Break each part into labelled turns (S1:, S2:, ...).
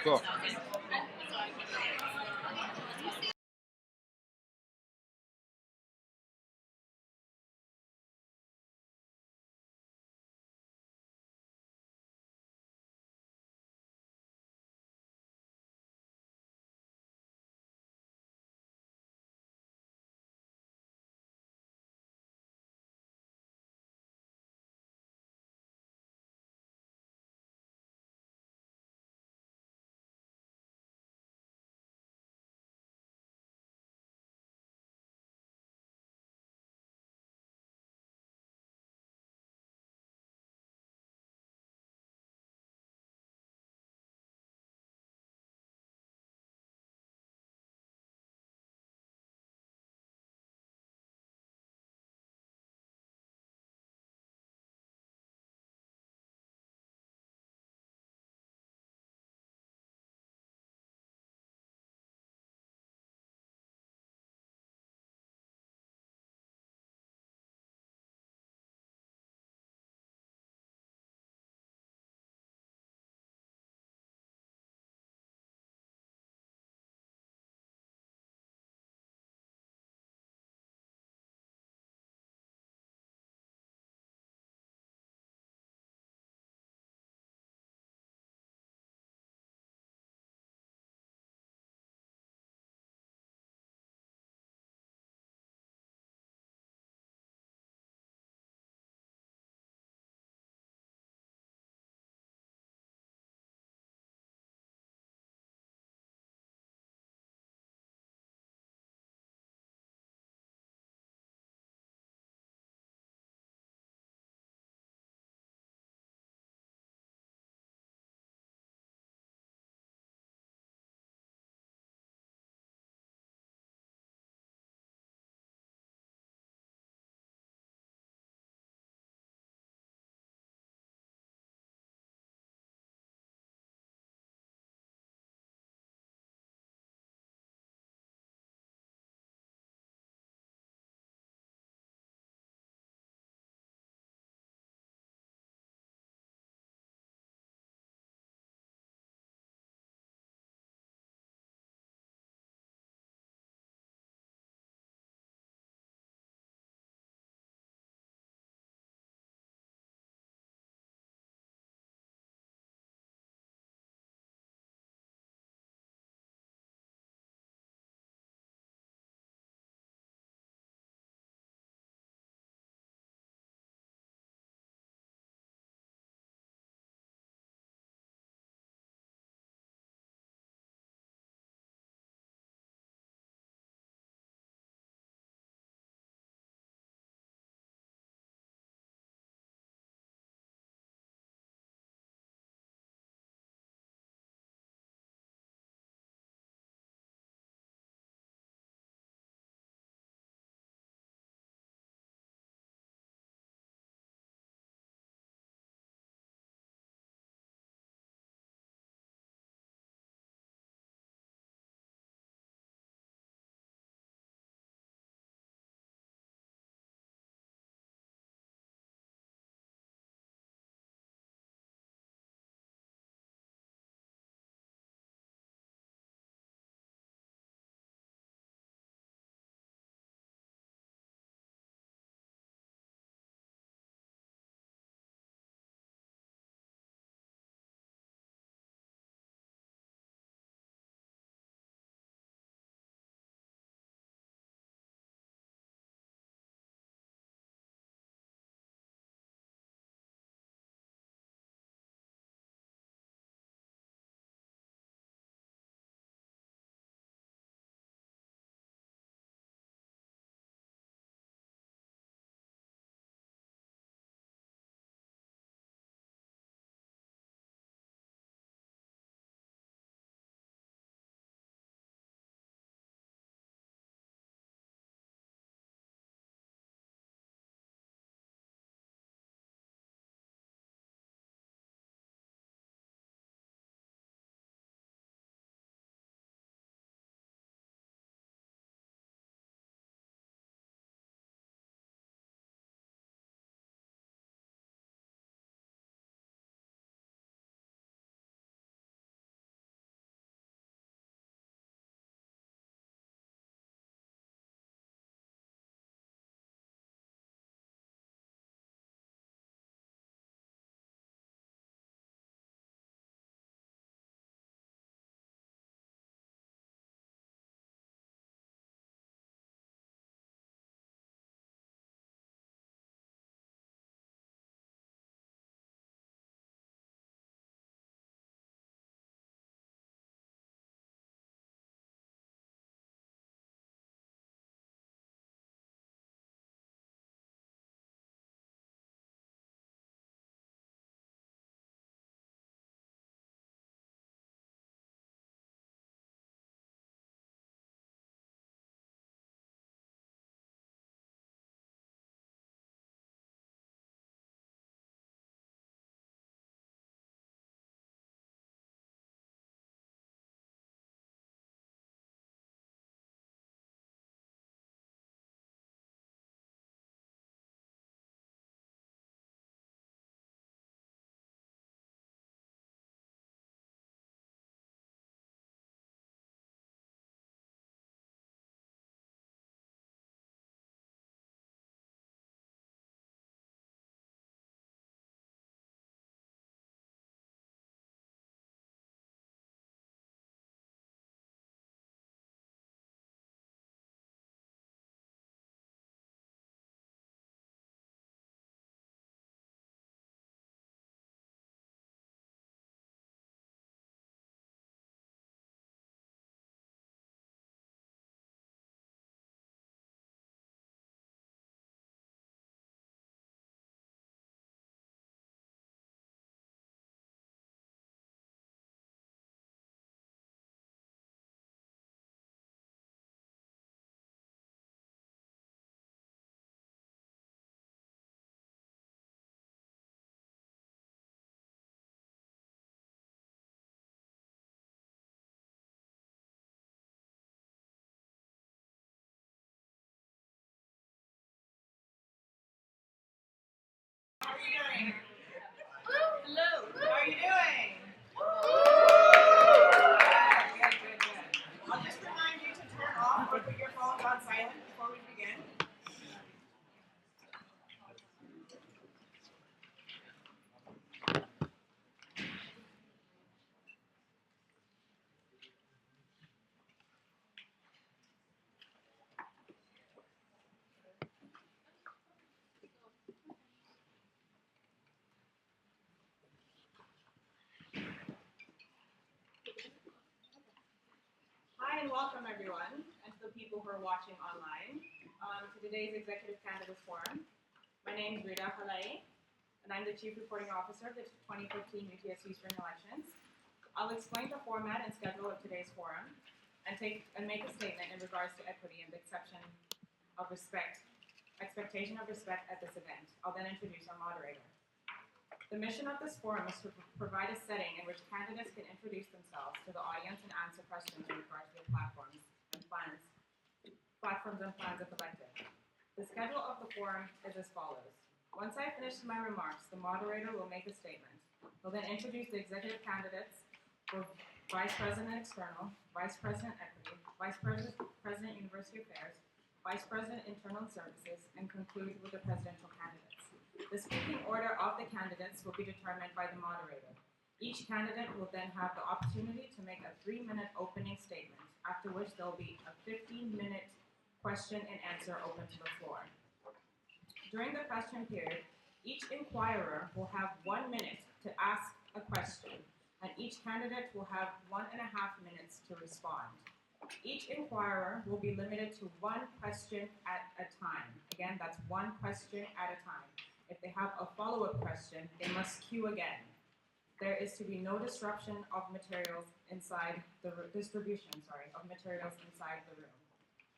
S1: Cool. welcome everyone, and to the people who are watching online to today's Executive Candidates Forum. My name is Rita Halai, and I'm the Chief Reporting Officer of the 2015 UTSU Spring Elections. I'll explain the format and schedule of today's forum, and make a statement in regards to equity and the expectation of respect at this event. I'll then introduce our moderator. The mission of this forum is to provide a setting in which candidates can introduce themselves to the audience and answer questions in regards to their platforms and plans of collective. The schedule of the forum is as follows. Once I finish my remarks, the moderator will make a statement. He'll then introduce the executive candidates for Vice President External, Vice President Equity, Vice President University Affairs, Vice President Internal Services, and conclude with the presidential candidates. The speaking order of the candidates will be determined by the moderator. Each candidate will then have the opportunity to make a 3-minute opening statement, after which there will be a 15-minute question and answer open to the floor. During the question period, each inquirer will have 1 minute to ask a question, and each candidate will have 1.5 minutes to respond. Each inquirer will be limited to 1 question at a time. Again, that's 1 question at a time. If they have a follow-up question, they must queue again. There is to be no disruption of materials inside the of materials inside the room.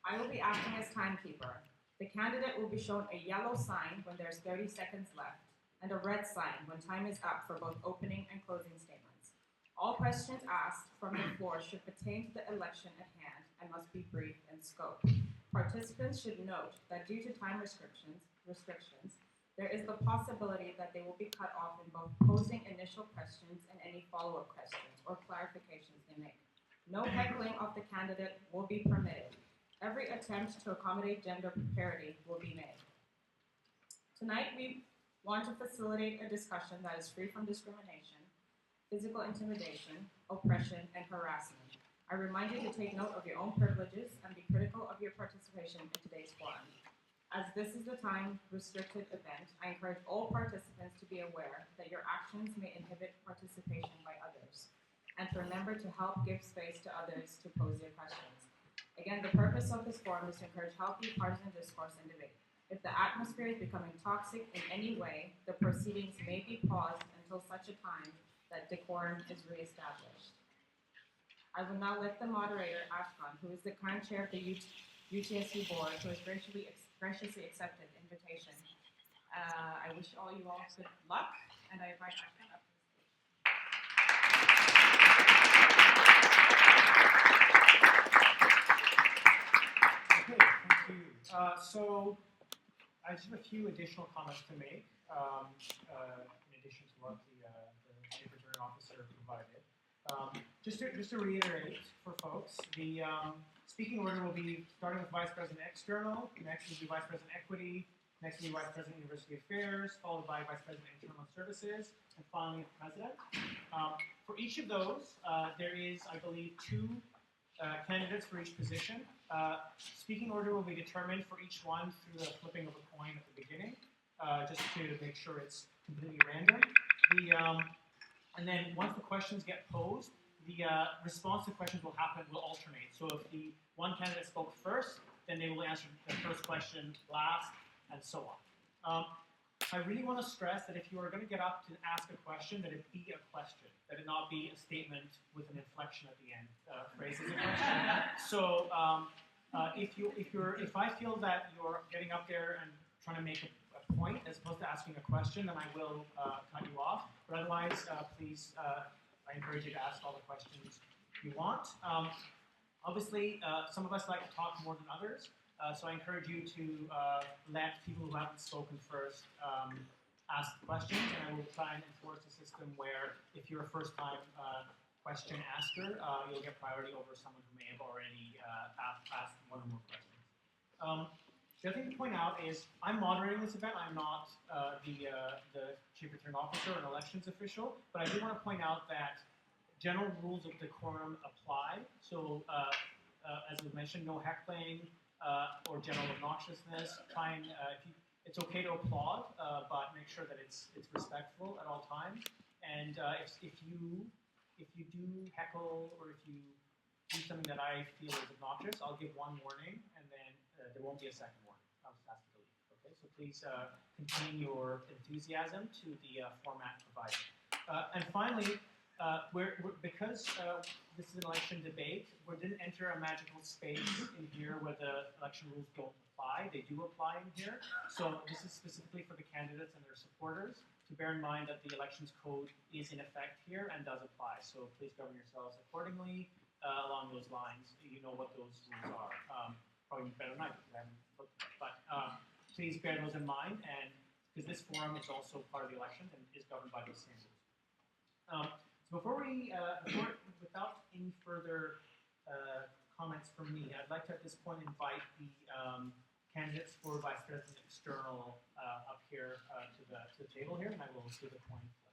S1: I will be acting as timekeeper. The candidate will be shown a yellow sign when there's 30 seconds left, and a red sign when time is up for both opening and closing statements. All questions asked from the floor should pertain to the election at hand and must be brief in scope. Participants should note that due to time restrictions, there is the possibility that they will be cut off in both posing initial questions and any follow-up questions or clarifications they make. No heckling of the candidate will be permitted. Every attempt to accommodate gender parity will be made. Tonight, we want to facilitate a discussion that is free from discrimination, physical intimidation, oppression, and harassment. I remind you to take note of your own privileges and be critical of your participation in today's forum. As this is a time-restricted event, I encourage all participants to be aware that your actions may inhibit participation by others, and to remember to help give space to others to pose their questions. Again, the purpose of this forum is to encourage healthy partisan discourse and debate. If the atmosphere is becoming toxic in any way, the proceedings may be paused until such a time that decorum is reestablished. I will now let the moderator, Ashkan, who is the current chair of the UTSU board, who has graciously accepted the invitation. I wish all you all good luck, and I invite Ashkan up to the stage.
S2: Okay, thank you. So I just have a few additional comments to make, in addition to what the Chief Returning Officer provided. Just to reiterate for folks, the speaking order will be starting with Vice President External, next will be Vice President Equity, next will be Vice President University Affairs, followed by Vice President Internal Services, and finally the President. For each of those, there is, I believe, 2 candidates for each position. Speaking order will be determined for each one through the flipping of a coin at the beginning, just to make sure it's completely random. And then once the questions get posed, the response to questions will alternate. So if the one candidate spoke first, then they will answer the first question last, and so on. I really want to stress that if you are going to get up to ask a question, that it be a question, that it not be a statement with an inflection at the end, phrased as a question. So if I feel that you're getting up there and trying to make a point as opposed to asking a question, then I will cut you off. But otherwise, please, I encourage you to ask all the questions you want. Obviously, some of us like to talk more than others, so I encourage you to let people who haven't spoken first ask questions, and I will try and enforce a system where if you're a first-time question asker, you'll get priority over someone who may have already asked one or more questions. The other thing to point out is I'm moderating this event. I'm not the Chief Returning Officer or an elections official, but I do want to point out that general rules of decorum apply. So as was mentioned, no heckling or general obnoxiousness. It's okay to applaud, but make sure that it's respectful at all times. And if you do heckle or if you do something that I feel is obnoxious, I'll give one warning, and then there won't be a second warning. I'll just ask you to leave. Okay, so please contain your enthusiasm to the format provided. And finally, because this is an election debate, we didn't enter a magical space in here where the election rules don't apply. They do apply in here. So this is specifically for the candidates and their supporters to bear in mind that the elections code is in effect here and does apply. So please govern yourselves accordingly along those lines. You know what those rules are. Probably better than I do, because I haven't looked at it. But please bear those in mind, and because this forum is also part of the election and is governed by those same rules. So without any further comments from me, I'd like to at this point invite the candidates for Vice President External up here to the table here, and I will do the coin flip.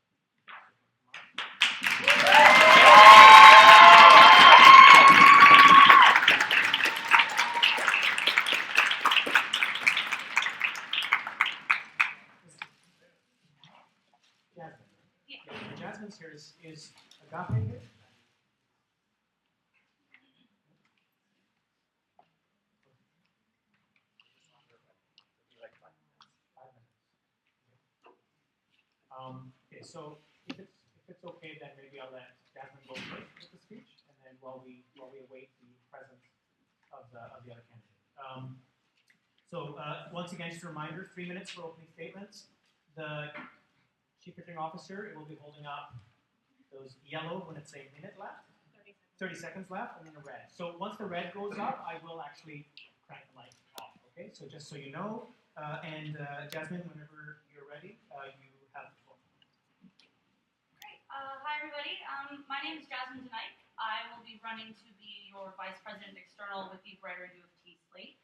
S2: Jasmine's here. Is Agape here? Okay, so if it's okay, then maybe I'll let Jasmine go first with the speech, and then while we await the presence of the other candidate. Once again, just a reminder: 3 minutes for opening statements. The Chief Returning Officer will be holding up those yellow when it's a minute left, 30 seconds left, and then a red. So once the red goes up, I will actually crank the mic off. Okay, so just so you know, and Jasmine, whenever you're ready, you have the floor.
S3: Great. Hi everybody. My name is Jasmine Denike. I will be running to be your Vice President External with the Brighter U of T slate.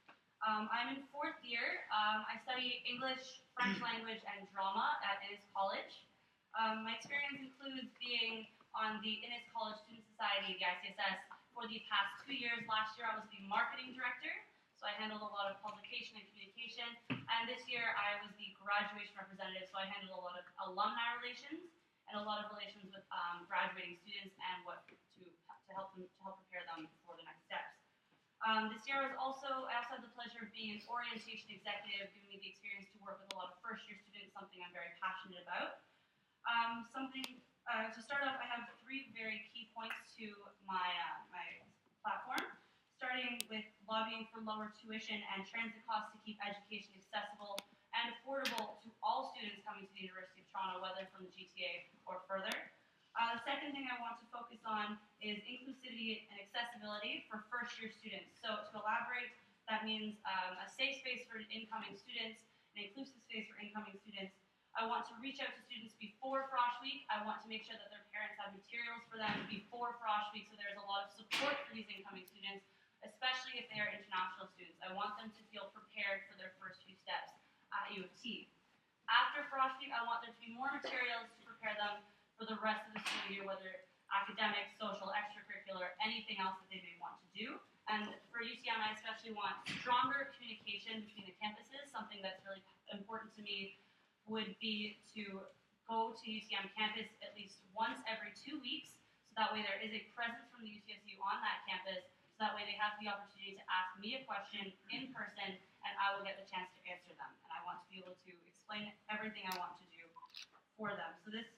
S3: I'm in 4th year. I study English, French language, and drama at Innis College. My experience includes being on the Innis College Student Society, the ICSS, for the past 2 years. Last year I was the marketing director, so I handled a lot of publication and communication. And this year I was the graduation representative, so I handled a lot of alumni relations and a lot of relations with graduating students and what to help prepare them for the next steps. This year I also had the pleasure of being an orientation executive, giving me the experience to work with a lot of first-year students, something I'm very passionate about. To start off, I have 3 very key points to my platform, starting with lobbying for lower tuition and transit costs to keep education accessible and affordable to all students coming to the University of Toronto, whether from the GTA or further. The second thing I want to focus on is inclusivity and accessibility for first-year students. So to elaborate, that means a safe space for incoming students, an inclusive space for incoming students. I want to reach out to students before Frosh Week. I want to make sure that their parents have materials for them before Frosh Week, so there's a lot of support for these incoming students, especially if they are international students. I want them to feel prepared for their first few steps at U of T. After Frosh Week, I want there to be more materials to prepare them for the rest of the school year, whether academic, social, extracurricular, anything else that they may want to do. And for UCM, I especially want stronger communication between the campuses. Something that's really important to me would be to go to UCM campus at least once every 2 weeks, so that way there is a presence from the UTSU on that campus, so that way they have the opportunity to ask me a question in person, and I will get the chance to answer them. And I want to be able to explain everything I want to do for them. So this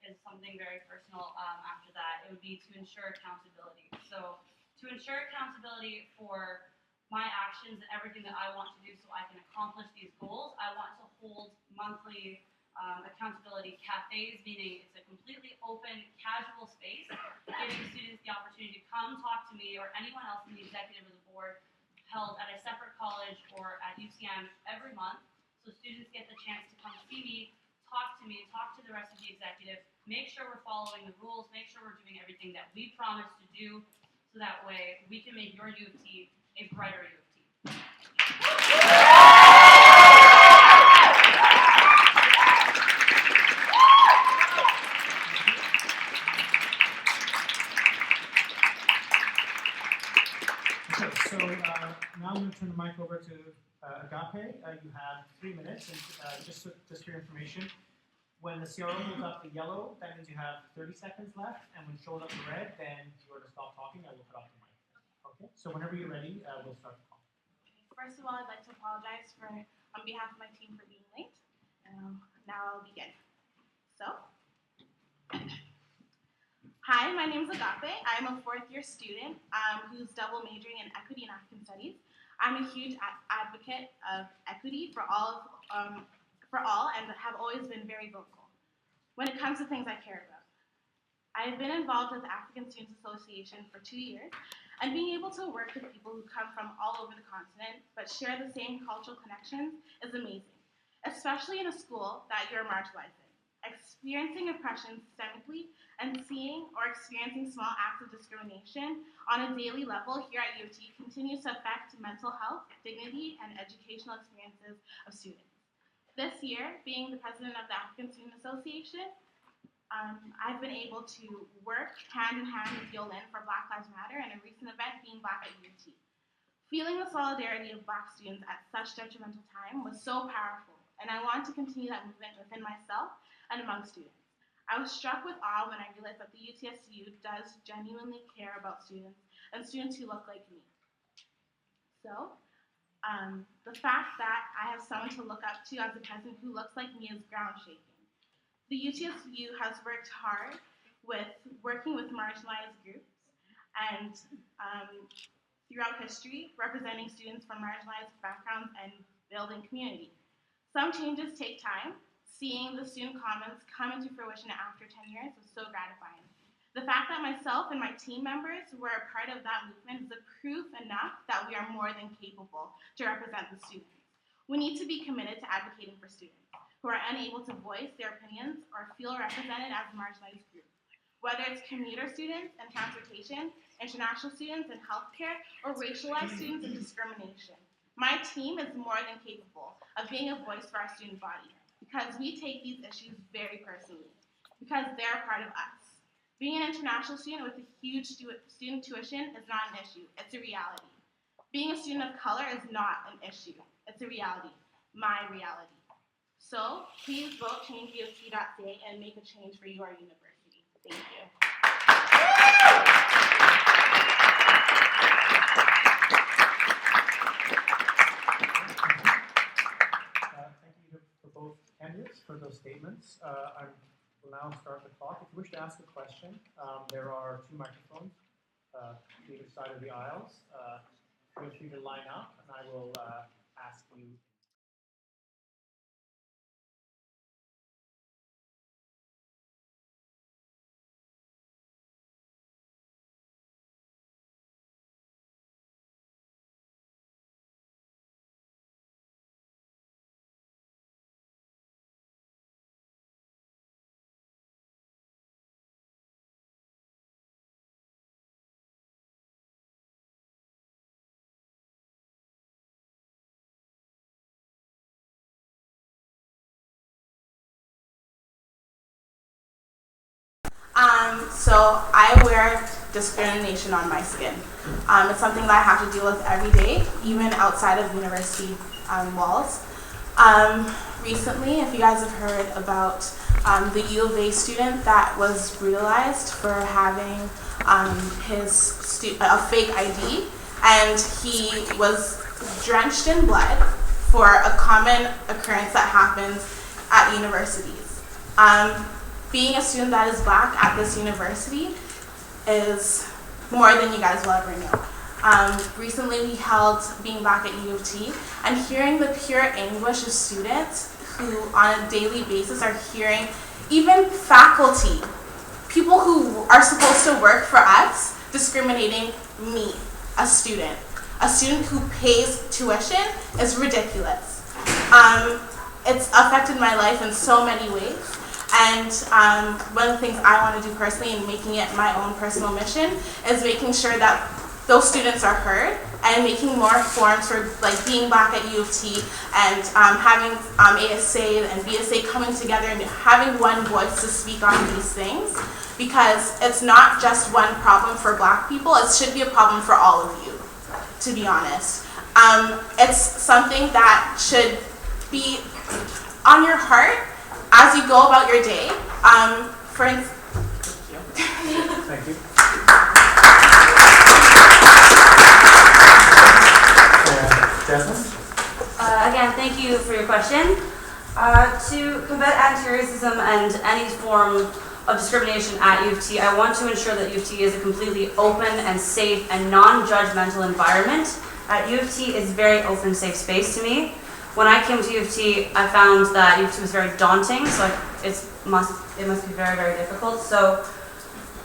S3: is something very personal. After that, it would be to ensure accountability. So to ensure accountability for my actions and everything that I want to do so I can accomplish these goals, I want to hold monthly accountability cafes, meaning it's a completely open, casual space, giving students the opportunity to come talk to me or anyone else in the executive or the board, held at a separate college or at UCM every month. So students get the chance to come see me, talk to the rest of the executive, make sure we're following the rules, make sure we're doing everything that we promised to do, so that way we can make your U of T a brighter U of T.
S2: Okay, so now I'm going to turn the mic over to Agape. You have 3 minutes, and just for your information, when the CRO holds up the yellow, that means you have 30 seconds left, and when it shows up the red, then you are to stop talking. I will cut off the mic. Okay, so whenever you're ready, we'll start the call.
S4: First of all, I'd like to apologize on behalf of my team for being late. Now I'll begin. So, hi, my name is Agape. I'm a fourth-year student who's double majoring in equity and African studies. I'm a huge advocate of equity for all and have always been very vocal when it comes to things I care about. I've been involved with the African Students Association for 2 years, and being able to work with people who come from all over the continent but share the same cultural connections is amazing, especially in a school that you're marginalized in. Experiencing oppression systemically and seeing or experiencing small acts of discrimination on a daily level here at UT continues to affect mental health, dignity, and educational experiences of students. This year, being the president of the African Student Association, I've been able to work hand in hand with Yolyn for Black Lives Matter and a recent event being Black at UT. Feeling the solidarity of Black students at such detrimental time was so powerful, and I want to continue that movement within myself and among students. I was struck with awe when I realized that the UTSU does genuinely care about students and students who look like me. So, the fact that I have someone to look up to as a president who looks like me is ground shaking. The UTSU has worked hard with working with marginalized groups and throughout history, representing students from marginalized backgrounds and building community. Some changes take time. Seeing the student comments come into fruition after 10 years was so gratifying. The fact that myself and my team members were a part of that movement is a proof enough that we are more than capable to represent the students. We need to be committed to advocating for students who are unable to voice their opinions or feel represented as marginalized groups. Whether it's commuter students in transportation, international students in healthcare, or racialized students in discrimination. My team is more than capable of being a voice for our student body because we take these issues very personally, because they're a part of us. Being an international student with a huge student tuition is not an issue, it's a reality. Being a student of color is not an issue, it's a reality, my reality. So please vote changeUT.ca and make a change for your university. Thank you.
S2: Thank you for both candidates for those statements. I will now start the clock. If you wish to ask a question, there are 2 microphones to either side of the aisles. Feel free to line up, and I will ask you.
S4: So I wear discrimination on my skin. It's something that I have to deal with every day, even outside of university walls. Recently, if you guys have heard about the U of A student that was brutalized for having a fake ID, and he was drenched in blood for a common occurrence that happens at universities. Being a student that is Black at this university is more than you guys will ever know. Recently we held Being Black at U of T, and hearing the pure anguish of students who on a daily basis are hearing, even faculty, people who are supposed to work for us, discriminating me, a student who pays tuition, is ridiculous. It's affected my life in so many ways. And one of the things I want to do personally in making it my own personal mission is making sure that those students are heard and making more forums for like Being Black at U of T and having ASA and BSA coming together and having one voice to speak on these things, because it's not just one problem for Black people, it should be a problem for all of you, to be honest. It's something that should be on your heart as you go about your day. For instance, thank you.
S2: Thank you.
S5: again, thank you for your question. To combat anti-racism and any form of discrimination at U of T, I want to ensure that U of T is a completely open and safe and non-judgmental environment. At U of T is a very open, safe space to me. When I came to U of T, I found that U of T was very daunting, so it must be very, very difficult. So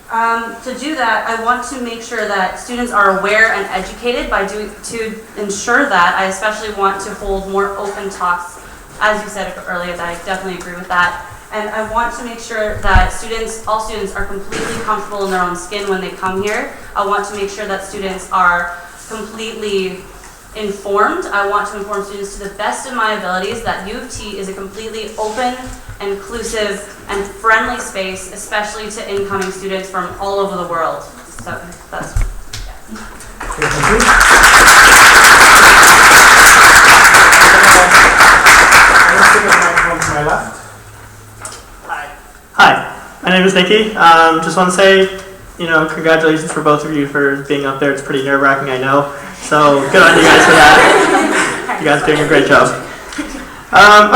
S5: to do that, I want to make sure that students are aware and educated to ensure that. I especially want to hold more open talks, as you said earlier, that I definitely agree with that. And I want to make sure that all students are completely comfortable in their own skin when they come here. I want to make sure that students are completely informed. I want to inform students to the best of my abilities that U of T is a completely open, inclusive, and friendly space, especially to incoming students from all over the world. So that's, yeah.
S2: Okay, thank you. Let's take a microphone to my left.
S6: Hi, my name is Nikki. Just want to say, congratulations for both of you for being up there. It's pretty nerve-wracking, I know. So good on you guys for that. You guys are doing a great job.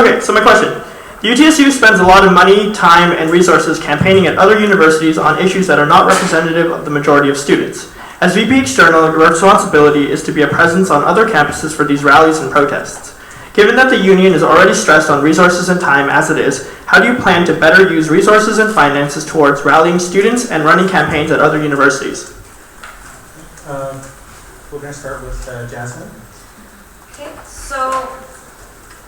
S6: Okay, so my question. UTSU spends a lot of money, time, and resources campaigning at other universities on issues that are not representative of the majority of students. As VP External, your responsibility is to be a presence on other campuses for these rallies and protests. Given that the union is already stressed on resources and time as it is, how do you plan to better use resources and finances towards rallying students and running campaigns at other universities?
S2: We're going to start with Jasmine.
S5: Okay, so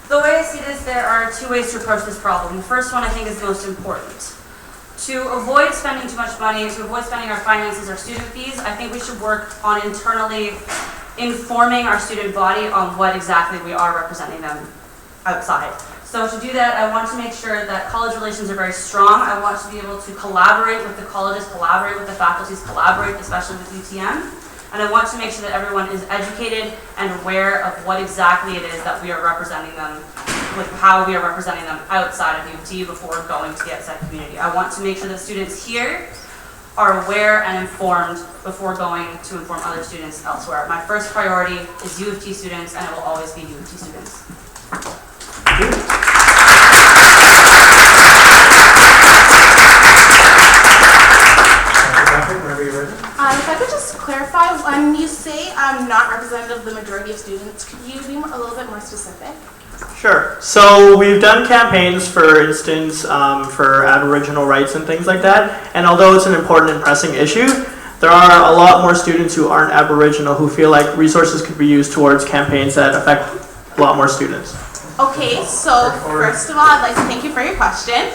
S5: the way I see this, there are two ways to approach this problem. The first one I think is the most important. To avoid spending too much money, to avoid spending our finances, our student fees, I think we should work on internally informing our student body on what exactly we are representing them outside. So to do that, I want to make sure that college relations are very strong. I want to be able to collaborate with the colleges, collaborate with the faculties, collaborate especially with UTM. And I want to make sure that everyone is educated and aware of what exactly it is that we are representing them, with how we are representing them outside of U of T before going to the outside community. I want to make sure that students here are aware and informed before going to inform other students elsewhere. My first priority is U of T students, and it will always be U of T students.
S4: If I could just clarify, when you say not representative of the majority of students, could you be a little bit more specific?
S6: Sure. So we've done campaigns, for instance, for Aboriginal rights and things like that. And although it's an important and pressing issue, there are a lot more students who aren't Aboriginal who feel like resources could be used towards campaigns that affect a lot more students.
S4: Okay, so first of all, I'd like to thank you for your question.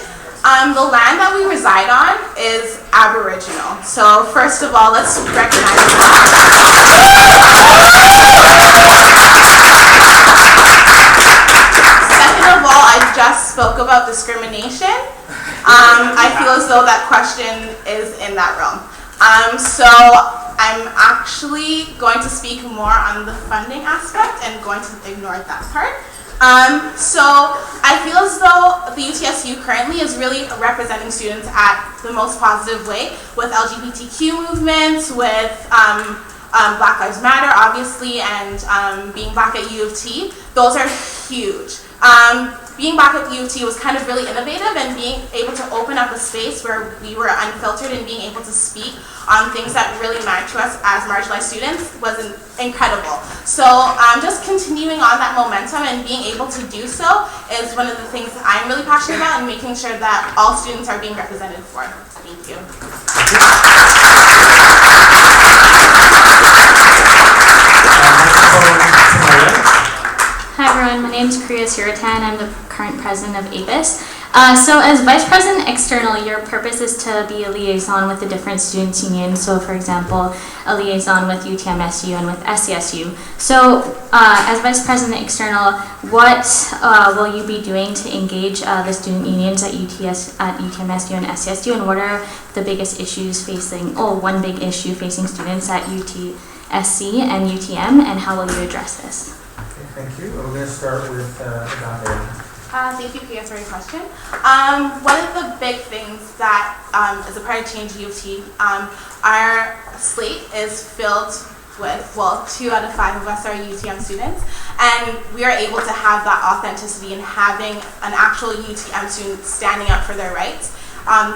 S4: The land that we reside on is Aboriginal. So first of all, let's recognize that. Second of all, I just spoke about discrimination. I feel as though that question is in that realm. So I'm actually going to speak more on the funding aspect and going to ignore that part. So I feel as though the UTSU currently is really representing students at the most positive way with LGBTQ movements, with Black Lives Matter, obviously, and being back at U of T. Those are huge. Being back at U of T was kind of really innovative, and being able to open up a space where we were unfiltered and being able to speak on things that really matter to us as marginalized students was incredible. So just continuing on that momentum and being able to do so is one of the things that I'm really passionate about, and making sure that all students are being represented for. Thank you.
S7: Hi everyone, my name is Kriya Suratan. I'm the current president of ABIS. So as Vice President External, your purpose is to be a liaison with the different students' unions. So for example, a liaison with UTMSU and with SCSU. So as Vice President External, what will you be doing to engage the student unions at UTMSU and SCSU, and what are the biggest issues facing, one big issue facing students at UTSC and UTM, and how will you address this?
S2: Thank you. We're going to start with Agape.
S4: Thank you, Priya, for your question. One of the big things that is a part of Change U of T, our slate is filled with, well, 2 out of 5 of us are UTM students, and we are able to have that authenticity and having an actual UTM student standing up for their rights on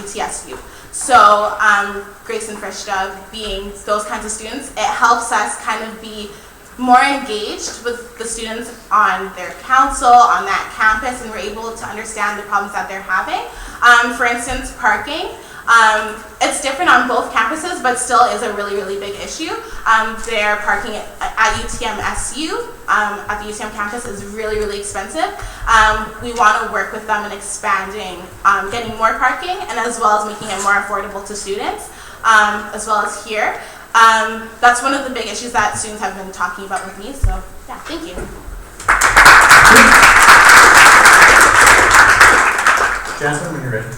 S4: UTSU. So Grace and Frishta being those kinds of students, it helps us kind of be more engaged with the students on their council, on that campus, and we're able to understand the problems that they're having. For instance, parking. It's different on both campuses, but still is a really, really big issue. Their parking at UTM-SU, at the UTM campus, is really, really expensive. We want to work with them in expanding, getting more parking, and as well as making it more affordable to students, as well as here. That's one of the big issues that students have been talking about with me, so yeah, thank you.
S8: Jasmine, when you're ready.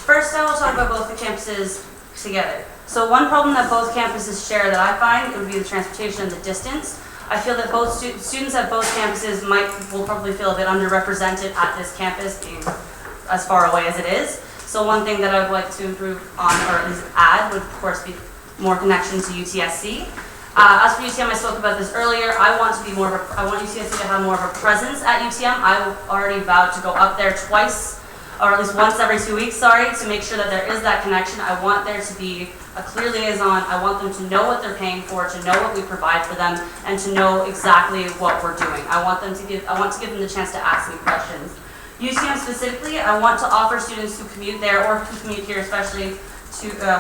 S5: First, I will talk about both the campuses together. So one problem that both campuses share that I find would be the transportation and the distance. I feel that both students at both campuses will probably feel a bit underrepresented at this campus, being as far away as it is. So one thing that I would like to improve on, or at least add, would of course be more connection to UTSC. As for UTM, I spoke about this earlier. I want UTSC to have more of a presence at UTM. I already vowed to go up there twice, or at least once every 2 weeks, to make sure that there is that connection. I want there to be a clear liaison. I want them to know what they're paying for, to know what we provide for them, and to know exactly what we're doing. I want to give them the chance to ask me questions. UTM specifically, I want to offer students who commute there, or who commute here especially,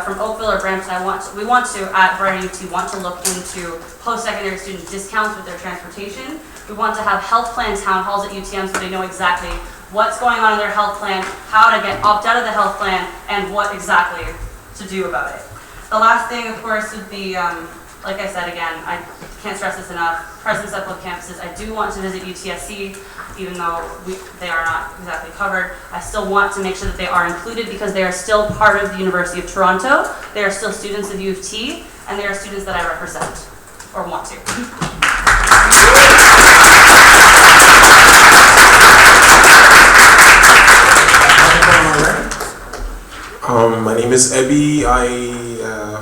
S5: from Oakville or Brampton, we want to, at Brighter UT, want to look into post-secondary student discounts with their transportation. We want to have health plan town halls at UTM so they know exactly what's going on in their health plan, how to opt out of the health plan, and what exactly to do about it. The last thing, of course, would be, like I said again, I can't stress this enough, presence at both campuses. I do want to visit UTSC, even though they are not exactly covered. I still want to make sure that they are included because they are still part of the University of Toronto. They are still students of U of T, and they are students that I represent, or want to.
S9: My name is Ebby.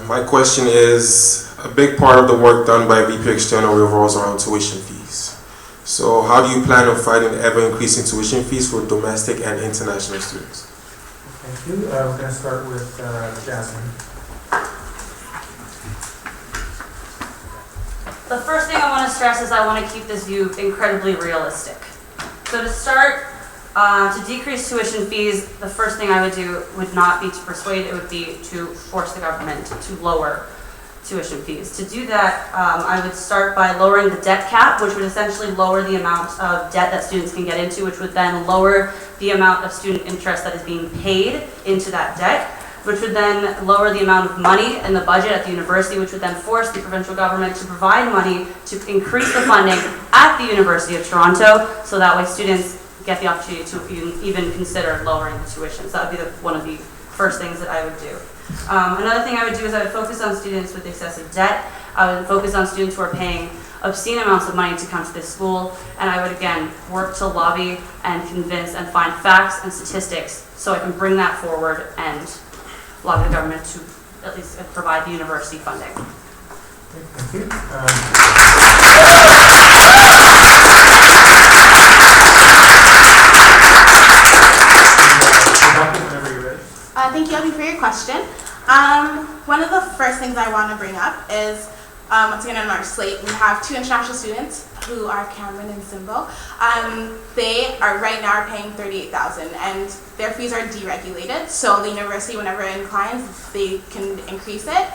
S9: My question is, a big part of the work done by VP External revolves around tuition fees. So how do you plan on fighting the ever-increasing tuition fees for domestic and international students?
S8: Thank you. We're going to start with Jasmine.
S5: The first thing I want to stress is I want to keep this view incredibly realistic. So to start, to decrease tuition fees, the first thing I would do would not be to persuade, it would be to force the government to lower tuition fees. To do that, I would start by lowering the debt cap, which would essentially lower the amount of debt that students can get into, which would then lower the amount of student interest that is being paid into that debt, which would then lower the amount of money in the budget at the university, which would then force the provincial government to provide money to increase the funding at the University of Toronto, so that way students get the opportunity to even consider lowering the tuition. So that would be one of the first things that I would do. Another thing I would do is I would focus on students with excessive debt. I would focus on students who are paying obscene amounts of money to come to this school, and I would again work to lobby and convince and find facts and statistics so I can bring that forward and lobby the government to at least provide the university funding.
S8: Thank you.
S4: Thank you, Abby, for your question. One of the first things I want to bring up is, once again on our slate, we have 2 international students who are Cameron and Simbo. They are right now are paying $38,000, and their fees are deregulated. So the university, whenever it inclines, they can increase it.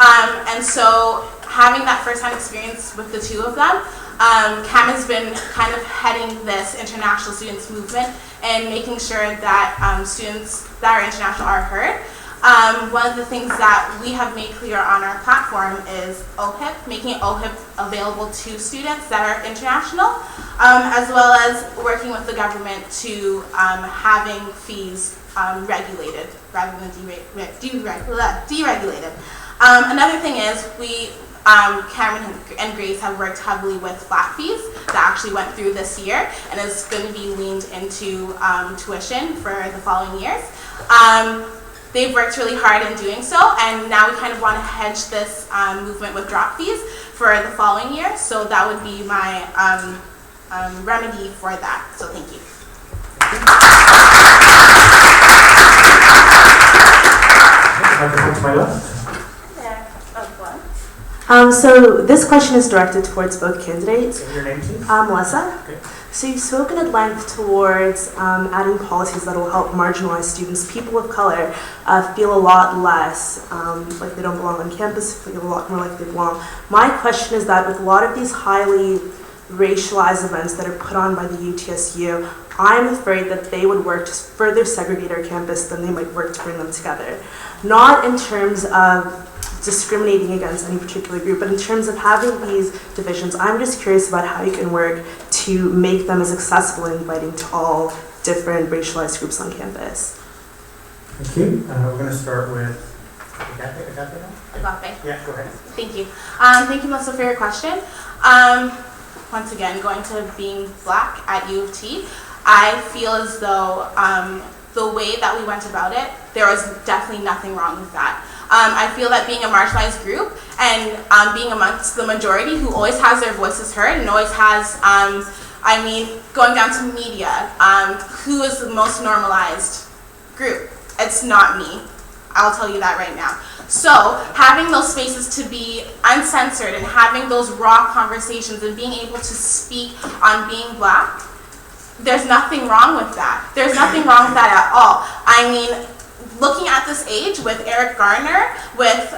S4: And so having that first-hand experience with the 2 of them, Cam has been kind of heading this international students movement and making sure that students that are international are heard. One of the things that we have made clear on our platform is OHIP, making OHIP available to students that are international, as well as working with the government to having fees regulated rather than deregulated. Another thing is Cameron and Grace have worked heavily with flat fees that actually went through this year and is going to be leaned into tuition for the following years. they've worked really hard in doing so, and now we kind of want to hedge this movement with drop fees for the following year. So that would be my remedy for that. So thank you.
S8: Microphone to my left.
S10: So this question is directed towards both candidates.
S8: Your name, please.
S10: Melissa.
S8: Okay.
S10: So you've spoken at length towards adding policies that will help marginalized students, people of color, feel a lot less like they don't belong on campus, feel a lot more like they belong. My question is that with a lot of these highly racialized events that are put on by the UTSU, I'm afraid that they would work to further segregate our campus than they might work to bring them together. Not in terms of discriminating against any particular group, but in terms of having these divisions, I'm just curious about how you can work to make them as accessible and inviting to all different racialized groups on campus.
S8: Thank you. We're going to start with Agape now?
S4: Agape.
S8: Yeah, go ahead.
S4: Thank you. Thank you, Melissa, for your question. Once again, going to being Black at U of T, I feel as though the way that we went about it, there was definitely nothing wrong with that. I feel that being a marginalized group and being amongst the majority who always has their voices heard and always has, going down to media, who is the most normalized group? It's not me. I'll tell you that right now. So having those spaces to be uncensored and having those raw conversations and being able to speak on being Black, there's nothing wrong with that. There's nothing wrong with that at all. I mean, looking at this age with Eric Garner, with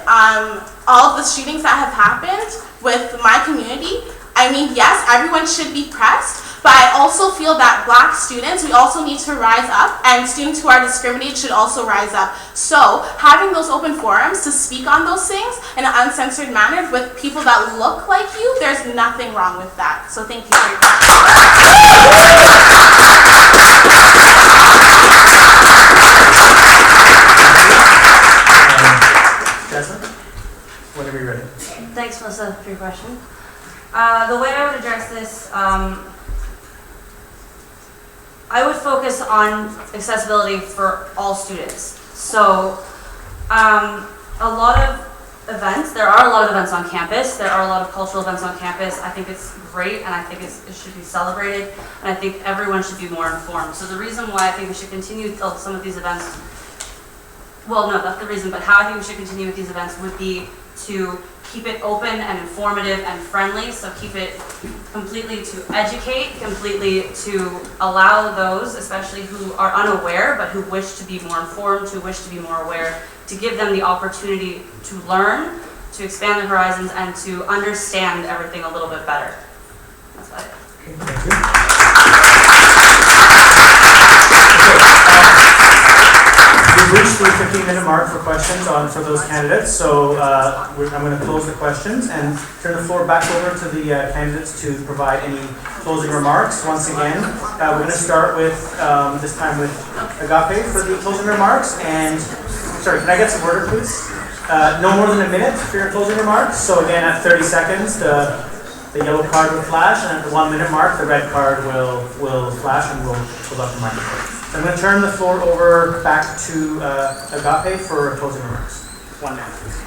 S4: all of the shootings that have happened with my community, I mean, yes, everyone should be pressed, but I also feel that Black students, we also need to rise up, and students who are discriminated should also rise up. So having those open forums to speak on those things in an uncensored manner with people that look like you, there's nothing wrong with that. So thank you for your
S8: Jasmine, whenever you're ready.
S5: Thanks, Melissa, for your question. The way I would address this, I would focus on accessibility for all students. So, a lot of events, there are a lot of events on campus, there are a lot of cultural events on campus. I think it's great, and I think it should be celebrated, and I think everyone should be more informed. So the reason why I think we should continue some of these events, well, no, that's the reason, but how I think we should continue with these events would be to keep it open and informative and friendly, so keep it completely to educate, completely to allow those, especially who are unaware, but who wish to be more informed, who wish to be more aware, to give them the opportunity to learn, to expand their horizons, and to understand everything a little bit better. That's about it.
S8: Okay, thank you. We've reached the 15-minute mark for questions for those candidates, so I'm going to close the questions and turn the floor back over to the candidates to provide any closing remarks. Once again, we're going to start with, this time with Agape for the closing remarks. And, sorry, can I get some order, please? No more than a minute for your closing remarks. So again, at 30 seconds, the yellow card will flash, and at the 1 minute mark, the red card will flash, and we'll pull up the microphone. I'm going to turn the floor over back to Agape for closing remarks. 1 minute, please.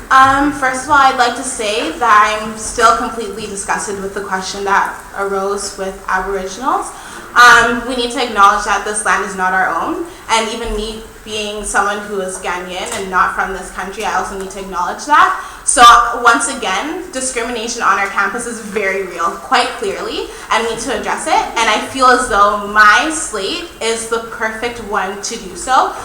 S4: First of all, I'd like to say that I'm still completely disgusted with the question that arose with Aboriginals. We need to acknowledge that this land is not our own, and even me being someone who is Ghanaian and not from this country, I also need to acknowledge that. So once again, discrimination on our campus is very real, quite clearly, and we need to address it. And I feel as though my slate is the perfect one to do so,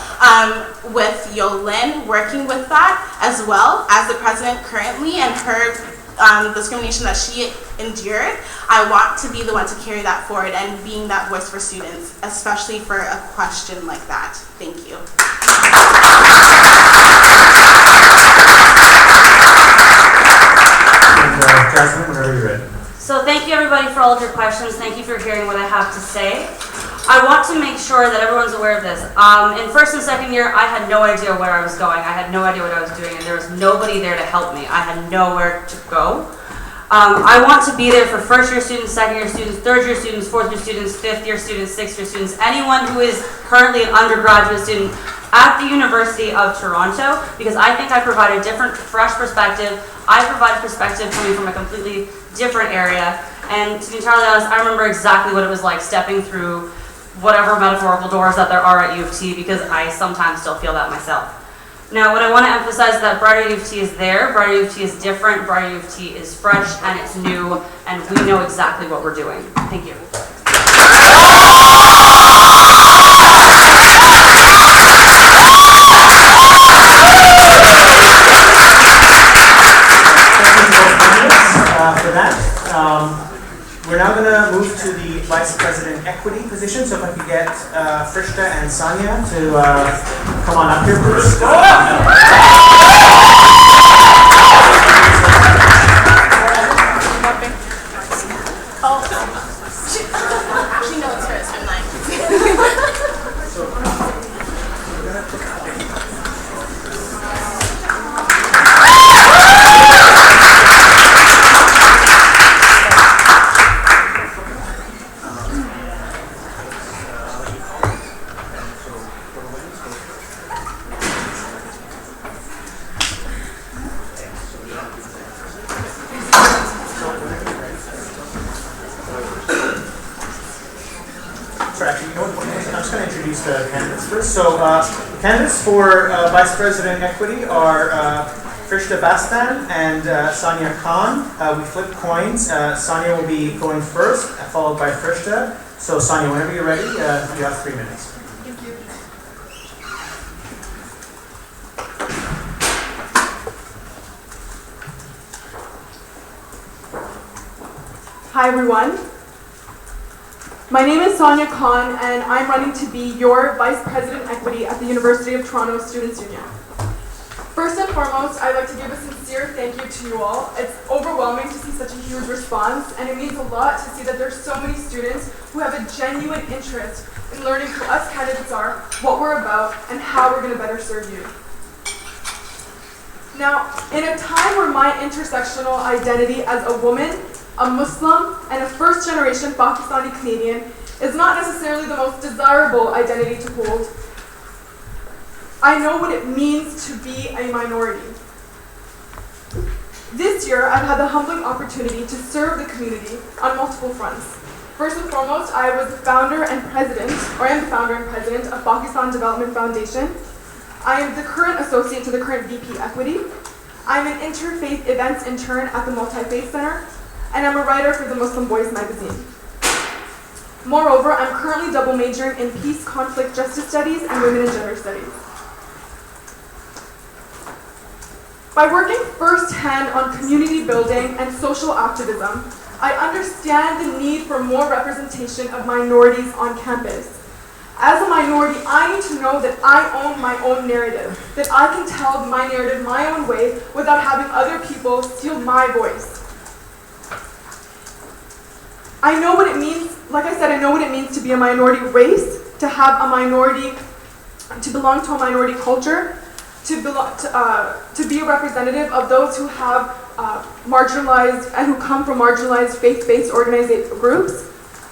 S4: with Yolyn working with that, as well as the president currently and her discrimination that she endured. I want to be the one to carry that forward and being that voice for students, especially for a question like that. Thank you.
S8: Jasmine, whenever you're ready.
S5: So thank you everybody for all of your questions. Thank you for hearing what I have to say. I want to make sure that everyone's aware of this. In first and second year, I had no idea where I was going. I had no idea what I was doing, and there was nobody there to help me. I had nowhere to go. I want to be there for first year students, second year students, third year students, fourth year students, fifth year students, sixth year students, anyone who is currently an undergraduate student at the University of Toronto because I think I provide a different, fresh perspective. I provide a perspective coming from a completely different area. And to be entirely honest, I remember exactly what it was like stepping through whatever metaphorical doors that there are at U of T because I sometimes still feel that myself. Now, what I want to emphasize is that Brighter U of T is there, Brighter U of T is different, Brighter U of T is fresh and it's new, and we know exactly what we're doing. Thank you.
S8: For that, we're now going to move to the Vice President Equity position. So if I could get Frishta and Sonia to come on up here, please.
S4: Actually, no, it's hers. I'm lying.
S8: I'm just going to introduce the candidates first. So, candidates for Vice President Equity are Frishta Bastan and Sonia Khan. We flip coins. Sonia will be going first, followed by Frishta. So, Sonia, whenever you're ready, you have 3 minutes.
S10: Thank you. Hi everyone. My name is Sonia Khan and I'm running to be your Vice President Equity at the University of Toronto Students' Union. First and foremost, I'd like to give a sincere thank you to you all. It's overwhelming to see such a huge response, and it means a lot to see that there's so many students who have a genuine interest in learning who us candidates are, what we're about, and how we're going to better serve you. Now, in a time where my intersectional identity as a woman, a Muslim, and a first-generation Pakistani Canadian is not necessarily the most desirable identity to hold, I know what it means to be a minority. This year, I've had the humbling opportunity to serve the community on multiple fronts. First and foremost, I was the founder and president, or I am the founder and president of Pakistan Development Foundation. I am the current associate to the current VP Equity. I'm an interfaith events intern at the Multi-Faith Center, and I'm a writer for the Muslim Boys magazine. Moreover, I'm currently double majoring in peace, conflict, justice studies, and women and gender studies. By working firsthand on community building and social activism, I understand the need for more representation of minorities on campus. As a minority, I need to know that I own my own narrative, that I can tell my narrative my own way without having other people steal my voice. I know what it means, like I said, I know what it means to be a minority race, to have a minority, to belong to a minority culture, to be a representative of those who have marginalized and who come from marginalized faith-based organized groups,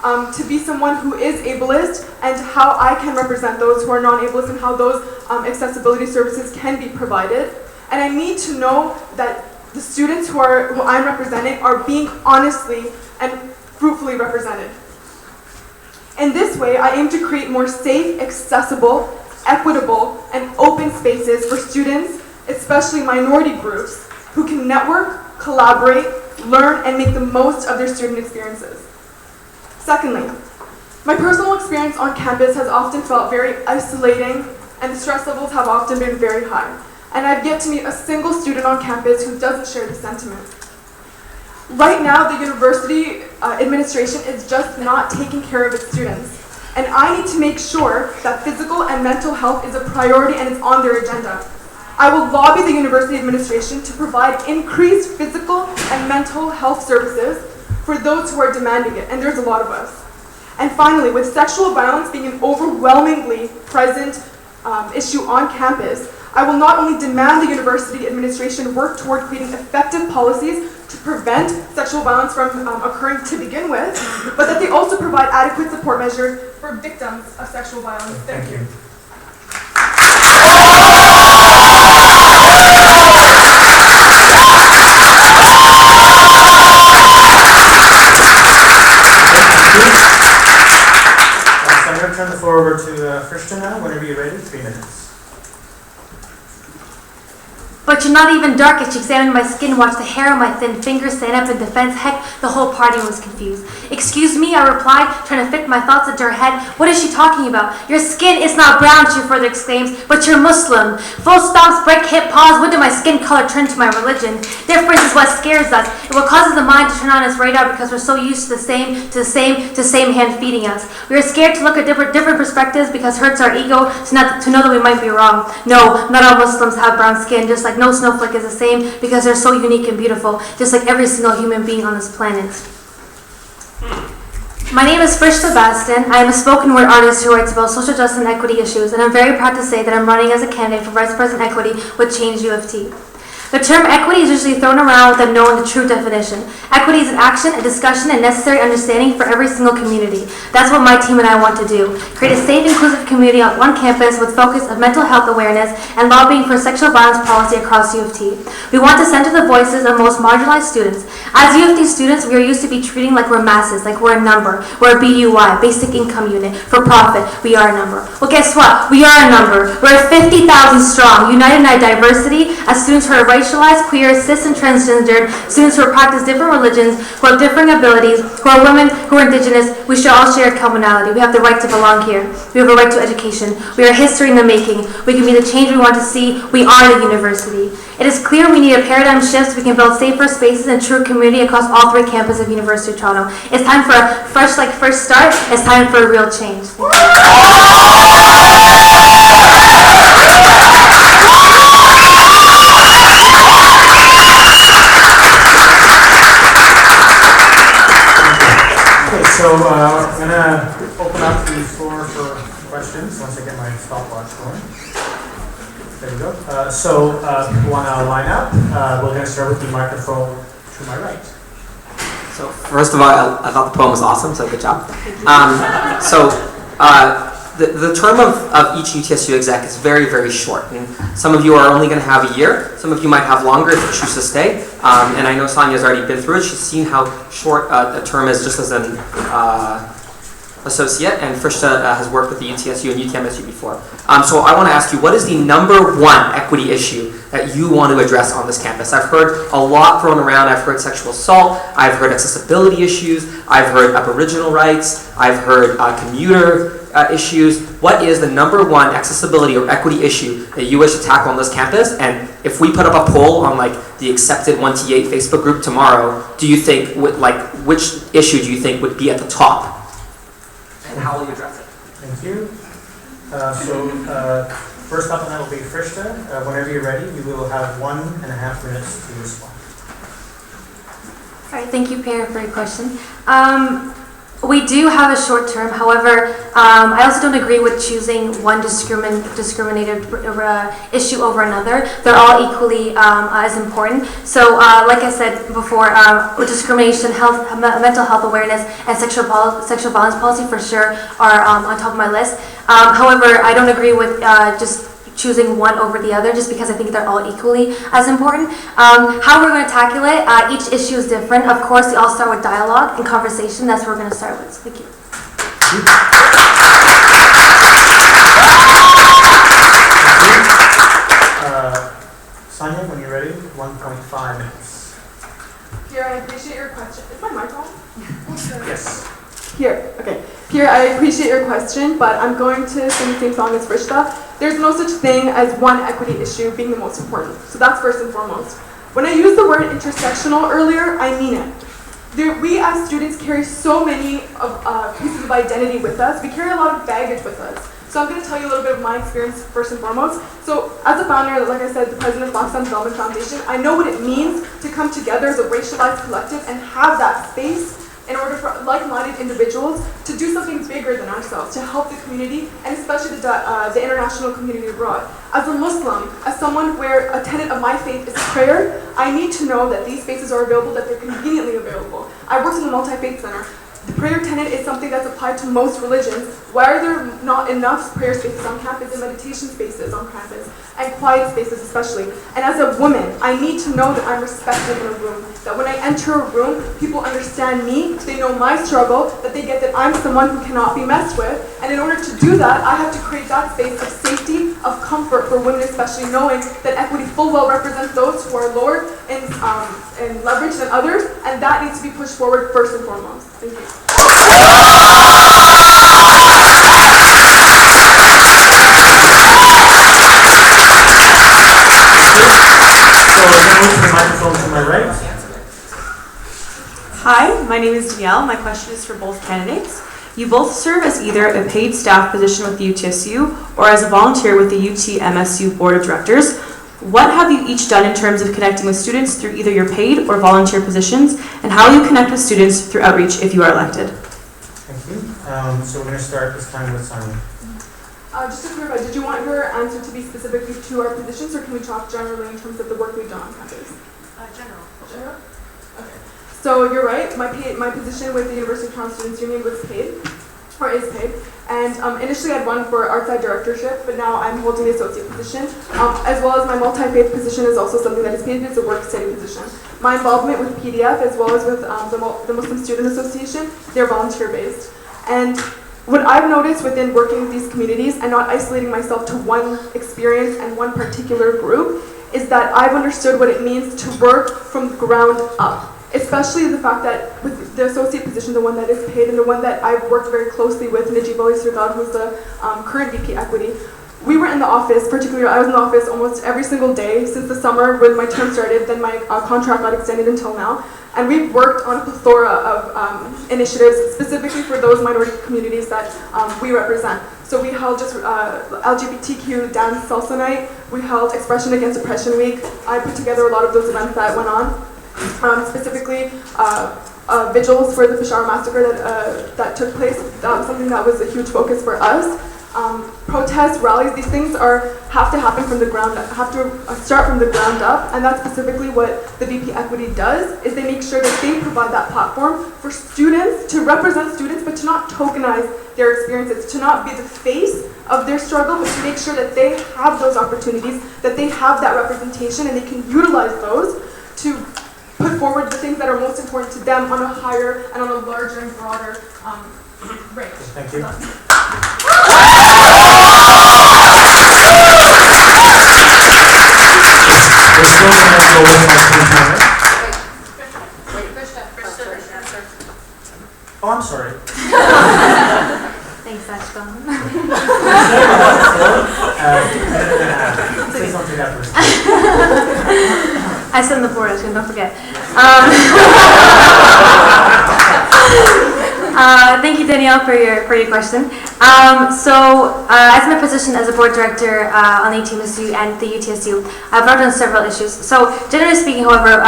S10: to be someone who is ableist, and how I can represent those who are non-ableist and how those accessibility services can be provided. And I need to know that the students who I'm representing are being honestly and fruitfully represented. In this way, I aim to create more safe, accessible, equitable, and open spaces for students, especially minority groups, who can network, collaborate, learn, and make the most of their student experiences. Secondly, my personal experience on campus has often felt very isolating, and the stress levels have often been very high. And I've yet to meet a single student on campus who doesn't share the sentiment. Right now, the university administration is just not taking care of its students. And I need to make sure that physical and mental health is a priority and is on their agenda. I will lobby the university administration to provide increased physical and mental health services for those who are demanding it, and there's a lot of us. And finally, with sexual violence being an overwhelmingly present issue on campus, I will not only demand the university administration work toward creating effective policies to prevent sexual violence from occurring to begin with, but that they also provide adequate support measures for victims of sexual violence. Thank you.
S8: I'm going to turn the floor over to Frishta now. Whenever you're ready, 3 minutes.
S11: But you're not even dark as she examined my skin, watched the hair on my thin fingers stand up in defense. Heck, the whole party was confused. Excuse me, I replied, trying to fit my thoughts into her head. What is she talking about? Your skin is not brown, she further exclaims, but you're Muslim. Full stops, break, hit, pause. When did my skin color turn to my religion? Difference is what scares us. It what causes the mind to turn on its radar because we're so used to the same hand feeding us. We are scared to look at different perspectives because it hurts our ego to know that we might be wrong. No, not all Muslims have brown skin, just like no snowflake is the same because they're so unique and beautiful, just like every single human being on this planet. My name is Frishta Bastin. I am a spoken word artist who writes about social justice and equity issues, and I'm very proud to say that I'm running as a candidate for Vice President Equity with Change U of T. The term equity is usually thrown around without knowing the true definition. Equity is an action, a discussion, and necessary understanding for every single community. That's what my team and I want to do. Create a safe, inclusive community on one campus with focus of mental health awareness and lobbying for sexual violence policy across U of T. We want to center the voices of most marginalized students. As U of T students, we are used to be treating like we're masses, like we're a number. We're a BUI, basic income unit. For profit, we are a number. Well, guess what? We are a number. We're 50,000 strong, united in our diversity as students who are racialized, queer, cis, and transgendered, students who practice different religions, who have differing abilities, who are women, who are indigenous. We should all share a commonality. We have the right to belong here. We have a right to education. We are history in the making. We can be the change we want to see. We are the university. It is clear we need a paradigm shift so we can build safer spaces and true community across all 3 campuses of University of Toronto. It's time for a fresh start. It's time for a real change.
S8: So I'm going to open up the floor for questions once I get my stopwatch going. There we go. People want to line up. We're going to start with the microphone to my right.
S12: So first of all, I thought the poem was awesome, so good job. The term of each UTSU exec is very, very short. And some of you are only going to have a year. Some of you might have longer if you choose to stay. And I know Sonia's already been through it. She's seen how short a term is just as an associate. And Frishta has worked with the UTSU and UTMSU before. So I want to ask you, what is the #1 equity issue that you want to address on this campus? I've heard a lot thrown around. I've heard sexual assault. I've heard accessibility issues. I've heard Aboriginal rights. I've heard commuter issues. What is the #1 accessibility or equity issue that you wish to tackle on this campus? And if we put up a poll on like the accepted 1T8 Facebook group tomorrow, do you think which issue do you think would be at the top? And how will you address it?
S8: Thank you. First up on that will be Frishta. Whenever you're ready, you will have 1.5 minutes to respond.
S11: All right, thank you, Pear, for your question. We do have a short term. However, I also don't agree with choosing one discriminated issue over another. They're all equally as important. So, like I said before, discrimination, mental health awareness, and sexual violence policy for sure are on top of my list. However, I don't agree with just choosing one over the other just because I think they're all equally as important. How we're going to tackle it, each issue is different. Of course, we all start with dialogue and conversation. That's what we're going to start with. Thank you.
S8: Sonia, when you're ready, 1.5 minutes.
S13: Here, I appreciate your question. Is my mic on?
S8: Yes.
S13: Here, okay. Here, I appreciate your question, but I'm going to sing the same song as Frishta. There's no such thing as one equity issue being the most important. So that's first and foremost. When I used the word intersectional earlier, I mean it. We as students carry so many pieces of identity with us. We carry a lot of baggage with us. So I'm going to tell you a little bit of my experience first and foremost. So as a founder, like I said, the president of Black Sun Development Foundation, I know what it means to come together as a racialized collective and have that space in order for like-minded individuals to do something bigger than ourselves, to help the community, and especially the international community abroad. As a Muslim, as someone where a tenet of my faith is prayer, I need to know that these spaces are available, that they're conveniently available. I worked in the multi-faith center. The prayer tenet is something that's applied to most religions. Why are there not enough prayer spaces on campus and meditation spaces on campus, and quiet spaces especially? And as a woman, I need to know that I'm respected in a room, that when I enter a room, people understand me, they know my struggle, that they get that I'm someone who cannot be messed with, And in order to do that, I have to create that space of safety, of comfort for women, especially knowing that equity full well represents those who are lower in leverage than others, and that needs to be pushed forward first and foremost. Thank you.
S8: The microphone to my right.
S14: Hi, my name is Danielle. My question is for both candidates. You both serve as either a paid staff position with the UTSU or as a volunteer with the UTMSU Board of Directors. What have you each done in terms of connecting with students through either your paid or volunteer positions, and how will you connect with students through outreach if you are elected?
S8: Thank you. So we're going to start this time with Simon.
S13: Just to clarify, did you want your answer to be specifically to our positions, or can we talk generally in terms of the work we've done on campus?
S1: General.
S13: General? Okay. So you're right, my position with the University of Toronto Students' Union was paid, or is paid. And initially I'd run for outside directorship, but now I'm holding the associate position. As well as my multi-faith position is also something that is paid. It's a work study position. My involvement with PDF as well as with the Muslim Student Association, they're volunteer-based. And what I've noticed within working with these communities and not isolating myself to one experience and one particular group is that I've understood what it means to work from the ground up. Especially the fact that with the associate position, the one that is paid and the one that I've worked very closely with, Najib Ali Sirgad, who's the current VP Equity, we were in the office, particularly I was in the office almost every single day since the summer when my term started, then my contract got extended until now. And we've worked on a plethora of initiatives specifically for those minority communities that we represent. So we held just LGBTQ dance salsa night, we held Expression Against Oppression Week. I put together a lot of those events that went on. Specifically vigils for the Peshawar massacre that took place, something that was a huge focus for us. Protests, rallies, these things have to happen from the ground up, have to start from the ground up, and that's specifically what the VP Equity does, is they make sure that they provide that platform for students, to represent students, but to not tokenize their experiences, to not be the face of their struggle, but to make sure that they have those opportunities, that they have that representation, and they can utilize those to put forward the things that are most important to them on a higher and on a larger and broader range.
S8: Thank you. We're still going to go with Oh, I'm sorry.
S11: Thanks, Ashton.
S8: Say something afterwards.
S11: I said in the board, don't forget. Thank you, Danielle, for your question. As my position as a board director on the UTMSU and the UTSU, I've worked on several issues. So, generally speaking, however,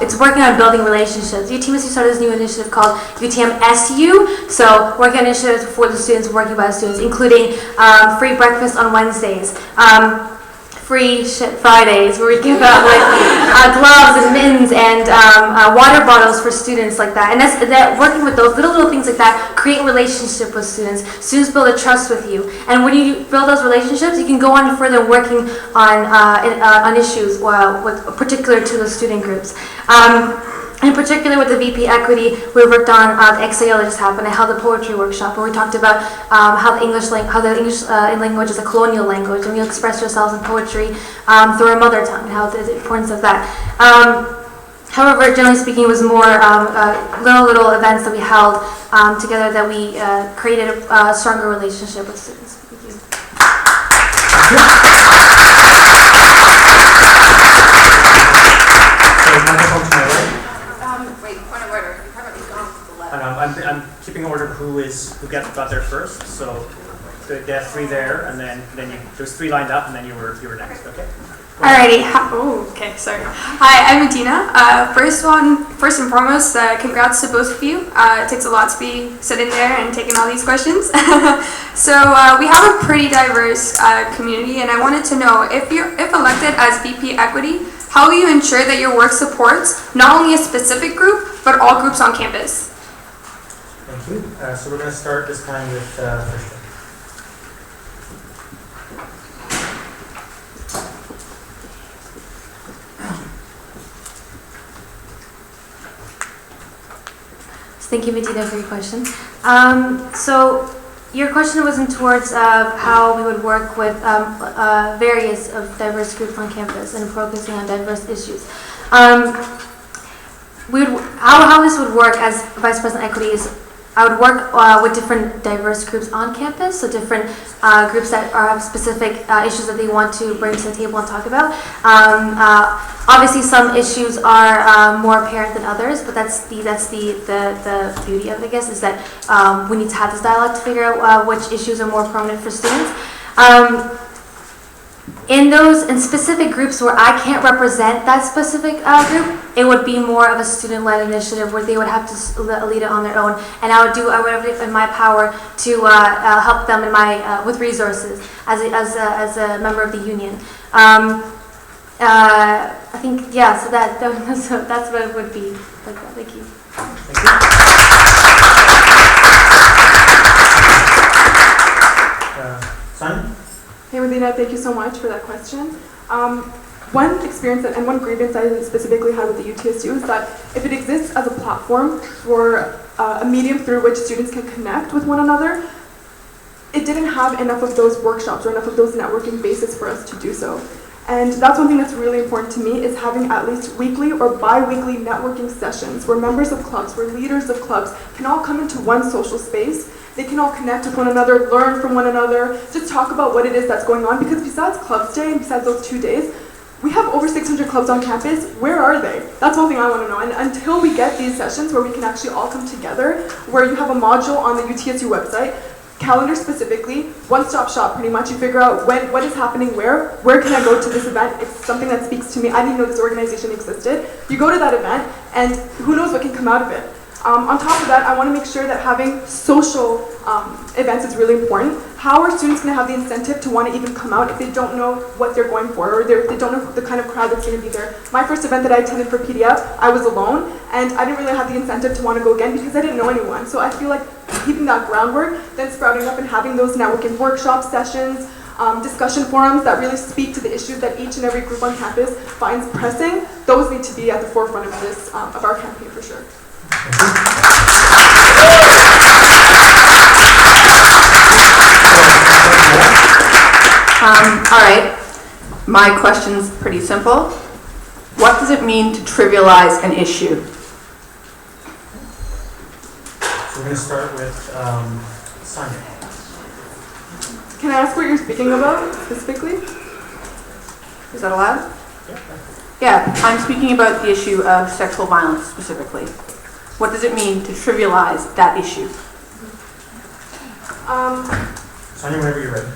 S11: it's working on building relationships. UTMSU started this new initiative called UTMSU, so working on initiatives for the students, working by the students, including free breakfast on Wednesdays, free shit Fridays, where we give out gloves and mittens and water bottles for students like that. And that working with those little things like that, create relationship with students. Students build a trust with you. And when you build those relationships, you can go on further working on issues with particular to the student groups. In particular with the VP Equity, we worked on the XAO that just happened. I held a poetry workshop where we talked about how the English language is a colonial language, and we express ourselves in poetry through our mother tongue, and how the importance of that. However, generally speaking, it was more little events that we held together that we created a stronger relationship with students. Thank you.
S8: I'm keeping order of who got there first. So get three there, and then there's three lined up, and then you were next. Okay.
S15: Alrighty. Okay. Sorry. Hi, I'm Medina. First and foremost, congrats to both of you. It takes a lot to be sitting there and taking all these questions. So we have a pretty diverse community, and I wanted to know if elected as VP Equity, how will you ensure that your work supports not only a specific group but all groups on campus?
S8: Thank you. So we're going to start this time with Krishna.
S11: Thank you, Medina, for your question. So your question was in towards how we would work with various of diverse groups on campus and focusing on diverse issues. How this would work as Vice President Equity is I would work with different diverse groups on campus, so different groups that have specific issues that they want to bring to the table and talk about. Obviously, some issues are more apparent than others, but that's the beauty of it, I guess, is that we need to have this dialogue to figure out which issues are more prominent for students. In specific groups where I can't represent that specific group, it would be more of a student-led initiative where they would have to lead it on their own, and I would do whatever in my power to help them with resources as a member of the union. I think so that's what it would be. Thank you.
S8: Sonia?
S13: Hey, Medina, thank you so much for that question. One experience and one grievance I specifically had with the UTSU is that if it exists as a platform for a medium through which students can connect with one another, it didn't have enough of those workshops or enough of those networking bases for us to do so. And that's one thing that's really important to me, is having at least weekly or bi-weekly networking sessions where members of clubs, where leaders of clubs can all come into one social space. They can all connect with one another, learn from one another, just talk about what it is that's going on, because besides Clubs Day and besides those 2 days, we have over 600 clubs on campus. Where are they? That's one thing I want to know. And until we get these sessions where we can actually all come together, where you have a module on the UTSU website, calendar specifically, one-stop shop pretty much, you figure out what is happening where can I go to this event, it's something that speaks to me, I didn't know this organization existed. You go to that event, and who knows what can come out of it. On top of that, I want to make sure that having social events is really important. How are students going to have the incentive to want to even come out if they don't know what they're going for, or if they don't know the kind of crowd that's going to be there? My first event that I attended for PDF, I was alone, and I didn't really have the incentive to want to go again because I didn't know anyone. So I feel like keeping that groundwork, then sprouting up and having those networking workshop sessions, discussion forums that really speak to the issues that each and every group on campus finds pressing, those need to be at the forefront of this, of our campaign for sure.
S16: All right, my question's pretty simple. What does it mean to trivialize an issue?
S8: So we're going to start with Sonia.
S13: Can I ask what you're speaking about specifically?
S16: Is that allowed? Yeah, I'm speaking about the issue of sexual violence specifically. What does it mean to trivialize that issue?
S8: Sonia, whenever you're ready.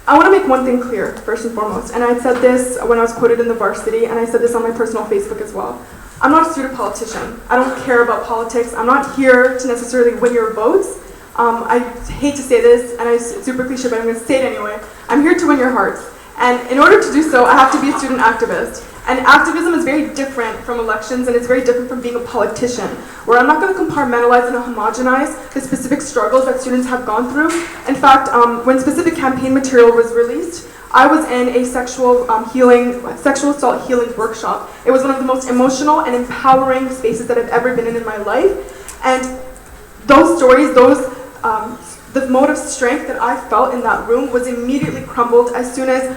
S13: I want to make one thing clear, first and foremost, and I said this when I was quoted in the Varsity, and I said this on my personal Facebook as well. I'm not a student politician. I don't care about politics. I'm not here to necessarily win your votes. I hate to say this, and it's super cliche, but I'm going to say it anyway. I'm here to win your hearts. And in order to do so, I have to be a student activist. And activism is very different from elections, and it's very different from being a politician, where I'm not going to compartmentalize and homogenize the specific struggles that students have gone through. In fact, when specific campaign material was released, I was in a sexual assault healing workshop. It was one of the most emotional and empowering spaces that I've ever been in my life. And those stories, the mode of strength that I felt in that room was immediately crumbled as soon as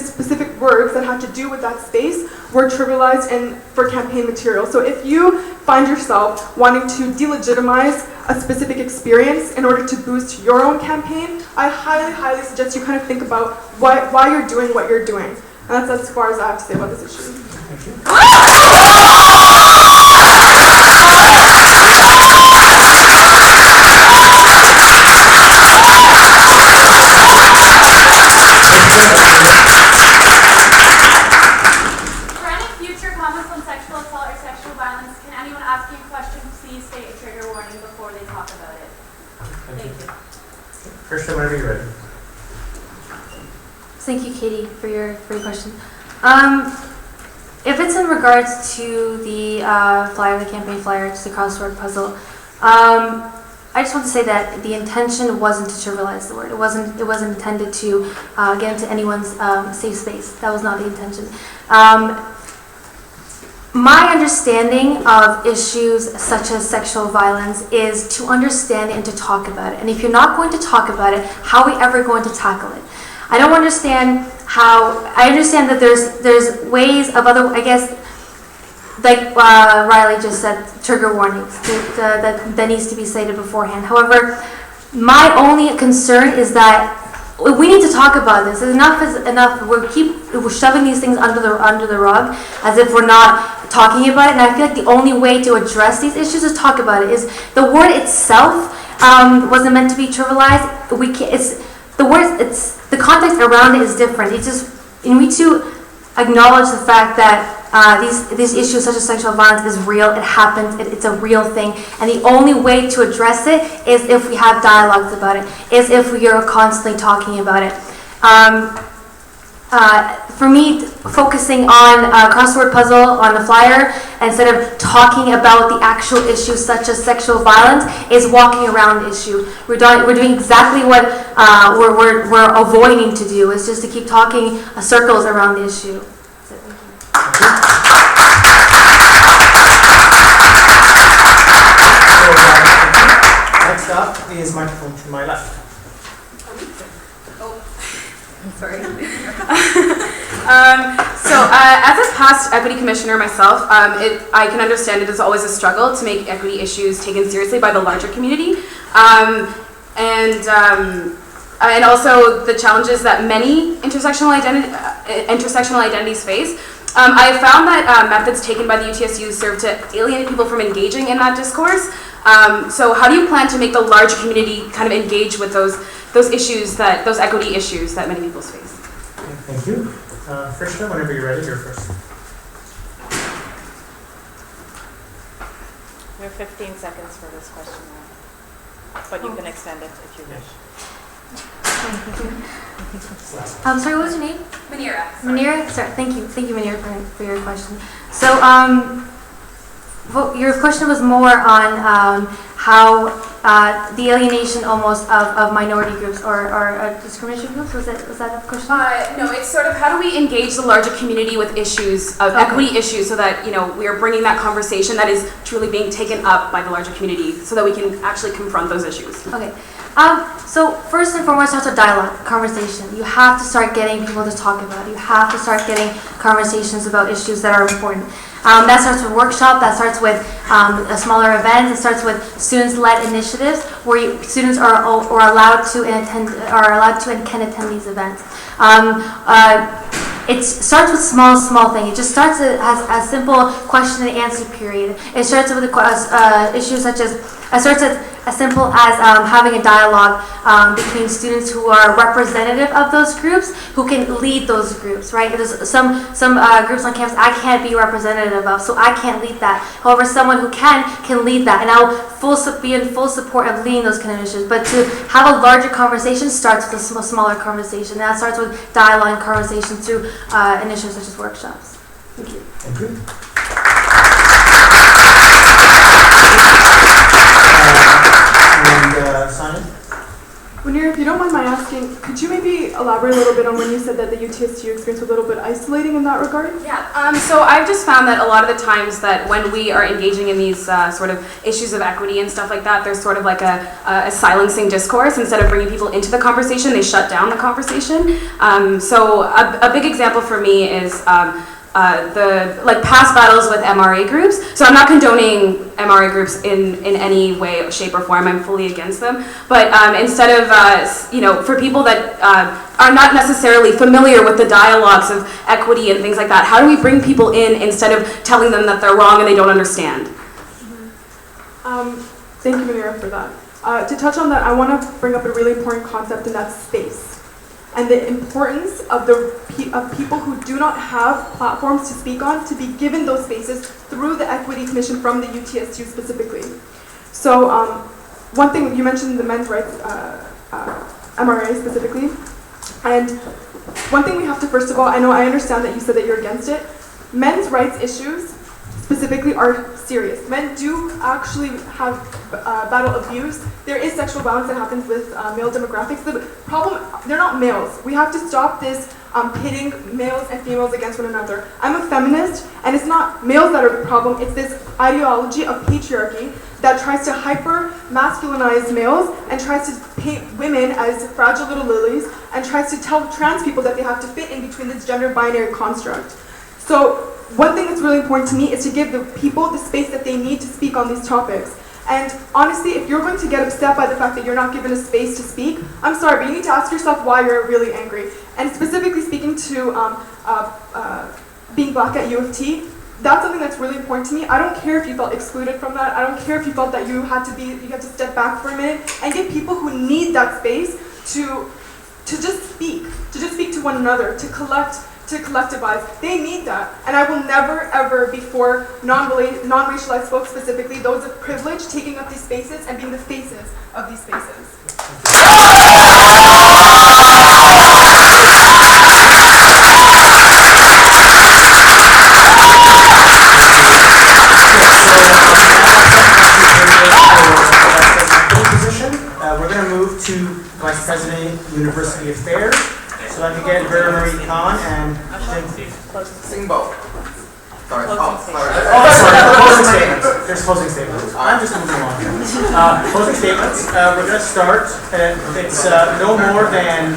S13: specific words that had to do with that space were trivialized for campaign material. So if you find yourself wanting to delegitimize a specific experience in order to boost your own campaign, I highly, highly suggest you kind of think about why you're doing what you're doing. And that's as far as I have to say about this issue.
S8: Thank you.
S11: For any future comments on sexual assault or sexual violence, can anyone ask you a question? Please state a trigger warning before they talk about it. Thank you.
S8: Krishna, whenever you're ready.
S11: Thank you, Katie, for your question. If it's in regards to the flyer, the campaign flyer, just the crossword puzzle, I just want to say that the intention wasn't to trivialize the word. It wasn't intended to get into anyone's safe space. That was not the intention. my understanding of issues such as sexual violence is to understand it and to talk about it. And if you're not going to talk about it, how are we ever going to tackle it? I don't understand how. I understand that there's ways of other. I guess, like Riley just said, trigger warnings that needs to be stated beforehand. However, my only concern is that we need to talk about this. Enough is enough. We're shoving these things under the rug as if we're not talking about it. And I feel like the only way to address these issues is talk about it. Is the word itself wasn't meant to be trivialized. We can't. It's the word. It's the context around it is different. It's just you need to acknowledge the fact that these issues such as sexual violence is real. It happens. It's a real thing. And the only way to address it is if we have dialogues about it. Is if we are constantly talking about it. For me, focusing on a crossword puzzle on the flyer instead of talking about the actual issues such as sexual violence is walking around the issue. We're doing exactly what we're avoiding to do. Is just to keep talking circles around the issue.
S2: Next up is microphone to my left.
S17: Sorry. As a past equity commissioner myself, I can understand it is always a struggle to make equity issues taken seriously by the larger community, and also the challenges that many intersectional identities face. I have found that methods taken by the UTSU serve to alienate people from engaging in that discourse. So how do you plan to make the larger community kind of engage with those issues, those equity issues that many people face?
S2: Thank you. Frishta, whenever you're ready, you're first.
S1: We have 15 seconds for this question, but you can extend it if you wish.
S11: Sorry, what was your name?
S17: Manira.
S11: Manira? Sorry, thank you, Manira, for your question. So, your question was more on how the alienation almost of minority groups or discrimination groups. Was that the question?
S17: No, it's sort of how do we engage the larger community with issues of equity issues so that we are bringing that conversation that is truly being taken up by the larger community so that we can actually confront those issues.
S11: Okay. So first and foremost, starts with dialogue, conversation. You have to start getting people to talk about it. You have to start getting conversations about issues that are important. That starts with workshop. That starts with smaller events. It starts with students-led initiatives where students are allowed to attend and can attend these events. It starts with small things. It just starts as a simple question and answer period. It starts with issues such as starts as simple as having a dialogue between students who are representative of those groups, who can lead those groups, right? There's some groups on campus I can't be representative of, so I can't lead that. However, someone who can lead that, and I'll be in full support of leading those kind of issues. But to have a larger conversation starts with a smaller conversation. And that starts with dialogue and conversation through initiatives such as workshops. Thank you.
S2: Thank you. Simon?
S13: Munir, if you don't mind my asking, could you maybe elaborate a little bit on when you said that the UTSU experience was a little bit isolating in that regard?
S17: Yeah, so I've just found that a lot of the times that when we are engaging in these sort of issues of equity and stuff like that, there's sort of like a silencing discourse. Instead of bringing people into the conversation, they shut down the conversation. So a big example for me is the past battles with MRA groups. So I'm not condoning MRA groups in any way, shape, or form. I'm fully against them. But instead of for people that are not necessarily familiar with the dialogues of equity and things like that, how do we bring people in instead of telling them that they're wrong and they don't understand?
S13: Thank you, Manira, for that. To touch on that, I want to bring up a really important concept, and that's space. And the importance of people who do not have platforms to speak on to be given those spaces through the Equity Commission from the UTSU specifically. So one thing, you mentioned the men's rights MRA specifically, and one thing we have to, first of all, I understand that you said that you're against it. Men's rights issues, specifically are serious. Men do actually have battle abuse. There is sexual violence that happens with male demographics. The problem, they're not males. We have to stop this pitting males and females against one another. I'm a feminist, and it's not males that are the problem, it's this ideology of patriarchy that tries to hyper-masculinize males and tries to paint women as fragile little lilies and tries to tell trans people that they have to fit in between this gender binary construct. So one thing that's really important to me is to give the people the space that they need to speak on these topics. And honestly, if you're going to get upset by the fact that you're not given a space to speak, I'm sorry, but you need to ask yourself why you're really angry. And specifically speaking to being black at U of T, that's something that's really important to me. I don't care if you felt excluded from that. I don't care if you felt that you had to step back for a minute and give people who need that space to just speak to one another, to collectivize. They need that. And I will never, ever be for non-racialized folks specifically, those of privilege, taking up these spaces and being the faces of these spaces.
S8: We're going to move to Vice President, University Affairs. So I can get Vera Marie Khan and
S18: Sing both. Sorry.
S8: Oh, sorry. Closing statements. There's closing statements. I'm just moving along. Closing statements. We're going to start. It's no more than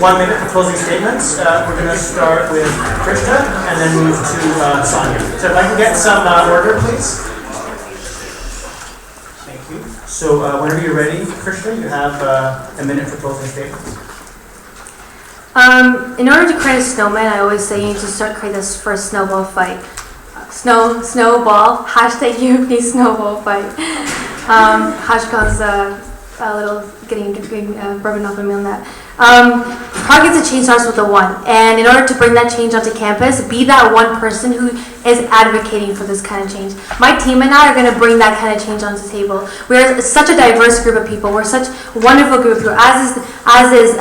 S8: 1 minute for closing statements. We're going to start with Krishna and then move to Sonia. So if I can get some order, please. Thank you. So whenever you're ready, Krishna, you have a minute for closing statements.
S11: In order to create a snowman, I always say you need to start creating this first snowball fight. Snowball, hashtag UFD snowball fight. Hashkon's a little getting rubbing off on me on that. Progress to change starts with the one. And in order to bring that change onto campus, be that one person who is advocating for this kind of change. My team and I are going to bring that kind of change onto the table. We're such a diverse group of people. We're such a wonderful group of people, as is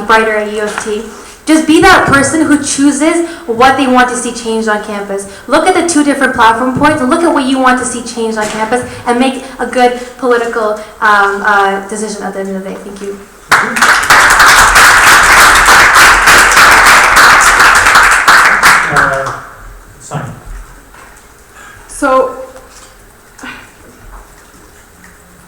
S11: Brighter at U of T. Just be that person who chooses what they want to see changed on campus. Look at the two different platform points and look at what you want to see changed on campus and make a good political decision at the end of the day. Thank you.
S13: So,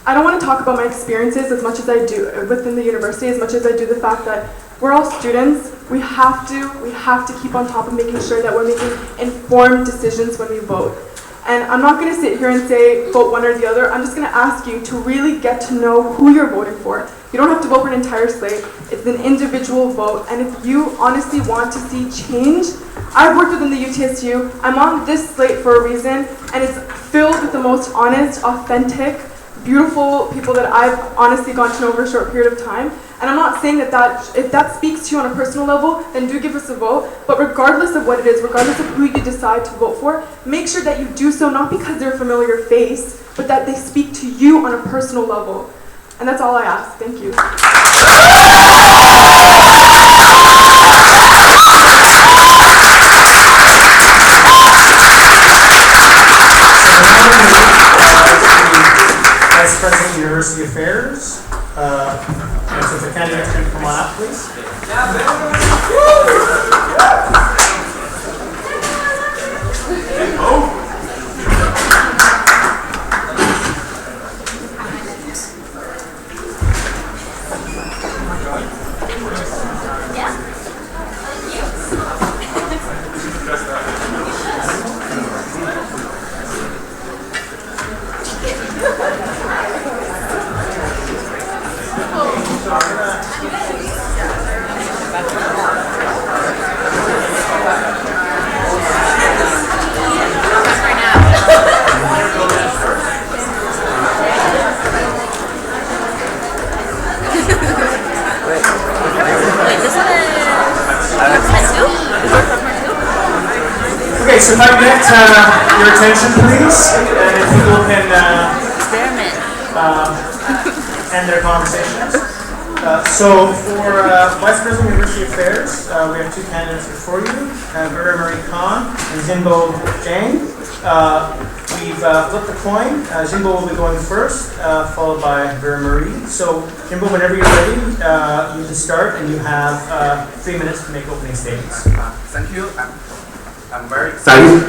S13: I don't want to talk about my experiences as much as I do within the university, as much as I do the fact that we're all students. We have to keep on top of making sure that we're making informed decisions when we vote. And I'm not going to sit here and say vote one or the other. I'm just going to ask you to really get to know who you're voting for. You don't have to vote for an entire slate. It's an individual vote. And if you honestly want to see change, I've worked within the UTSU. I'm on this slate for a reason, and it's filled with the most honest, authentic, beautiful people that I've honestly gotten to know over a short period of time. And I'm not saying that if that speaks to you on a personal level, then do give us a vote. But regardless of what it is, regardless of who you decide to vote for, make sure that you do so not because they're a familiar face, but that they speak to you on a personal level. And that's all I ask. Thank you.
S8: Vice President, University Affairs. So if the candidates can come on up, please. Okay, so if I can get your attention, please, and if people can end their conversations. So for Vice President of University Affairs, we have two candidates before you, Vera Marie Khan and Jinbo Jang. We've flipped the coin. Jinbo will be going first, followed by Vera Marie. So Jinbo, whenever you're ready, you can start, and you have 3 minutes to make opening statements.
S18: Thank you. I'm very excited.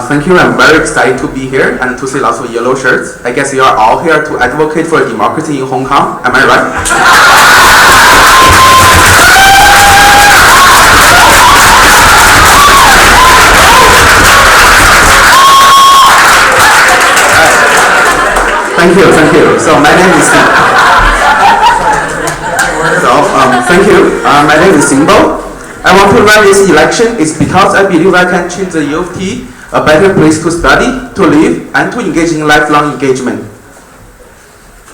S18: Thank you. I'm very excited to be here and to see lots of yellow shirts. I guess you are all here to advocate for democracy in Hong Kong. Am I right? Thank you. So my name is my name is Simbo. I want to run this election is because I believe I can change the U of T a better place to study, to live, and to engage in lifelong engagement.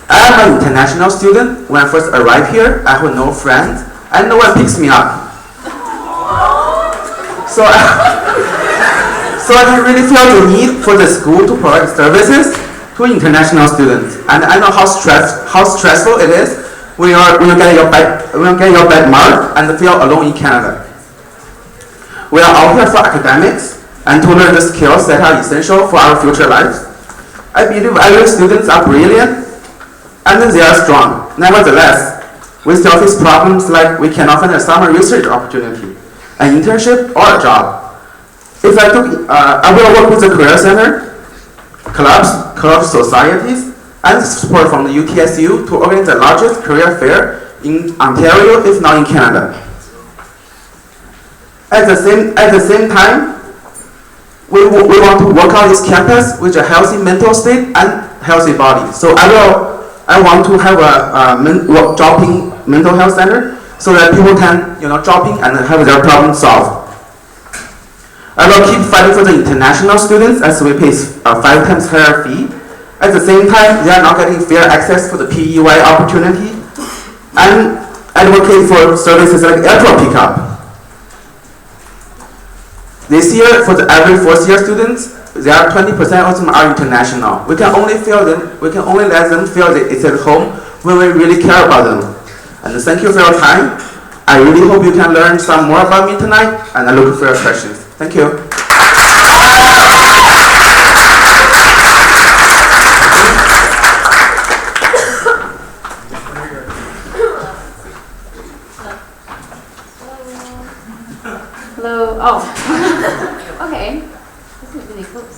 S18: I am an international student. When I first arrived here, I had no friends, and no one picks me up. So I really feel the need for the school to provide services to international students. And I know how stressful it is when you get your bad mark and feel alone in Canada. We are all here for academics and to learn the skills that are essential for our future lives. I believe Irish students are brilliant and they are strong. Nevertheless, we still face problems like we cannot find a summer research opportunity, an internship, or a job. I will work with the Career Center, clubs, societies, and support from the UTSU to organize the largest career fair in Ontario, if not in Canada. At the same time, we want to work on this campus with a healthy mental state and healthy body. So I want to have a dropping mental health center so that people can drop in and have their problem solved. I will keep fighting for the international students as we pay 5 times higher fee. At the same time, they are not getting fair access for the PEY opportunity, and advocate for services like airdrop pickup. This year, for the average fourth-year students, there are 20% of them are international. We can only let them feel that it's at home when we really care about them. And thank you for your time. I really hope you can learn some more about me tonight, and I look for your questions. Thank you.
S17: Hello. Oh. Okay. This is really close.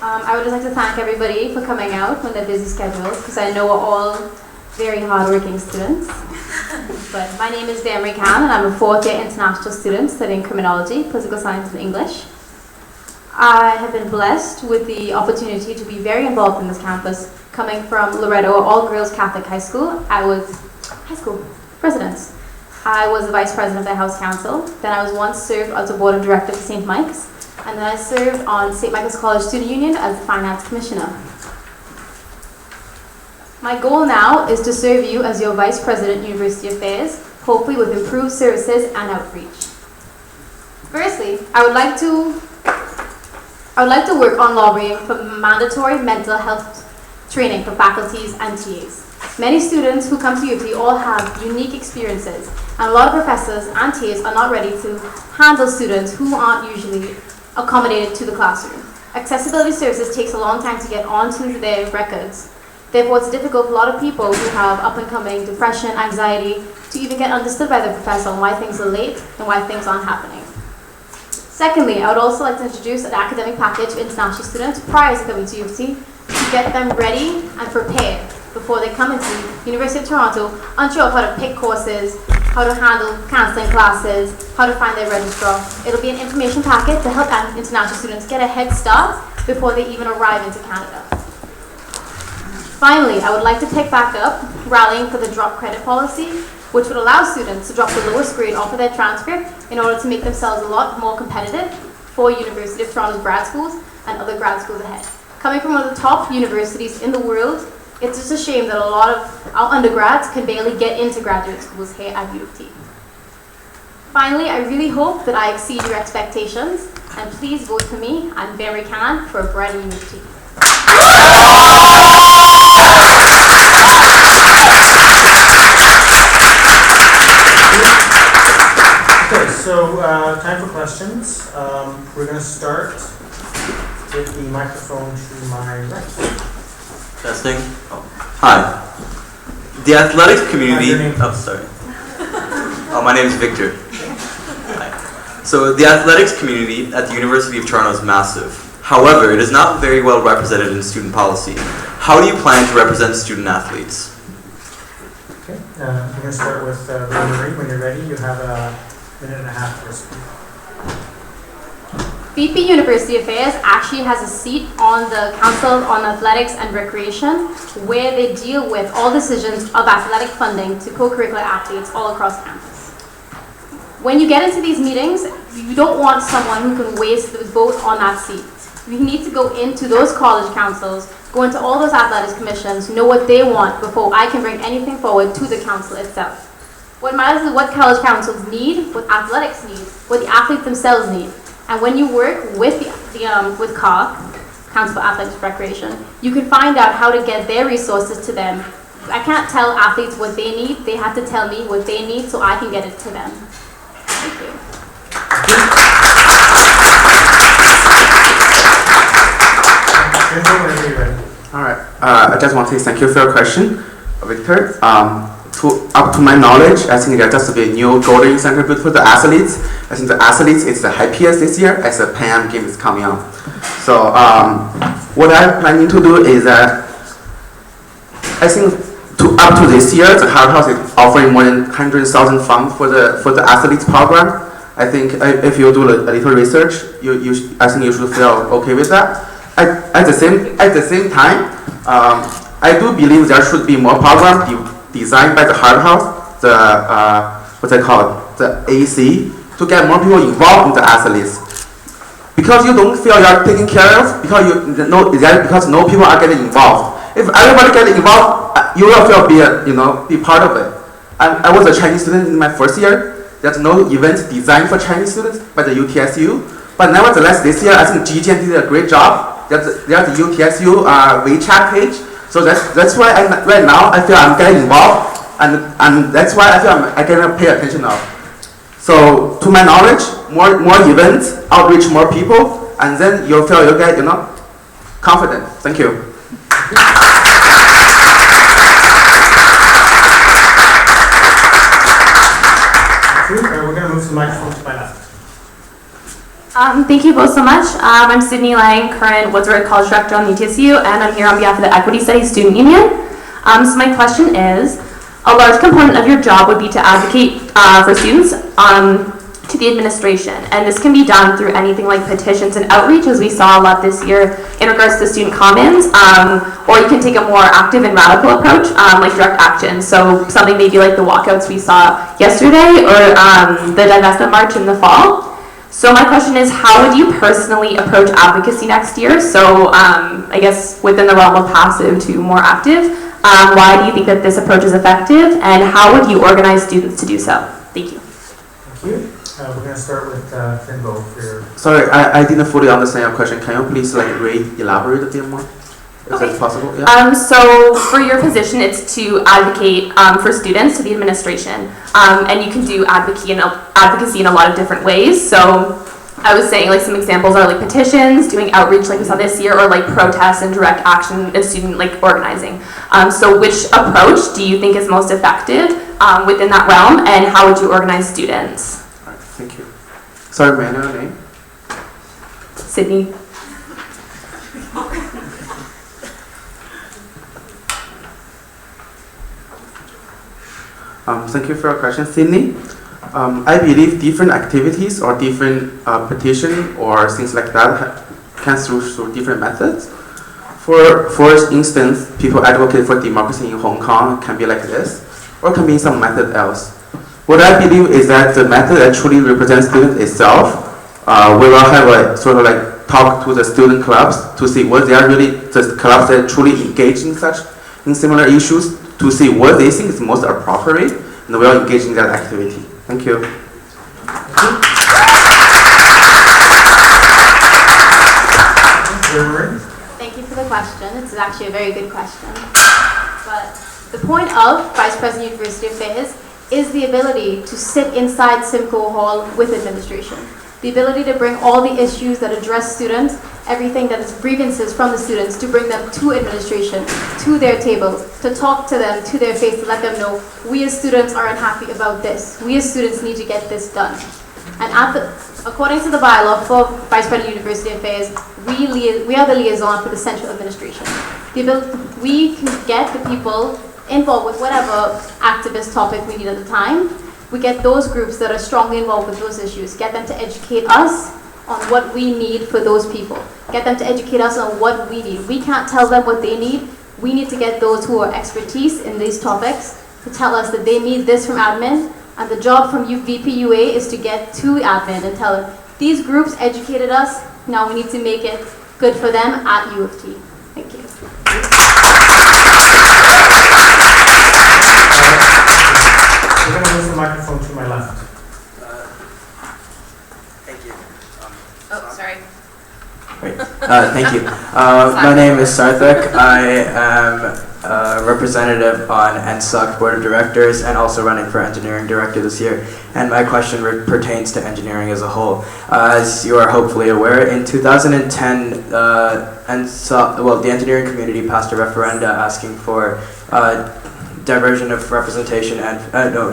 S17: I would just like to thank everybody for coming out on their busy schedules, because I know we're all very hardworking students. But my name is Vera Marie Khan, and I'm a fourth-year international student studying criminology, political science, and English. I have been blessed with the opportunity to be very involved in this campus. Coming from Loretto All-Girls Catholic High School, I was high school president. I was the vice president of the House Council. Then I was once served as a board of director for St. Mike's, and then I served on St. Michael's College Student Union as the finance commissioner. My goal now is to serve you as your Vice President, University Affairs, hopefully with improved services and outreach. Firstly, I would like to work on lobbying for mandatory mental health training for faculties and TAs. Many students who come to UT all have unique experiences, and a lot of professors and TAs are not ready to handle students who aren't usually accommodated to the classroom. Accessibility services takes a long time to get onto their records. Therefore, it's difficult for a lot of people who have up-and-coming depression, anxiety, to even get understood by the professor on why things are late and why things aren't happening. Secondly, I would also like to introduce an academic package for international students prior to coming to UT to get them ready and prepared before they come into University of Toronto, unsure of how to pick courses, how to handle cancelling classes, how to find their registrar. It'll be an information packet to help international students get a head start before they even arrive into Canada. Finally, I would like to pick back up rallying for the drop credit policy, which would allow students to drop the lowest grade off of their transcript in order to make themselves a lot more competitive for University of Toronto's grad schools and other grad schools ahead. Coming from one of the top universities in the world, it's just a shame that a lot of our undergrads can barely get into graduate schools here at U of T. Finally, I really hope that I exceed your expectations, and please vote for me and Vera Marie Khan for a brighter U of T.
S8: time for questions. We're going to start with the microphone to my right.
S19: Testing. Oh. Hi. The athletics community. Oh, sorry. Oh, my name is Victor. Hi. So the athletics community at the University of Toronto is massive. However, it is not very well represented in student policy. How do you plan to represent student athletes?
S8: Okay. We're going to start with Marie. When you're ready, you have a minute and a half to speak.
S17: BP University Affairs actually has a seat on the Council on Athletics and Recreation where they deal with all decisions of athletic funding to co-curricular athletes all across campus. When you get into these meetings, you don't want someone who can waste the vote on that seat. You need to go into those college councils, go into all those athletics commissions, know what they want before I can bring anything forward to the council itself. What matters is what college councils need, what athletics need, what the athletes themselves need. And when you work with with CARC, Council for Athletics and Recreation, you can find out how to get their resources to them. I can't tell athletes what they need. They have to tell me what they need so I can get it to them. Thank you.
S18: All right. I just want to say thank you for your question, Victor. Up to my knowledge, I think there just be a new golden incentive for the athletes. I think the athletes is the happiest this year as the Pan Am game is coming up. So what I'm planning to do is that I think up to this year, the Hard House is offering more than 100,000 funds for the athletes program. I think if you do a little research, I think you should feel okay with that. At the same time, I do believe there should be more programs designed by the Hard House, what's it called, the AC, to get more people involved in the athletes. Because you don't feel you're taken care of, because no people are getting involved. If everybody gets involved, you will feel be part of it. I was a Chinese student in my first year. There's no event designed for Chinese students by the UTSU. But nevertheless, this year I think GGN did a great job. There's the UTSU WeChat page. So that's why right now I feel I'm getting involved, and that's why I feel I can pay attention now. So to my knowledge, more events, outreach more people, and then you'll feel you get confident. Thank you.
S8: We're going to move to the microphone to my left.
S20: Thank you both so much. I'm Sydney Lang, current Woodsworth College Director on the UTSU, and I'm here on behalf of the Equity Studies Student Union. So my question is, a large component of your job would be to advocate for students to the administration, and this can be done through anything like petitions and outreach, as we saw a lot this year in regards to student commons, or you can take a more active and radical approach, like direct action. So something maybe like the walkouts we saw yesterday, or the divestment march in the fall. So my question is, how would you personally approach advocacy next year? So I guess within the realm of passive to more active, why do you think that this approach is effective, and how would you organize students to do so? Thank you.
S8: Thank you. We're going to start with Finbo for your...
S18: Sorry, I didn't fully understand your question. Can you please elaborate a bit more? Is that possible? Yeah.
S20: So for your position, it's to advocate for students to the administration, and you can do advocacy in a lot of different ways. So I was saying like some examples are like petitions, doing outreach like we saw this year, or like protests and direct action and student like organizing. So which approach do you think is most effective within that realm, and how would you organize students?
S18: All right, thank you. Sorry, may I know your name?
S20: Sydney.
S18: Thank you for your question, Sydney. I believe different activities or different petition or things like that can through different methods. For instance, people advocate for democracy in Hong Kong can be like this, or can be some method else. What I believe is that the method that truly represents students itself, we will have a sort of like talk to the student clubs to see what they are really, the clubs that truly engage in similar issues, to see what they think is most appropriate, and we will engage in that activity. Thank you.
S17: Thank you for the question. It's actually a very good question. But the point of Vice President University Affairs
S11: is the ability to sit inside Simcoe Hall with administration. The ability to bring all the issues that address students, everything that is grievances from the students, to bring them to administration, to their table, to talk to them, to their face, to let them know, we as students are unhappy about this. We as students need to get this done. And according to the bylaw for Vice President of University Affairs, we are the liaison for the central administration. We can get the people involved with whatever activist topic we need at the time. We get those groups that are strongly involved with those issues, get them to educate us on what we need for those people. Get them to educate us on what we need. We can't tell them what they need. We need to get those who are expertise in these topics to tell us that they need this from admin, and the job from VPUA is to get to admin and tell them, these groups educated us, now we need to make it good for them at U of T. Thank you.
S8: We're going to move the microphone to my left.
S21: Thank you.
S4: Oh, sorry.
S21: Great. Thank you. My name is Sarthak. I am a representative on NSOC Board of Directors and also running for Engineering Director this year. And my question pertains to engineering as a whole. As you are hopefully aware, in 2010, the engineering community passed a referenda asking for diversion of representation and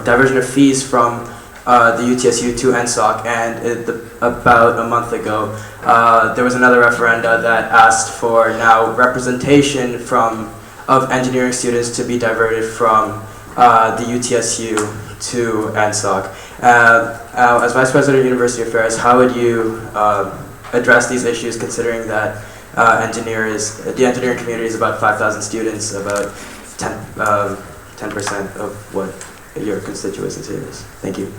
S21: diversion of fees from the UTSU to NSOC, and about a month ago there was another referenda that asked for now representation of engineering students to be diverted from the UTSU to NSOC. As Vice President of University Affairs, how would you address these issues, considering that the engineering community is about 5,000 students, about 10% of what your constituency is? Thank you.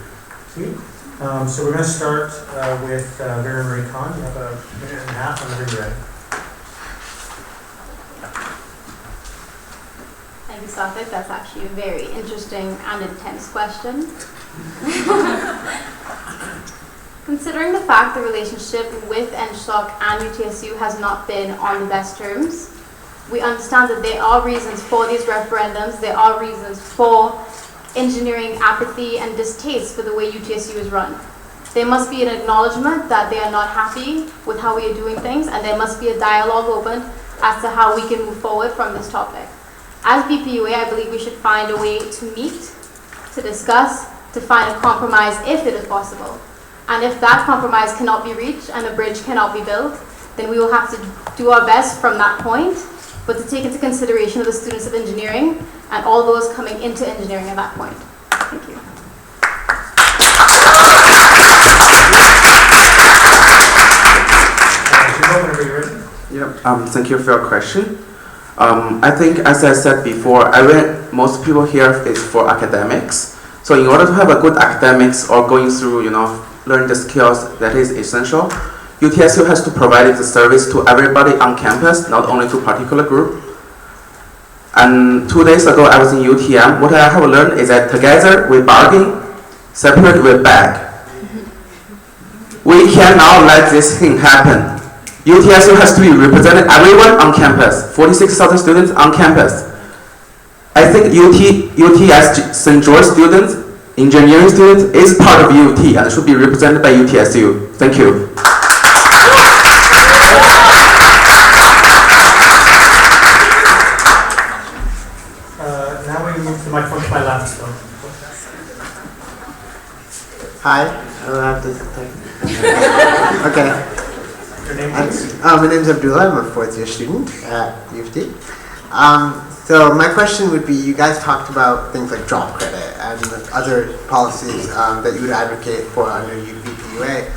S8: So we're going to start with Vera Marie Khan. You have a minute and a half whenever you're ready.
S11: Thank you, Safik. That's actually a very interesting and intense question. Considering the fact the relationship with NSOC and UTSU has not been on the best terms, we understand that there are reasons for these referendums, there are reasons for engineering apathy and distaste for the way UTSU is run. There must be an acknowledgement that they are not happy with how we are doing things, and there must be a dialogue open as to how we can move forward from this topic. As BPUA, I believe we should find a way to meet, to discuss, to find a compromise if it is possible. And if that compromise cannot be reached and a bridge cannot be built, then we will have to do our best from that point, but to take into consideration of the students of engineering and all those coming into engineering at that point. Thank you.
S18: Thank you for your question. I think, as I said before, most people here is for academics. So in order to have a good academics or going through, learn the skills that is essential, UTSU has to provide the service to everybody on campus, not only to a particular group. And 2 days ago, I was in UTM. What I have learned is that together we bargain, separate we beg. We cannot let this thing happen. UTSU has to be represented everyone on campus, 46,000 students on campus. I think UTS St. George students, engineering students, is part of UT and should be represented by UTSU. Thank you.
S8: Now we move the microphone to my left.
S22: Hi, I don't have to take. Okay.
S8: Your name, please?
S22: My name is Abdullah. I'm a fourth-year student at U of T. So my question would be, you guys talked about things like job credit and other policies that you would advocate for under UPPUA.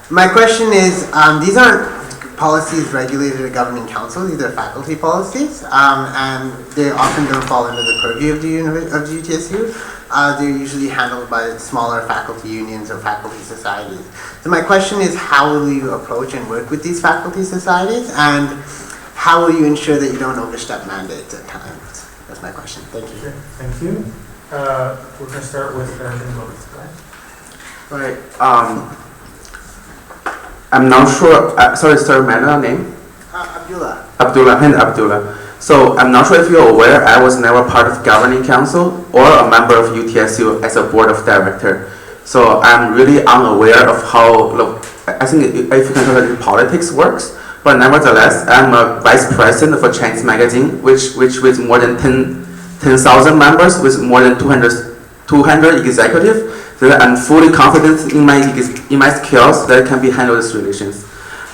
S22: My question is, these aren't policies regulated at governing council, these are faculty policies, and they often don't fall under the purview of the UTSU. They're usually handled by smaller faculty unions or faculty societies. So my question is, how will you approach and work with these faculty societies, and how will you ensure that you don't overstep mandates at times? That's my question. Thank you.
S8: Okay, thank you. We're going to start with
S18: Right. I'm not sure. Sorry, sir, my name?
S22: Abdullah.
S18: Abdullah. So I'm not sure if you're aware, I was never part of governing council or a member of UTSU as a board of director. So I'm really unaware of how, I think if you can call it politics works, but nevertheless, I'm a vice president of a Chinese magazine, which with more than 10,000 members, with more than 200 executives, that I'm fully confident in my skills that can be handled these relations.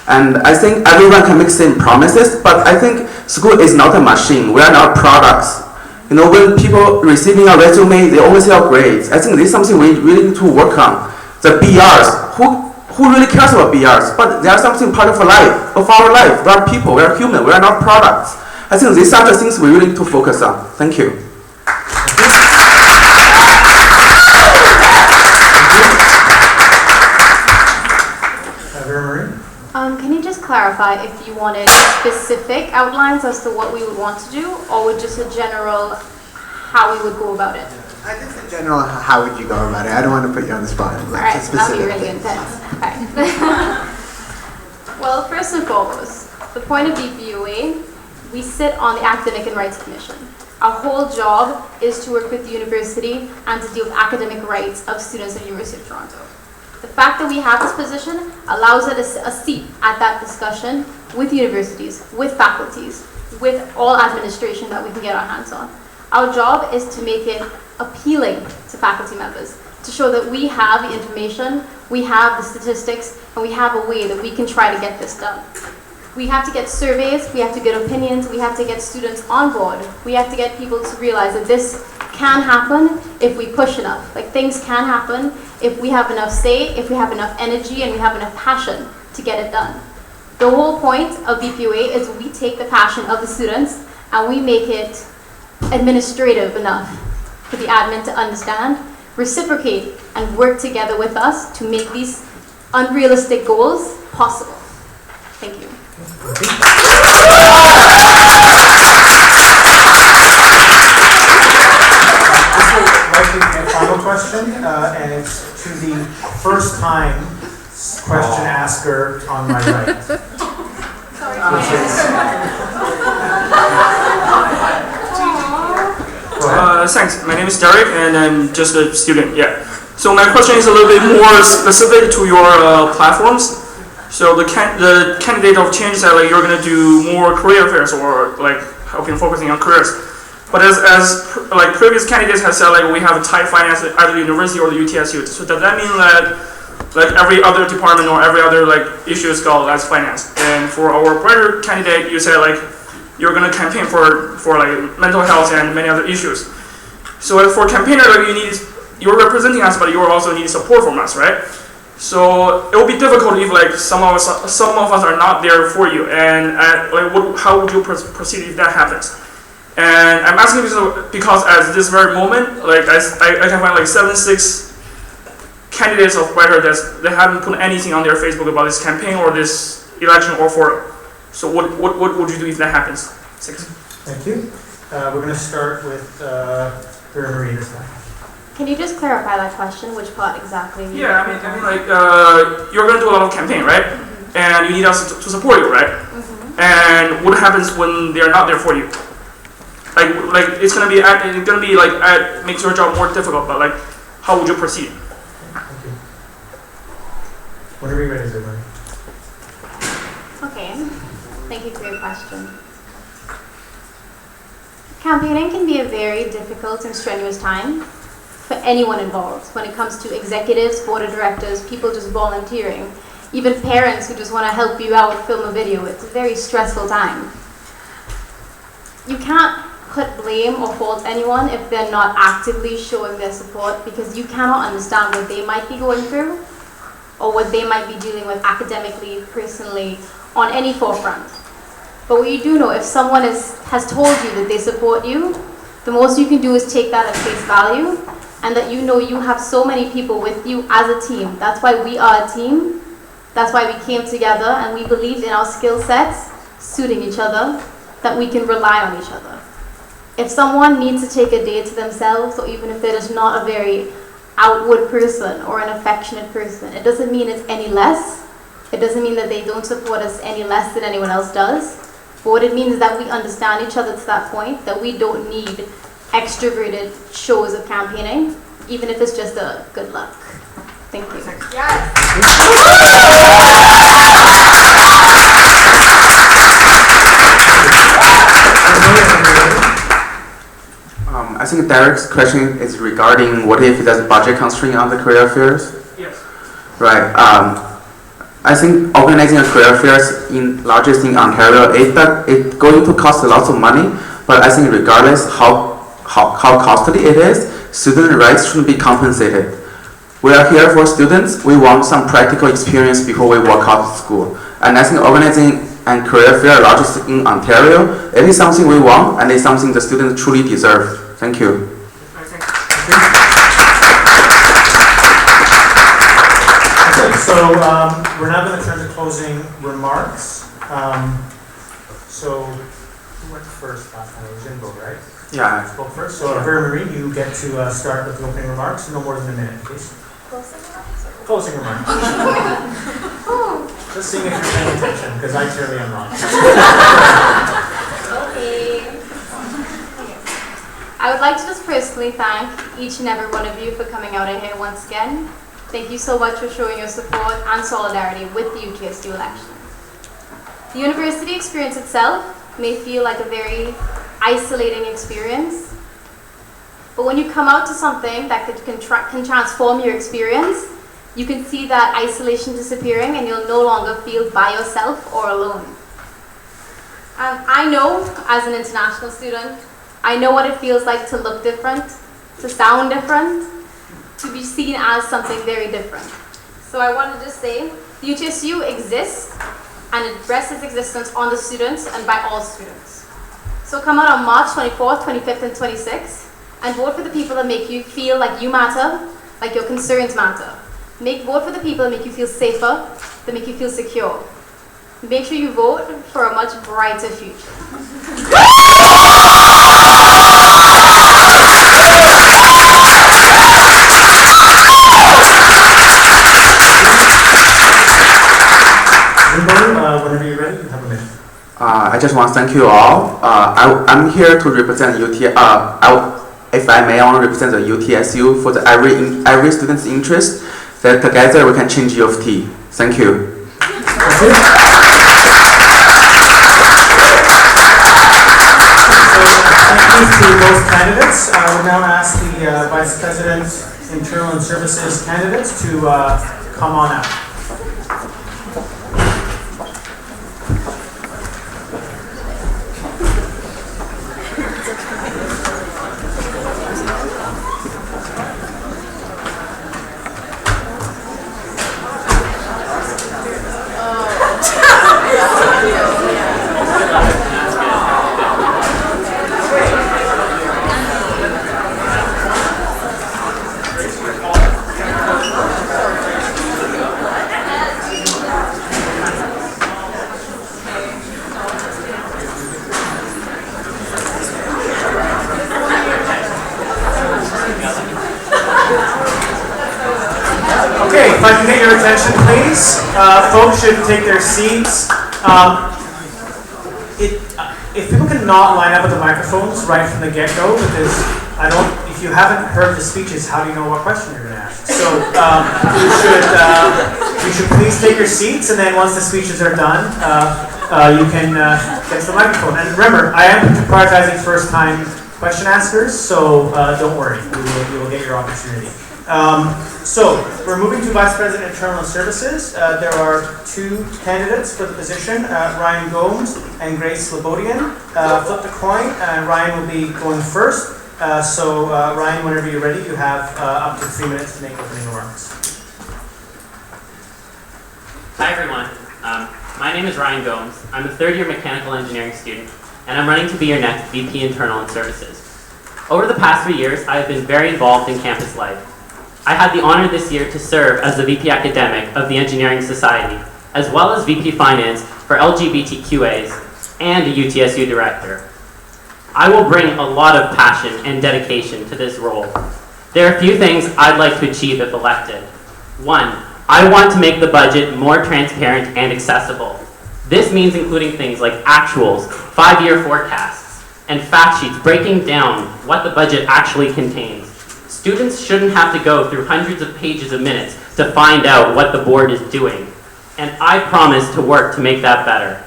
S18: And I think everyone can make same promises, but I think school is not a machine. We are not products. You know, when people receiving a resume, they always say grades. I think this is something we really need to work on. The BRs, who really cares about BRs? But they are something part of our life. We are people, we are human, we are not products. I think these are the things we really need to focus on. Thank you.
S3: Can you just clarify if you wanted specific outlines as to what we would want to do, or would just a general how we would go about it?
S22: I think in general, how would you go about it? I don't want to put you on the spot.
S3: All right, that'll be really intense. Okay. Well, first and foremost, the point of BPUA, we sit on the Academic and Rights Commission. Our whole job is to work with the university and to deal with academic rights of students at the University of Toronto. The fact that we have this position allows us a seat at that discussion with universities, with faculties, with all administration that we can get our hands on. Our job is to make it appealing to faculty members, to show that we have the information, we have the statistics, and we have a way that we can try to get this done. We have to get surveys, we have to get opinions, we have to get students on board, we have to get people to realize that this can happen if we push enough. Like, things can happen if we have enough say, if we have enough energy, and we have enough passion to get it done. The whole point of BPUA is we take the passion of the students and we make it administrative enough for the admin to understand, reciprocate, and work together with us to make these unrealistic goals possible. Thank you.
S8: Final question, and it's to the first time question asker on my right.
S6: Thanks. My name is Derek, and I'm just a student. Yeah. So my question is a little bit more specific to your platforms. So the candidate of change said like you're gonna do more career fairs or like helping focusing on careers. But as like previous candidates have said, like we have a tight finance at the university or the UTSU. So does that mean that like every other department or every other like issue is called as finance? And for our prior candidate, you said like you're gonna campaign for like mental health and many other issues. So for campaigner, like you're representing us, but you also need support from us, right? So it will be difficult if like some of us are not there for you. And how would you proceed if that happens? And I'm asking because at this very moment, like I can find like 6 candidates of writer that haven't put anything on their Facebook about this campaign or this election or forum. So what would you do if that happens? 6.
S8: Thank you. We're going to start with Marie this time.
S3: Can you just clarify that question? Which part exactly?
S6: Yeah, I mean like you're going to do a lot of campaign, right? Mm-hmm. And you need us to support you, right? Mm-hmm. And what happens when they are not there for you? Like it's gonna be like makes your job more difficult. But like, how would you proceed?
S8: Thank you. What are we ready to do?
S3: Okay. Thank you for your question. Campaigning can be a very difficult and strenuous time for anyone involved when it comes to executives, board of directors, people just volunteering, even parents who just want to help you out, film a video. It's a very stressful time. You can't put blame or fault anyone if they're not actively showing their support, because you cannot understand what they might be going through or what they might be dealing with academically, personally, on any forefront. But what you do know, if someone has told you that they support you, the most you can do is take that at face value, and that you know you have so many people with you as a team. That's why we are a team. That's why we came together and we believed in our skill sets suiting each other, that we can rely on each other. If someone needs to take a day to themselves, or even if they're just not a very outward person or an affectionate person, it doesn't mean it's any less. It doesn't mean that they don't support us any less than anyone else does. But what it means is that we understand each other to that point, that we don't need extroverted shows of campaigning, even if it's just a good luck. Thank you.
S18: I think Derek's question is regarding what if there's a budget constraint on the career fairs?
S2: Yes.
S18: Right. I think organizing a career fairs in largest in Ontario, it's going to cost lots of money, but I think regardless how costly it is, student rights should be compensated. We are here for students. We want some practical experience before we walk out of school. And I think organizing and career fair largest in Ontario, it is something we want and it's something the students truly deserve. Thank you.
S2: Okay, so we're now going to turn to closing remarks. So who went first last time? It was Jimbo, right?
S18: Yeah.
S2: Spoke first. So Vera-Marie, you get to start with the opening remarks. No more than a minute, please. Closing remarks. Just seeing if you're paying attention, because I clearly am not.
S3: Okay. I would like to just personally thank each and every one of you for coming out here once again. Thank you so much for showing your support and solidarity with the UTSU election. The university experience itself may feel like a very isolating experience, but when you come out to something that can transform your experience, you can see that isolation disappearing and you'll no longer feel by yourself or alone. I know, as an international student, I know what it feels like to look different, to sound different, to be seen as something very different. So I want to just say, the UTSU exists and it rests its existence on the students and by all students. So come out on March 24th, 25th, and 26th and vote for the people that make you feel like you matter, like your concerns matter. Vote for the people that make you feel safer, that make you feel secure. Make sure you vote for a much brighter future.
S2: Whenever you're ready, you have a minute.
S18: I just want to thank you all. I'm here to represent if I may, I want to represent the UTSU for every student's interest, that together we can change U of T. Thank you.
S2: Thank you to both candidates. I will now ask the Vice President, Internal and Services candidates to come on out. Okay, if I can get your attention, please. Folks should take their seats. If people can not line up with the microphones right from the get-go, because if you haven't heard the speeches, how do you know what question you're going to ask? So you should please take your seats, and then once the speeches are done, you can get to the microphone. And remember, I am prioritizing first-time question askers, so don't worry, you will get your opportunity. So we're moving to Vice President Internal Services. There are two candidates for the position, Ryan Gomes and Grace Labodian. Flip the coin, and Ryan will be going first. Ryan, whenever you're ready, you have up to 3 minutes to make opening remarks.
S7: Hi everyone, my name is Ryan Gomes. I'm a third-year mechanical engineering student, and I'm running to be your next VP Internal and Services. Over the past 3 years, I have been very involved in campus life. I had the honor this year to serve as the VP Academic of the Engineering Society, as well as VP Finance for LGBTQAs and a UTSU Director. I will bring a lot of passion and dedication to this role. There are a few things I'd like to achieve if elected. 1, I want to make the budget more transparent and accessible. This means including things like actuals, 5-year forecasts, and fact sheets breaking down what the budget actually contains. Students shouldn't have to go through hundreds of pages of minutes to find out what the board is doing. And I promise to work to make that better.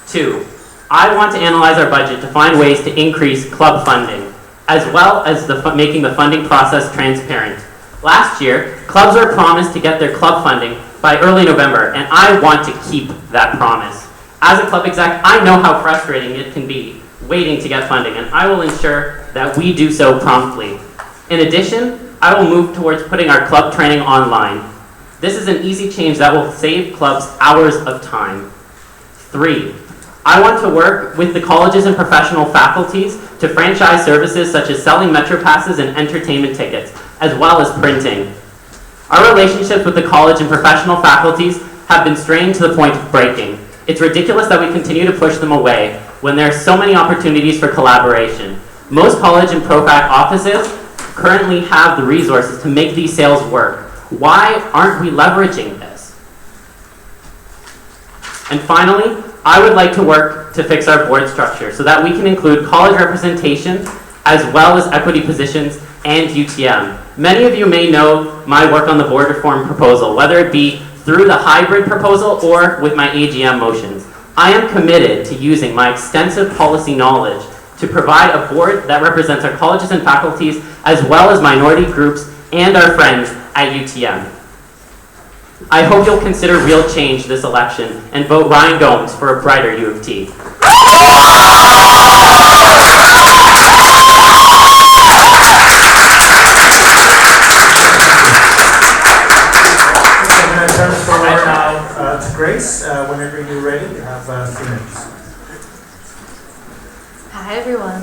S7: 2, I want to analyze our budget to find ways to increase club funding, as well as making the funding process transparent. Last year, clubs were promised to get their club funding by early November, and I want to keep that promise. As a club exec, I know how frustrating it can be waiting to get funding, and I will ensure that we do so promptly. In addition, I will move towards putting our club training online. This is an easy change that will save clubs hours of time. 3, I want to work with the colleges and professional faculties to franchise services such as selling Metro passes and entertainment tickets, as well as printing. Our relationships with the college and professional faculties have been strained to the point of breaking. It's ridiculous that we continue to push them away when there are so many opportunities for collaboration. Most college and pro-fac offices currently have the resources to make these sales work. Why aren't we leveraging this? And finally, I would like to work to fix our board structure so that we can include college representation as well as equity positions and UTM. Many of you may know my work on the board reform proposal, whether it be through the hybrid proposal or with my AGM motions. I am committed to using my extensive policy knowledge to provide a board that represents our colleges and faculties as well as minority groups and our friends at UTM. I hope you'll consider real change this election and vote Ryan Gomes for a brighter U of T.
S8: Turn the floor now to Grace. Whenever you're ready, you have 3 minutes.
S11: Hi, everyone.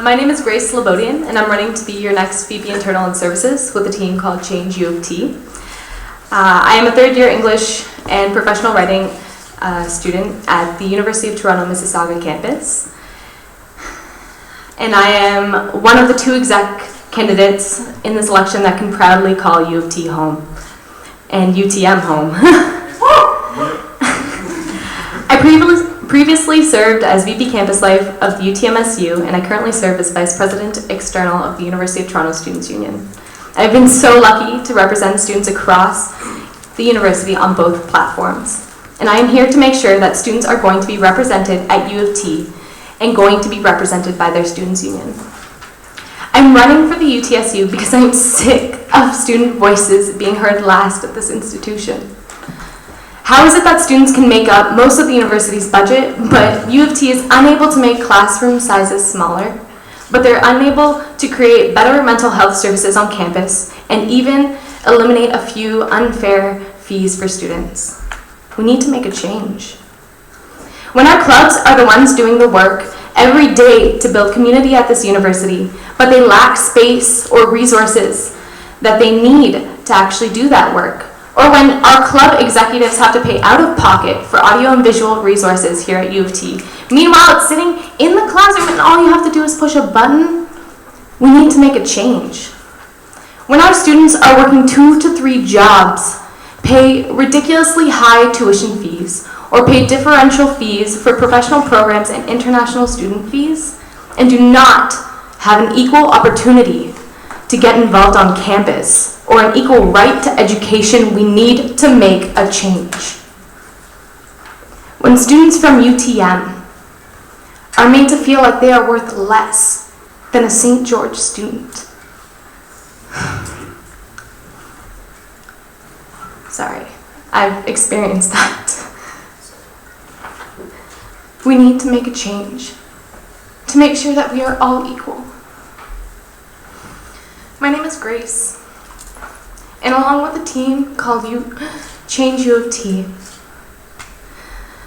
S11: My name is Grace Slobodian, and I'm running to be your next VP Internal and Services with a team called Change U of T. I am a third-year English and professional writing student at the University of Toronto Mississauga campus. And I am one of the 2 exec candidates in this election that can proudly call U of T home and UTM home. I previously served as VP Campus Life of the UTMSU, and I currently serve as Vice President External of the University of Toronto Students' Union. I've been so lucky to represent students across the university on both platforms, and I am here to make sure that students are going to be represented at U of T and going to be represented by their Students' Union. I'm running for the UTSU because I'm sick of student voices being heard last at this institution. How is it that students can make up most of the university's budget, but U of T is unable to make classroom sizes smaller, but they're unable to create better mental health services on campus and even eliminate a few unfair fees for students? We need to make a change. When our clubs are the ones doing the work every day to build community at this university, but they lack space or resources that they need to actually do that work, or when our club executives have to pay out of pocket for audio and visual resources here at U of T. Meanwhile, it's sitting in the classroom and all you have to do is push a button. We need to make a change. When our students are working 2 to 3 jobs, pay ridiculously high tuition fees, or pay differential fees for professional programs and international student fees, and do not have an equal opportunity to get involved on campus or an equal right to education, we need to make a change. When students from UTM are made to feel like they are worth less than a St. George student. Sorry, I've experienced that. We need to make a change to make sure that we are all equal. My name is Grace, and along with a team called Change U of T,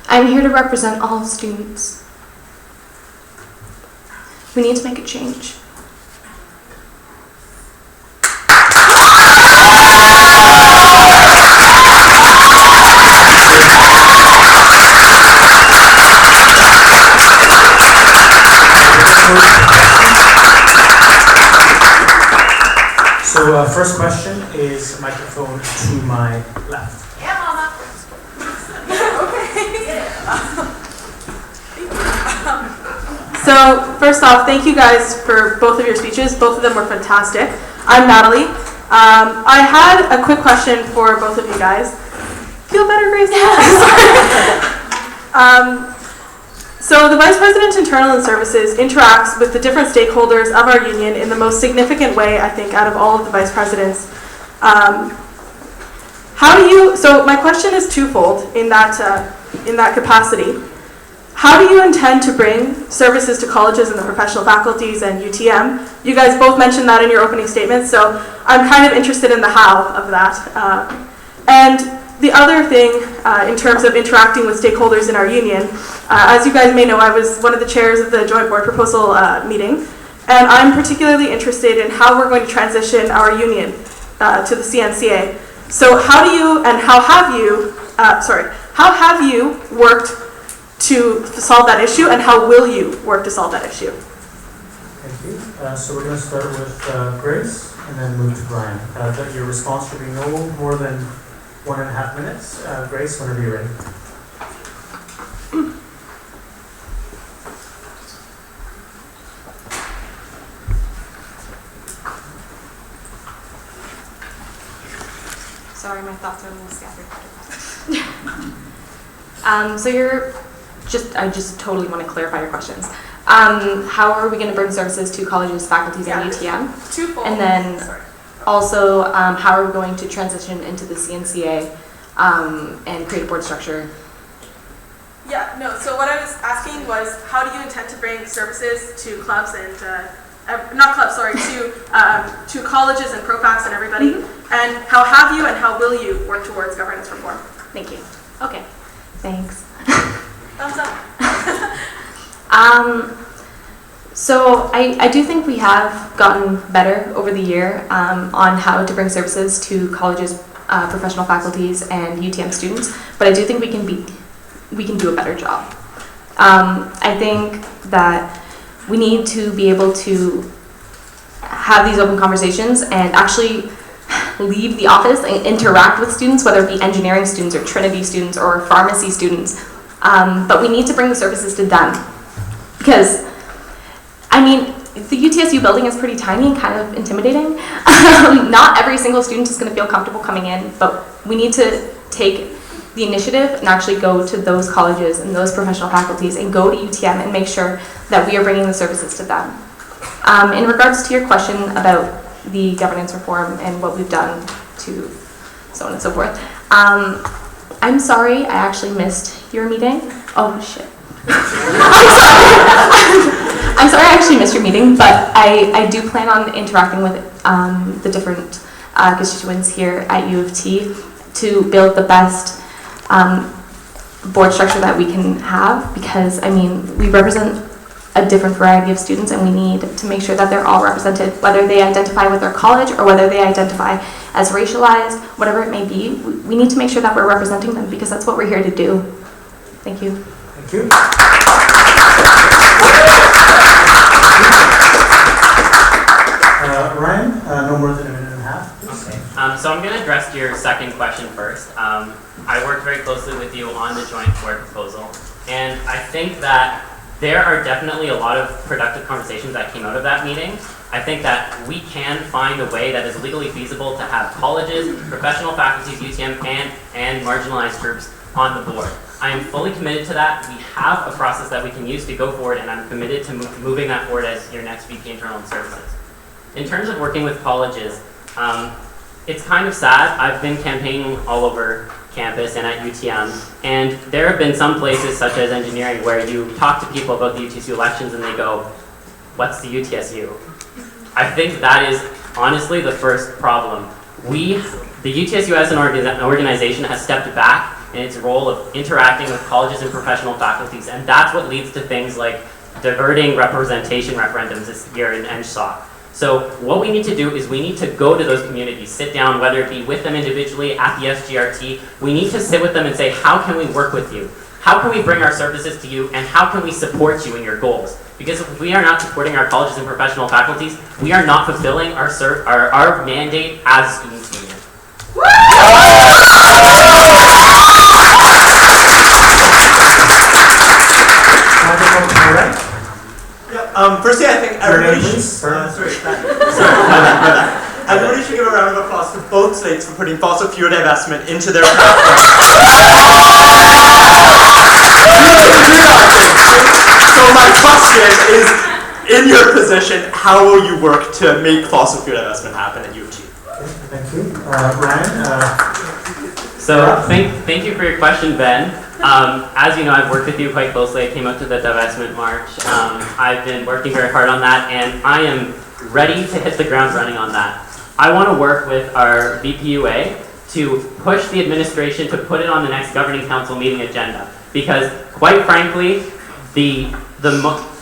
S11: I'm here to represent all students. We need to make a change.
S8: So first question is microphone to my left.
S5: Yeah, Mama.
S14: So, first off, thank you guys for both of your speeches. Both of them were fantastic. I'm Natalie. I had a quick question for both of you guys. Feel better, Grace? So the Vice President Internal and Services interacts with the different stakeholders of our union in the most significant way, I think, out of all of the Vice Presidents. So my question is twofold in that capacity. How do you intend to bring services to colleges and the professional faculties and UTM? You guys both mentioned that in your opening statements, so I'm kind of interested in the how of that. And the other thing, in terms of interacting with stakeholders in our union, as you guys may know, I was one of the chairs of the Joint Board Proposal meeting, and I'm particularly interested in how we're going to transition our union to the CNCA. So how have you worked to solve that issue, and how will you work to solve that issue?
S8: Thank you. So we're going to start with Grace and then move to Brian. Your response should be no more than 1.5 minutes. Grace, whenever you're ready.
S11: Sorry, my thoughts are a little scattered. I just totally want to clarify your questions. How are we going to bring services to colleges, faculties, and UTM?
S13: Twofold.
S11: And then also, how are we going to transition into the CNCA and create a board structure?
S13: Yeah, no, so what I was asking was, how do you intend to bring services to clubs and, to colleges and ProFacs and everybody? And how have you and how will you work towards governance reform?
S11: Thank you. Okay, thanks.
S13: Thumbs up.
S11: So I do think we have gotten better over the year on how to bring services to colleges, professional faculties, and UTM students, but I do think we can do a better job. I think that we need to be able to have these open conversations and actually leave the office and interact with students, whether it be engineering students or Trinity students or pharmacy students. But we need to bring the services to them. Because, I mean, the UTSU building is pretty tiny and kind of intimidating. Not every single student is going to feel comfortable coming in, but we need to take the initiative and actually go to those colleges and those professional faculties and go to UTM and make sure that we are bringing the services to them. In regards to your question about the governance reform and what we've done to so on and so forth, I'm sorry, I actually missed your meeting. Oh, shit. I'm sorry I actually missed your meeting, but I do plan on interacting with the different constituents here at U of T to build the best board structure that we can have, because, I mean, we represent a different variety of students and we need to make sure that they're all represented, whether they identify with their college or whether they identify as racialized, whatever it may be. We need to make sure that we're representing them because that's what we're here to do. Thank you.
S8: Thank you. Ryan, no more than 1.5 minutes, please.
S7: Okay. So I'm going to address your second question first. I worked very closely with you on the joint board proposal, and I think that there are definitely a lot of productive conversations that came out of that meeting. I think that we can find a way that is legally feasible to have colleges, professional faculties, UTM, and marginalized groups on the board. I am fully committed to that. We have a process that we can use to go forward, and I'm committed to moving that forward as your next VP Internal and Services. In terms of working with colleges, it's kind of sad. I've been campaigning all over campus and at UTM, and there have been some places, such as engineering, where you talk to people about the UTSU elections and they go, what's the UTSU? I think that is honestly the first problem. The UTSU as an organization has stepped back in its role of interacting with colleges and professional faculties, and that's what leads to things like diverting representation referendums this year in NSOC. So what we need to do is we need to go to those communities, sit down, whether it be with them individually at the SGRT. We need to sit with them and say, how can we work with you? How can we bring our services to you, and how can we support you in your goals? Because if we are not supporting our colleges and professional faculties, we are not fulfilling our mandate as students union.
S5: Firstly, I think everybody should, everybody should give a round of applause to both slates for putting fossil fuel divestment into their So my question is, in your position, how will you work to make fossil fuel divestment happen at UT?
S8: Thank you. Ryan?
S7: So thank you for your question, Ben. As you know, I've worked with you quite closely. I came out to the divestment march. I've been working very hard on that, and I am ready to hit the ground running on that. I want to work with our VPUA to push the administration to put it on the next governing council meeting agenda, because quite frankly,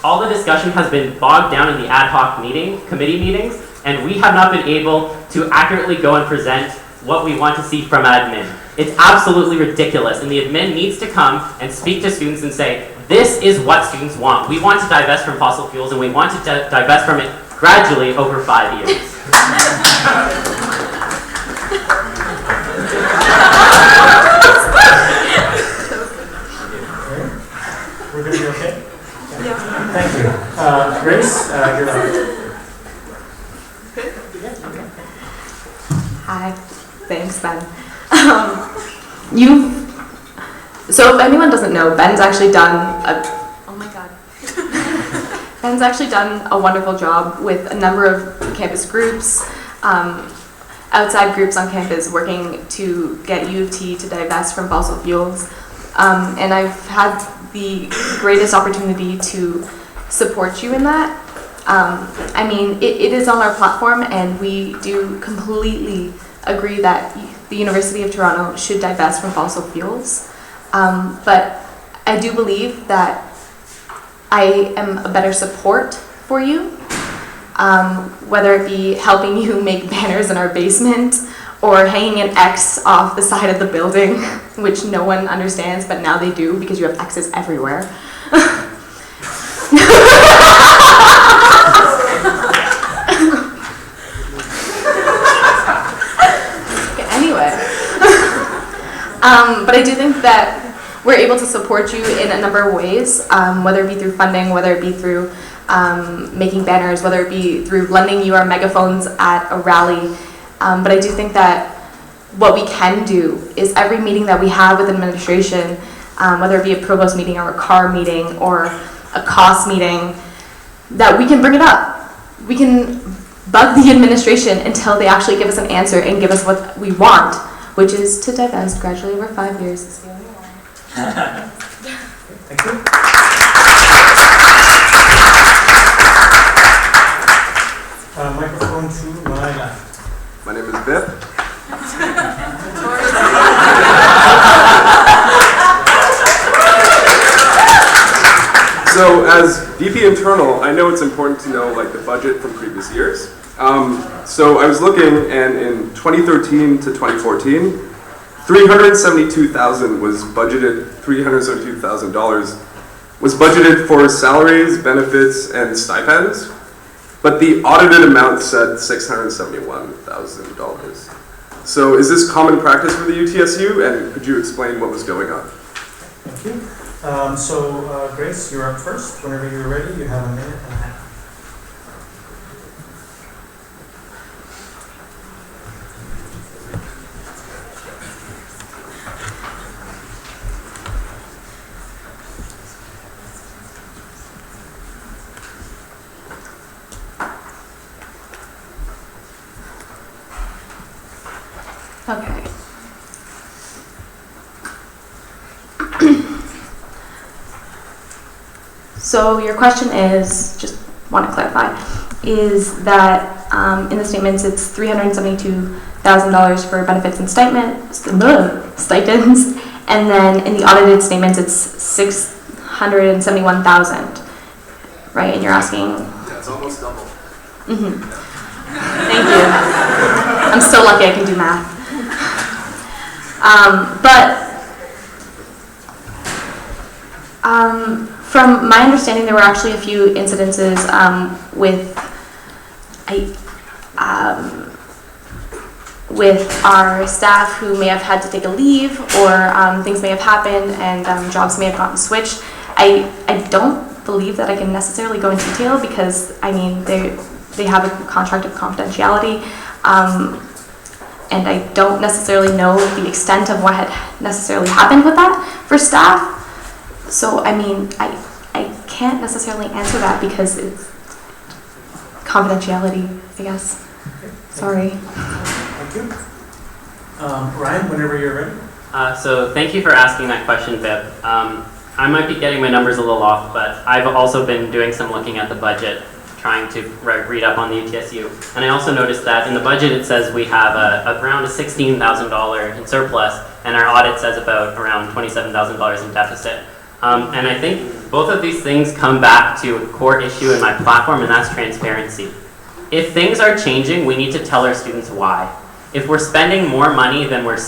S7: all the discussion has been bogged down in the ad hoc committee meetings, and we have not been able to accurately go and present what we want to see from admin. It's absolutely ridiculous, and the admin needs to come and speak to students and say, this is what students want. We want to divest from fossil fuels, and we want to divest from it gradually over 5 years.
S8: We're going to be okay? Yeah. Thank you. Grace, you're up.
S14: Hi, thanks, Ben. So if anyone doesn't know, Ben's actually done Ben's actually done a wonderful job with a number of campus groups, outside groups on campus working to get U of T to divest from fossil fuels. And I've had the greatest opportunity to support you in that. I mean, it is on our platform, and we do completely agree that the University of Toronto should divest from fossil fuels. But I do believe that I am a better support for you, whether it be helping you make banners in our basement or hanging an X off the side of the building, which no one understands, but now they do because you have X's everywhere. But I do think that we're able to support you in a number of ways, whether it be through funding, whether it be through making banners, whether it be through lending you our megaphones at a rally. But I do think that what we can do is every meeting that we have with administration, whether it be a provost meeting or a CAR meeting or a cost meeting, that we can bring it up. We can bug the administration until they actually give us an answer and give us what we want, which is to divest gradually over 5 years. It's the only one.
S8: Thank you. Microphone to my left.
S9: My name is Bip. So as VP Internal, I know it's important to know like the budget from previous years. So I was looking, and in 2013 to 2014, $372,000 was budgeted. $372,000 was budgeted for salaries, benefits, and stipends, but the audited amount said $671,000. So is this common practice for the UTSU, and could you explain what was going on?
S8: Thank you. Grace, you're up first. Whenever you're ready, you have a minute and a half.
S14: Okay. So your question is, just want to clarify, is that in the statements it's $372,000 for benefits and stipends, and then in the audited statements it's $671,000, right? And you're asking?
S9: Yeah, it's almost double.
S14: Mm-hmm. Thank you. I'm so lucky I can do math. From my understanding, there were actually a few incidences with our staff who may have had to take a leave, or things may have happened and jobs may have gotten switched. I don't
S20: believe that I can necessarily go in detail because, I mean, they have a contract of confidentiality, and I don't necessarily know the extent of what had necessarily happened with that for staff. So, I mean, I can't necessarily answer that because it's confidentiality, I guess. Sorry.
S8: Thank you. Ryan, whenever you're ready.
S7: So thank you for asking that question, Viv. I might be getting my numbers a little off, but I've also been doing some looking at the budget, trying to read up on the UTSU. And I also noticed that in the budget it says we have around a $16,000 in surplus, and our audit says about around $27,000 in deficit. And I think both of these things come back to a core issue in my platform, and that's transparency. If things are changing, we need to tell our students why. If we're spending more money than what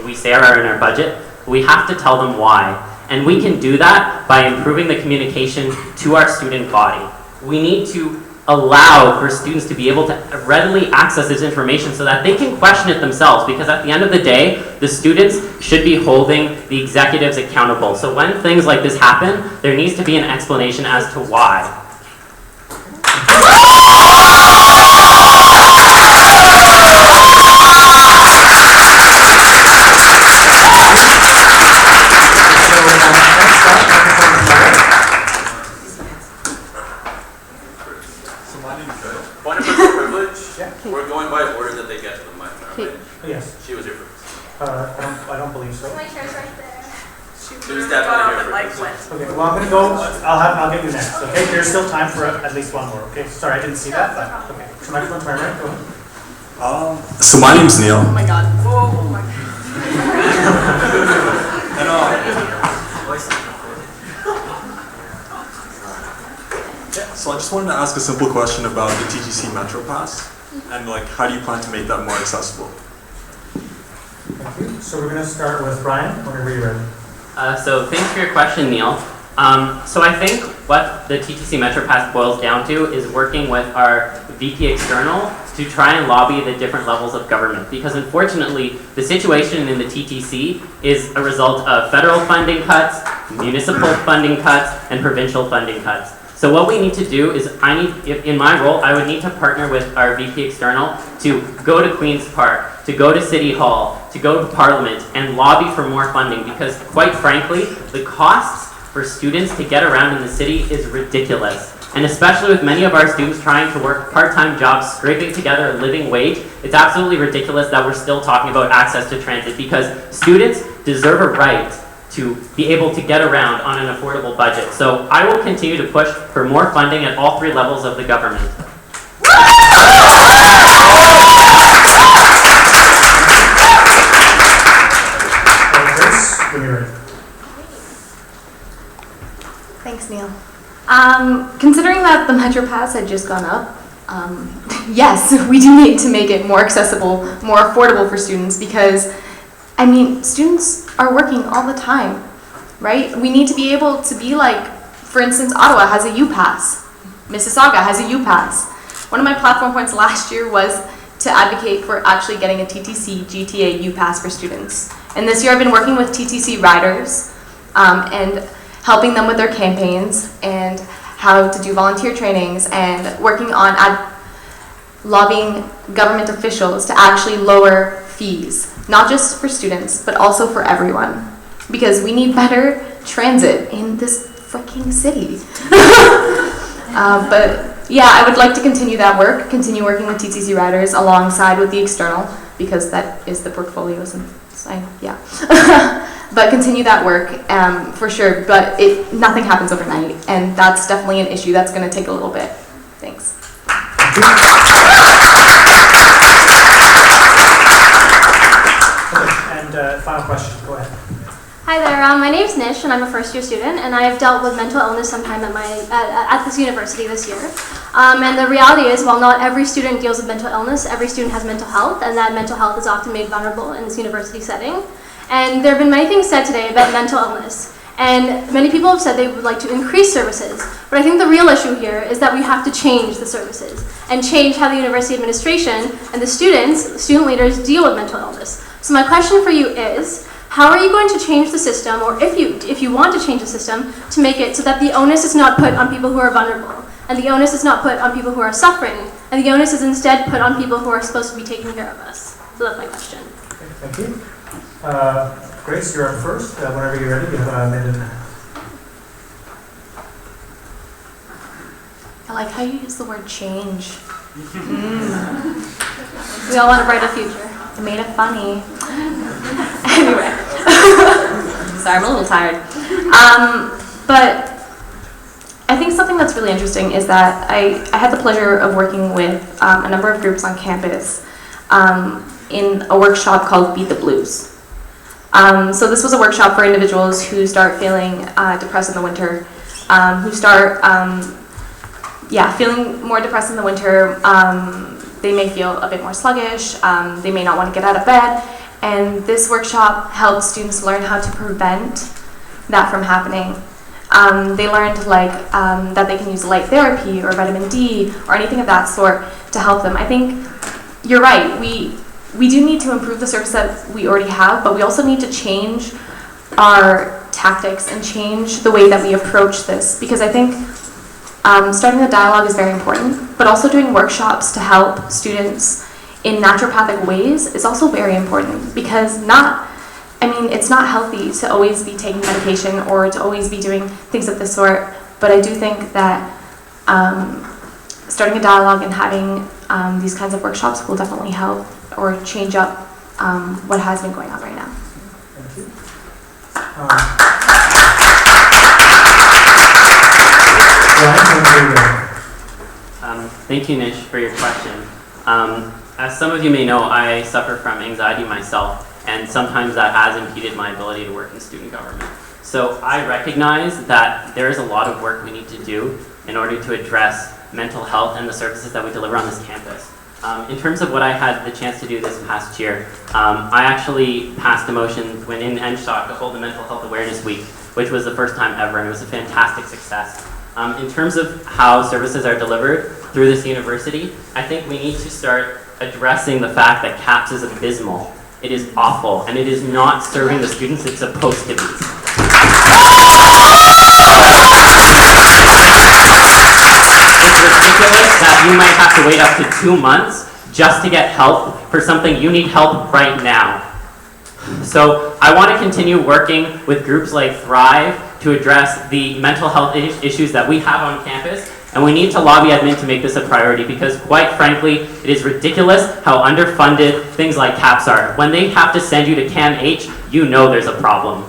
S7: we say are in our budget, we have to tell them why. And we can do that by improving the communication to our student body. We need to allow for students to be able to readily access this information so that they can question it themselves, because at the end of the day, the students should be holding the executives accountable. So when things like this happen, there needs to be an explanation as to why.
S10: We're going by order that they get to the mic now, right?
S8: Yes.
S10: She was here first.
S8: I don't believe so.
S10: She was definitely here first.
S8: Okay, well, I'm gonna go, I'll get you next, okay? There's still time for at least one more, okay? Sorry, I didn't see that, but, okay. So microphone to my right, go ahead.
S10: So my name's Neil.
S17: Oh my god. Oh my god.
S10: So I just wanted to ask a simple question about the TTC Metro Pass, and like, how do you plan to make that more accessible?
S8: Thank you. So we're gonna start with Ryan, whenever you're ready.
S7: So thanks for your question, Neil. So I think what the TTC Metro Pass boils down to is working with our VP External to try and lobby the different levels of government, because unfortunately the situation in the TTC is a result of federal funding cuts, municipal funding cuts, and provincial funding cuts. So what we need to do is, in my role, I would need to partner with our VP External to go to Queen's Park, to go to City Hall, to go to Parliament, and lobby for more funding, because quite frankly, the costs for students to get around in the city is ridiculous. And especially with many of our students trying to work part-time jobs, scraping together a living wage, it's absolutely ridiculous that we're still talking about access to transit, because students deserve a right to be able to get around on an affordable budget. So I will continue to push for more funding at all three levels of the government.
S20: Thanks, Neil. Considering that the Metro Pass had just gone up, yes, we do need to make it more accessible, more affordable for students, because I mean, students are working all the time, right? We need to be able to be like, for instance, Ottawa has a U-Pass. Mississauga has a U-Pass. One of my platform points last year was to advocate for actually getting a TTC GTA U-Pass for students. And this year I've been working with TTC riders and helping them with their campaigns and how to do volunteer trainings and working on lobbying government officials to actually lower fees. Not just for students, but also for everyone. Because we need better transit in this freaking city. But yeah, I would like to continue that work, continue working with TTC riders alongside with the external, because that is the portfolios and yeah. But continue that work for sure, but nothing happens overnight, and that's definitely an issue that's gonna take a little bit. Thanks.
S8: Final question, go ahead.
S3: Hi there, my name's Nish and I'm a first year student, and I have dealt with mental illness sometime at this university this year. And the reality is, while not every student deals with mental illness, every student has mental health, and that mental health is often made vulnerable in this university setting. And there have been many things said today about mental illness, and many people have said they would like to increase services, but I think the real issue here is that we have to change the services and change how the university administration and the student leaders deal with mental illness. So my question for you is, How are you going to change the system, or if you want to change the system, to make it so that the onus is not put on people who are vulnerable, and the onus is not put on people who are suffering, and the onus is instead put on people who are supposed to be taking care of us? So that's my question.
S8: Okay, thank you. Grace, you're up first. Whenever you're ready, you have a minute and a half.
S20: I like how you use the word change.
S3: We all want a brighter future.
S20: It made it funny. Anyway. Sorry, I'm a little tired. But I think something that's really interesting is that I had the pleasure of working with a number of groups on campus in a workshop called Beat the Blues. So this was a workshop for individuals who start feeling depressed in the winter, who start feeling more depressed in the winter. They may feel a bit more sluggish, they may not want to get out of bed, and this workshop helped students learn how to prevent that from happening. They learned that they can use light therapy or vitamin D or anything of that sort to help them. I think you're right, we do need to improve the service that we already have, but we also need to change our tactics and change the way that we approach this, because I think starting the dialogue is very important, but also doing workshops to help students in naturopathic ways is also very important, because it's not healthy to always be taking medication or to always be doing things of this sort, but I do think that starting a dialogue and having these kinds of workshops will definitely help or change up what has been going on right now.
S8: Thank you.
S7: Thank you, Nish, for your question. As some of you may know, I suffer from anxiety myself, and sometimes that has impeded my ability to work in student government. So I recognize that there is a lot of work we need to do in order to address mental health and the services that we deliver on this campus. In terms of what I had the chance to do this past year, I actually passed a motion when in NSHOC to hold a Mental Health Awareness Week, which was the first time ever, and it was a fantastic success. In terms of how services are delivered through this university, I think we need to start addressing the fact that CAPS is abysmal. It is awful, and it is not serving the students it's supposed to be. It's ridiculous that you might have to wait up to 2 months just to get help for something you need help right now. So I want to continue working with groups like Thrive to address the mental health issues that we have on campus, and we need to lobby admin to make this a priority, because quite frankly, it is ridiculous how underfunded things like CAPS are. When they have to send you to Cam H, you know there's a problem.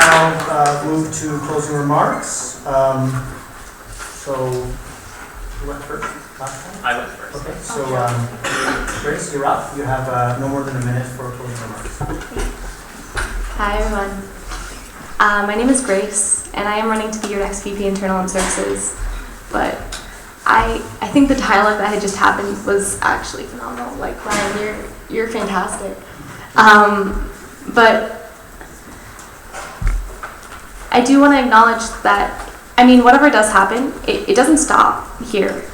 S8: Now move to closing remarks. So, who went first? Last time?
S7: I went first.
S8: Okay, so Grace, you're up. You have no more than a minute for closing remarks.
S20: Hi everyone. My name is Grace, and I am running to be your next VP Internal and Services. But I think the dialogue that had just happened was actually phenomenal. Like, Ryan, you're fantastic. But I do want to acknowledge that, whatever does happen, it doesn't stop here.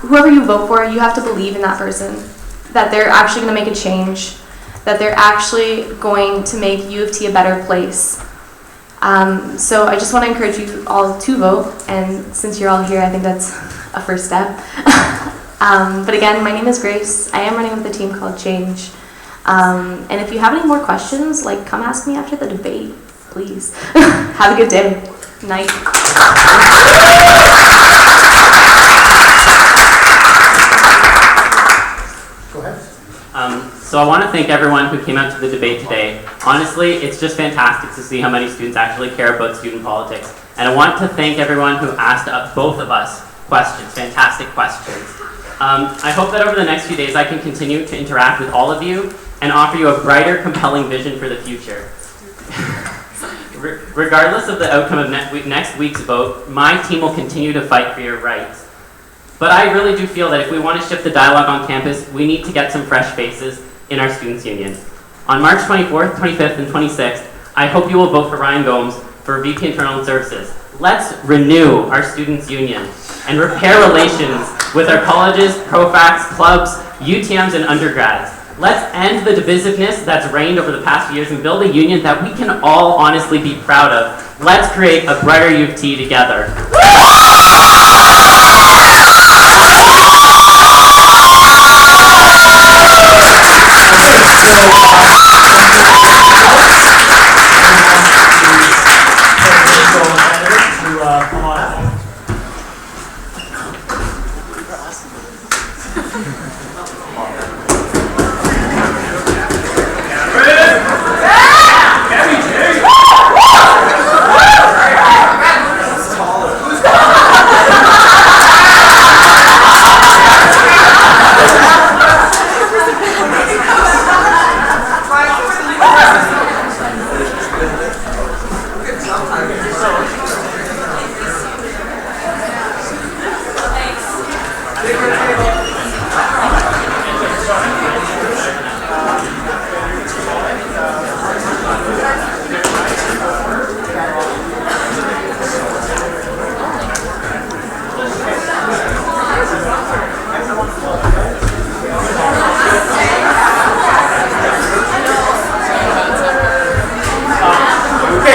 S20: Whoever you vote for, you have to believe in that person, that they're actually going to make a change, that they're actually going to make U of T a better place. So I just want to encourage you all to vote, and since you're all here, I think that's a first step. But again, my name is Grace. I am running with a team called Change. And if you have any more questions, come ask me after the debate, please. Have a good day. Night.
S8: Go ahead.
S7: So I want to thank everyone who came out to the debate today. Honestly, it's just fantastic to see how many students actually care about student politics. And I want to thank everyone who asked both of us questions, fantastic questions. I hope that over the next few days I can continue to interact with all of you and offer you a brighter, compelling vision for the future. Regardless of the outcome of next week's vote, my team will continue to fight for your rights. But I really do feel that if we want to shift the dialogue on campus, we need to get some fresh faces in our Students' Union. On March 24th, 25th, and 26th, I hope you will vote for Ryan Gomes for VP Internal Services. Let's renew our students' union and repair relations with our colleges, profacts, clubs, UTMs, and undergrads. Let's end the divisiveness that's reigned over the past few years and build a union that we can all honestly be proud of. Let's create a brighter U of T together.
S8: Come on out.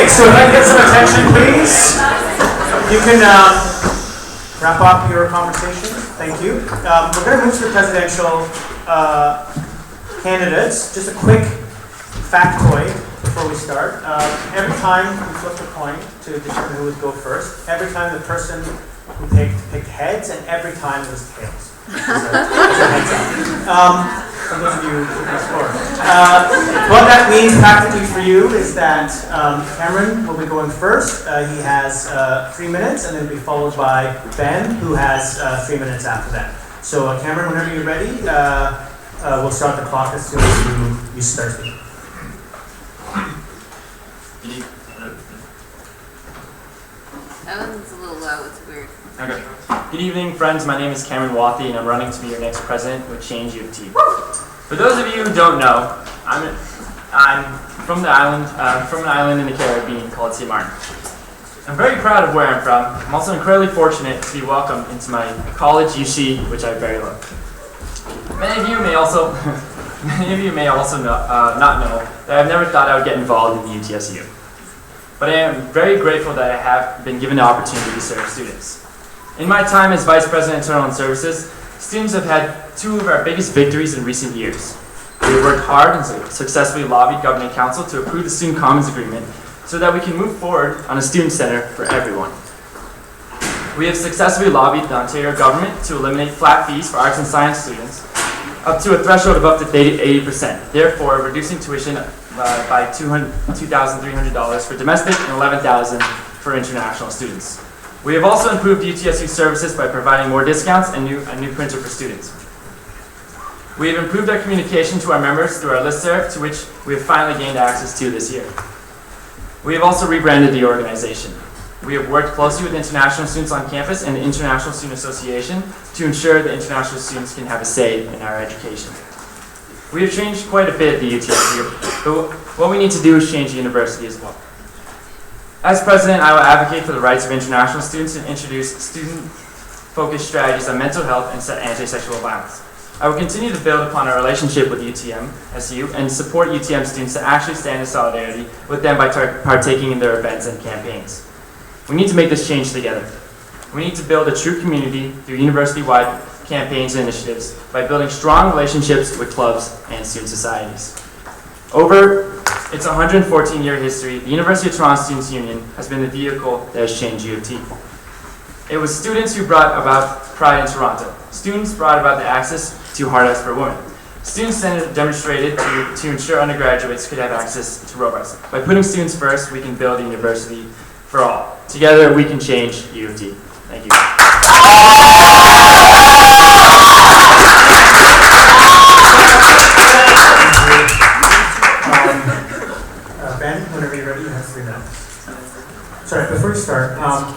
S8: So if I can get some attention, please. You can wrap up your conversation. Thank you. We're going to move to the presidential candidates. Just a quick factoid before we start. Every time we flip a coin to determine who would go first, every time the person who picked heads, and every time it was tails. For those of you who can score. What that means practically for you is that Cameron will be going first. He has 3 minutes, and then will be followed by Ben, who has 3 minutes after that. So Cameron, whenever you're ready, we'll start the clock as soon as you start speaking.
S12: That one's a little low, it's weird.
S15: Okay. Good evening, friends. My name is Cameron Wathy, and I'm running to be your next president with Change U of T. For those of you who don't know, I'm from the island, from an island in the Caribbean called St. Martin. I'm very proud of where I'm from. I'm also incredibly fortunate to be welcomed into my college, UC, which I very love. Many of you may also not know that I've never thought I would get involved in the UTSU. But I am very grateful that I have been given the opportunity to serve students. In my time as Vice President of Internal Services, students have had two of our biggest victories in recent years. We have worked hard and successfully lobbied Governing Council to approve the Student Commons Agreement so that we can move forward on a student center for everyone. We have successfully lobbied the Ontario government to eliminate flat fees for arts and science students up to a threshold of up to 80%, therefore reducing tuition by $2,300 for domestic and $11,000 for international students. We have also improved UTSU services by providing more discounts and a new printer for students. We have improved our communication to our members through our listserv, to which we have finally gained access to this year. We have also rebranded the organization. We have worked closely with international students on campus and the International Student Association to ensure that international students can have a say in our education. We have changed quite a bit at the UTSU, but what we need to do is change the university as well. As president, I will advocate for the rights of international students and introduce student-focused strategies on mental health and anti-sexual violence. I will continue to build upon our relationship with UTM-SU and support UTM students to actually stand in solidarity with them by partaking in their events and campaigns. We need to make this change together. We need to build a true community through university-wide campaigns and initiatives by building strong relationships with clubs and student societies. Over its 114-year history, the University of Toronto Students' Union has been the vehicle that has changed U of T. It was students who brought about pride in Toronto. Students brought about the access to Hard Arts for Women. Students then demonstrated to ensure undergraduates could have access to robots. By putting students first, we can build a university for all. Together, we can change U of T. Thank you.
S8: Ben, whenever you're ready, you have 3 minutes. Sorry, before you start, I'm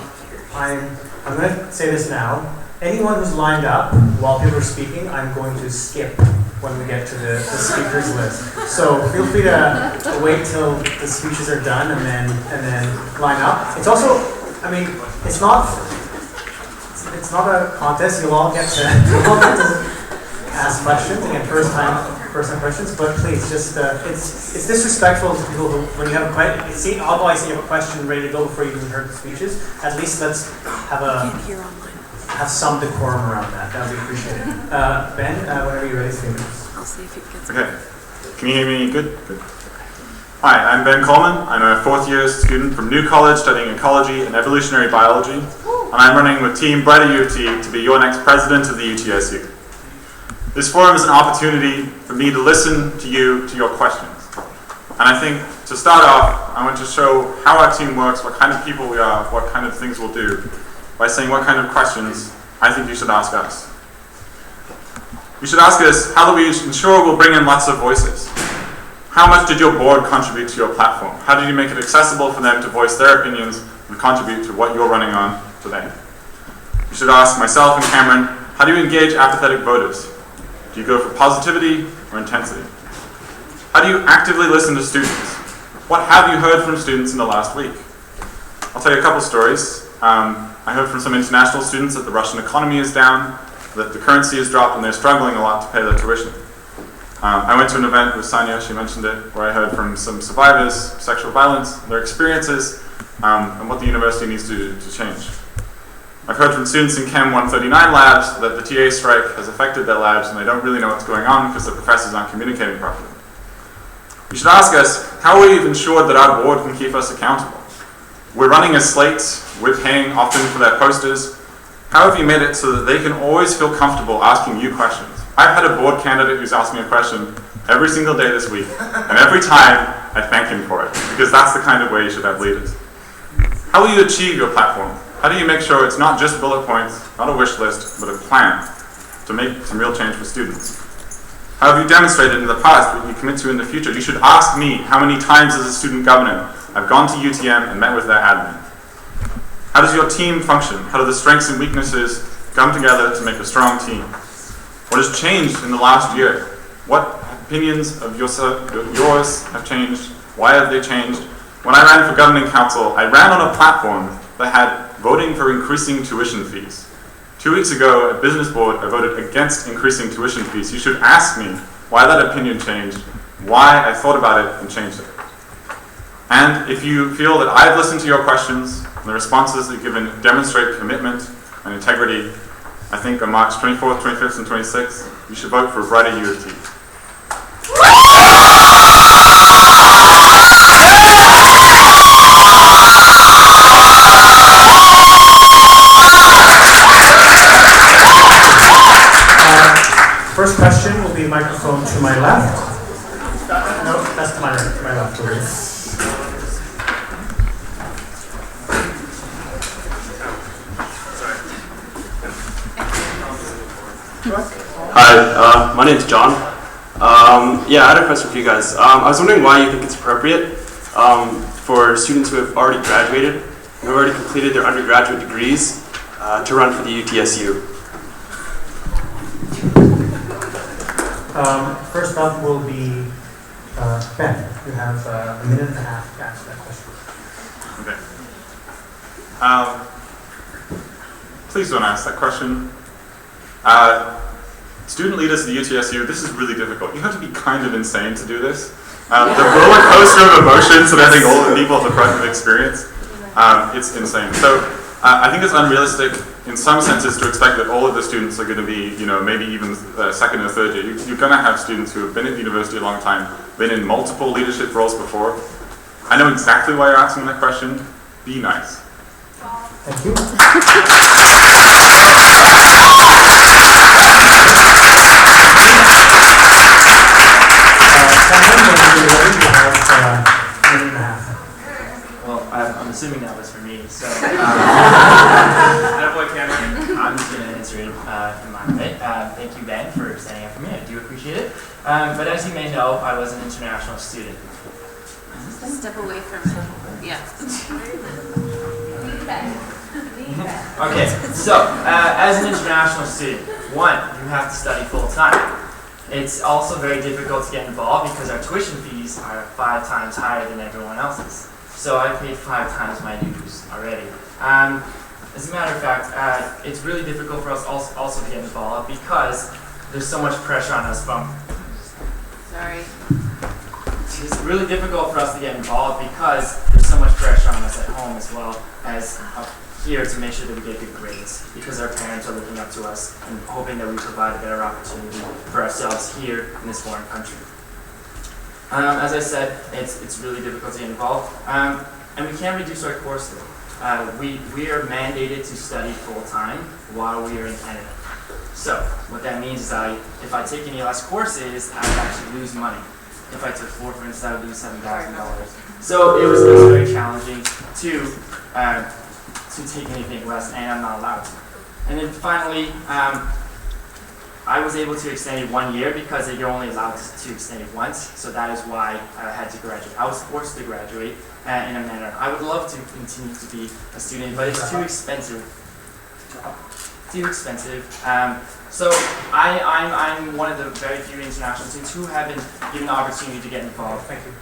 S8: going to say this now. Anyone who's lined up while people are speaking, I'm going to skip when we get to the speakers list. So feel free to wait till the speeches are done and then line up. It's also, I mean, it's not a contest. You'll all get to ask questions. Again, first time questions, but please just it's disrespectful to people who, when you have a question, see, otherwise you have a question ready to go before you even heard the speeches. At least let's have some decorum around that. That would be appreciated. Ben, whenever you're ready, speak.
S12: I'll see if it gets.
S1: Okay. Can you hear me? Good. Good. Hi, I'm Ben Coleman. I'm a fourth-year student from New College studying ecology and evolutionary biology, and I'm running with Team Brighter U of T to be your next president of the UTSU. This forum is an opportunity for me to listen to you, to your questions. And I think to start off, I want to show how our team works, what kind of people we are, what kind of things we'll do, by saying what kind of questions I think you should ask us. You should ask us, how do we ensure we'll bring in lots of voices? How much did your board contribute to your platform? How did you make it accessible for them to voice their opinions and contribute to what you're running on today? You should ask myself and Cameron, how do you engage apathetic voters? Do you go for positivity or intensity? How do you actively listen to students? What have you heard from students in the last week? I'll tell you a couple stories. I heard from some international students that the Russian economy is down, that the currency has dropped, and they're struggling a lot to pay their tuition. I went to an event with Sanya, she mentioned it, where I heard from some survivors of sexual violence, their experiences, and what the university needs to change. I've heard from students in Chem 139 labs that the TA strike has affected their labs and they don't really know what's going on because the professors aren't communicating properly. You should ask us, how we've ensured that our board can keep us accountable. We're running a slate, we're paying often for their posters. How have you made it so that they can always feel comfortable asking you questions? I've had a board candidate who's asked me a question every single day this week, and every time I thank him for it, because that's the kind of way you should have leaders. How will you achieve your platform? How do you make sure it's not just bullet points, not a wish list, but a plan to make some real change for students? How have you demonstrated in the past what you commit to in the future? You should ask me how many times as a student governor I've gone to UTM and met with their admin. How does your team function? How do the strengths and weaknesses come together to make a strong team? What has changed in the last year? What opinions of yours have changed? Why have they changed? When I ran for governing council, I ran on a platform that had voting for increasing tuition fees. 2 weeks ago at business board, I voted against increasing tuition fees. You should ask me why that opinion changed, why I thought about it and changed it. And if you feel that I've listened to your questions and the responses that you've given demonstrate commitment and integrity, I think on March 24th, 25th, and 26th, you should vote for Brighter U of T.
S8: First question will be microphone to my left. No, that's to my right, to my left.
S16: Hi, my name's John. Yeah, I had a question for you guys. I was wondering why you think it's appropriate for students who have already graduated, who have already completed their undergraduate degrees, to run for the UTSU.
S8: First up will be Ben. You have a minute and a half to answer that question.
S1: Okay. Please don't ask that question. Student leaders at the UTSU, this is really difficult. You have to be kind of insane to do this. The roller coaster of emotions that I think all the people at the front have experienced, it's insane. So I think it's unrealistic in some senses to expect that all of the students are going to be, maybe even second or third year. You're going to have students who have been at the university a long time, been in multiple leadership roles before. I know exactly why you're asking that question. Be nice.
S8: Thank you.
S15: Well, I'm assuming that was for me, so boy Cameron, I'm just going to answer it in my way. Thank you, Ben, for standing up for me. I do appreciate it. But as you may know, I was an international student.
S12: Step away from it. Yeah.
S15: Okay, so as an international student, one, you have to study full time. It's also very difficult to get involved because our tuition fees are 5 times higher than everyone else's. So I paid 5 times my dues already. As a matter of fact, it's really difficult for us also to get involved because there's so much pressure on us from...
S12: Sorry.
S15: It's really difficult for us to get involved because there's so much pressure on us at home as well as up here to make sure that we get good grades because our parents are looking up to us and hoping that we provide a better opportunity for ourselves here in this foreign country. As I said, it's really difficult to get involved, and we can't reduce our course load. We are mandated to study full-time while we are in Canada. So what that means is that if I take any less courses, I would actually lose money. If I took 4, for instance, I would lose $7,000. So it was very challenging to take anything less, and I'm not allowed to. And then finally, I was able to extend it 1 year because you're only allowed to extend it once. So that is why I had to graduate. I was forced to graduate in a manner. I would love to continue to be a student, but it's too expensive. So I'm one of the very few international students who have been given the opportunity to get involved.
S2: Thank you.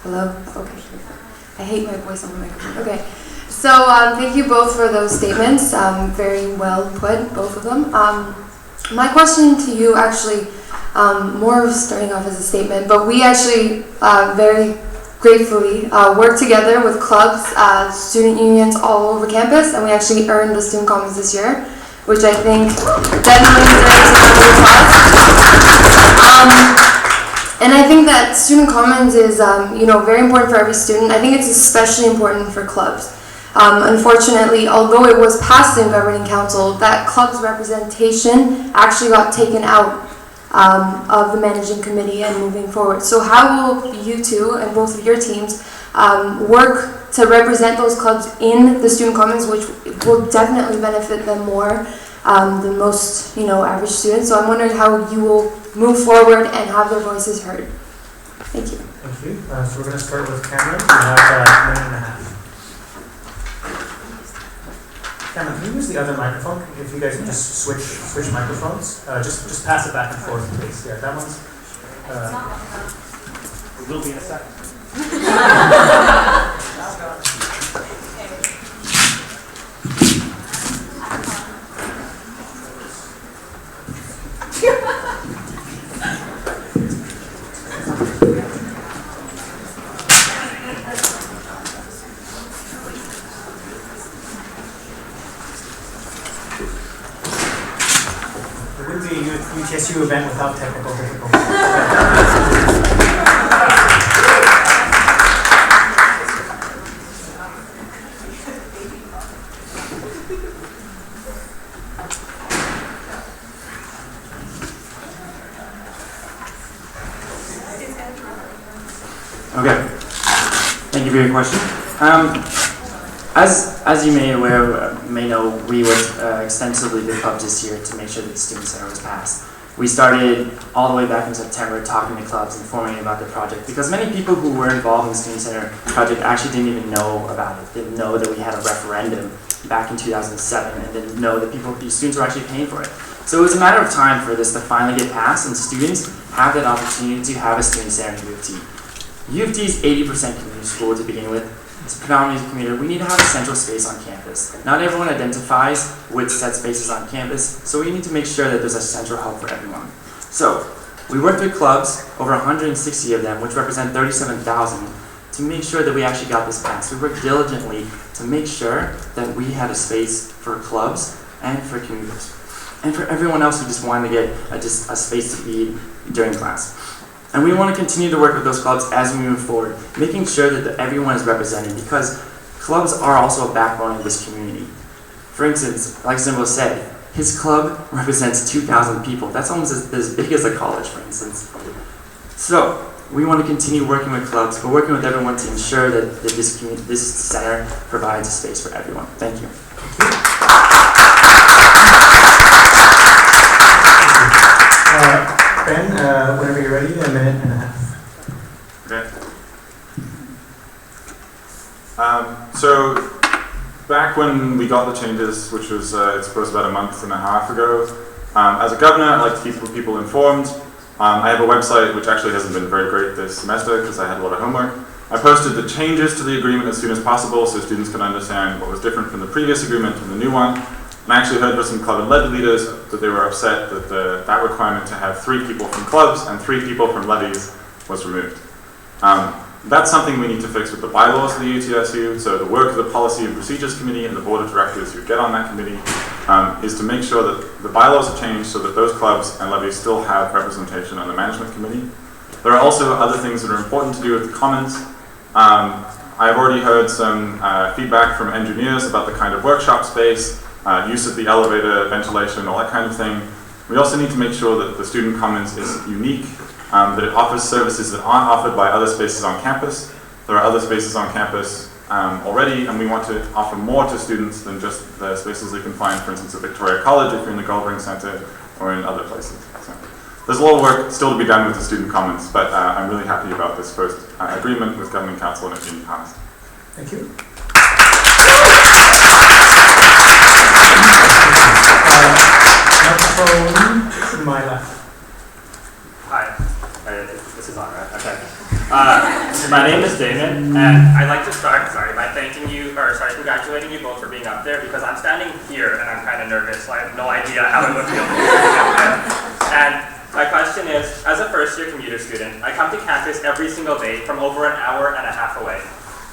S4: Hello? Okay. I hate my voice on the microphone. Okay. So thank you both for those statements. Very well put, both of them. My question to you actually, more of starting off as a statement, but we actually very gratefully work together with clubs, student unions all over campus, and we actually earned the Student Commons this year, which I think definitely deserves a round of applause. And I think that Student Commons is very important for every student. I think it's especially important for clubs. Unfortunately, although it was passed in governing council, that club's representation actually got taken out of the managing committee and moving forward. So how will you two and both of your teams work to represent those clubs in the Student Commons, which will definitely benefit them more than most average students? So I'm wondering how you will move forward and have their voices heard. Thank you.
S8: Thank you. So we're going to start with Cameron. You have a minute and a half. Cameron, can you use the other microphone? If you guys can just switch microphones, just pass it back and forth, please. Yeah, that one's. It will be in a second. UTSU event without technical difficulties.
S15: Okay. Thank you for your question. As you may know, we worked extensively with clubs this year to make sure that the Student Center was passed. We started all the way back in September talking to clubs, informing about the project, because many people who were involved in the Student Center project actually didn't even know about it, didn't know that we had a referendum back in 2007, and didn't know that the students were actually paying for it. So it was a matter of time for this to finally get passed, and students have that opportunity to have a Student Center in U of T. U of T is 80% community school to begin with. It's predominantly commuter. We need to have a central space on campus. Not everyone identifies with set spaces on campus, so we need to make sure that there's a central hub for everyone. So we worked with clubs, over 160 of them, which represent 37,000, to make sure that we actually got this passed. We worked diligently to make sure that we had a space for clubs and for commuters, and for everyone else who just wanted to get a space to be during class. And we want to continue to work with those clubs as we move forward, making sure that everyone is represented, because clubs are also a backbone of this community. For instance, like Zimbo said, his club represents 2,000 people. That's almost as big as a college, for instance. So we want to continue working with clubs, but working with everyone to ensure that this center provides a space for everyone. Thank you.
S8: Ben, whenever you're ready, a minute and a half.
S1: Okay. So back when we got the changes, which was I suppose about a month and a half ago, as a governor, I like to keep people informed. I have a website which actually hasn't been very great this semester because I had a lot of homework. I posted the changes to the agreement as soon as possible so students can understand what was different from the previous agreement and the new one. And I actually heard from some club and levy leaders that they were upset that that requirement to have 3 people from clubs and 3 people from levies was removed. That's something we need to fix with the bylaws of the UTSU. So the work of the Policy and Procedures Committee and the Board of Directors who get on that committee is to make sure that the bylaws are changed so that those clubs and levies still have representation on the management committee. There are also other things that are important to do with the commons. I've already heard some feedback from engineers about the kind of workshop space, use of the elevator, ventilation, all that kind of thing. We also need to make sure that the student commons is unique, that it offers services that aren't offered by other spaces on campus. There are other spaces on campus already, and we want to offer more to students than just the spaces they can find, for instance, at Victoria College if you're in the Goldring Center or in other places. So there's a lot of work still to be done with the student commons, but I'm really happy about this first agreement with Governing Council and it being passed.
S2: Thank you. Microphone to my left.
S19: Hi. This is on, right? Okay. My name is Damon, and I'd like to start, by congratulating you both for being up there, because I'm standing here and I'm kind of nervous, so I have no idea how it would feel to be up there. And my question is, as a first-year commuter student, I come to campus every single day from over an hour and a half away.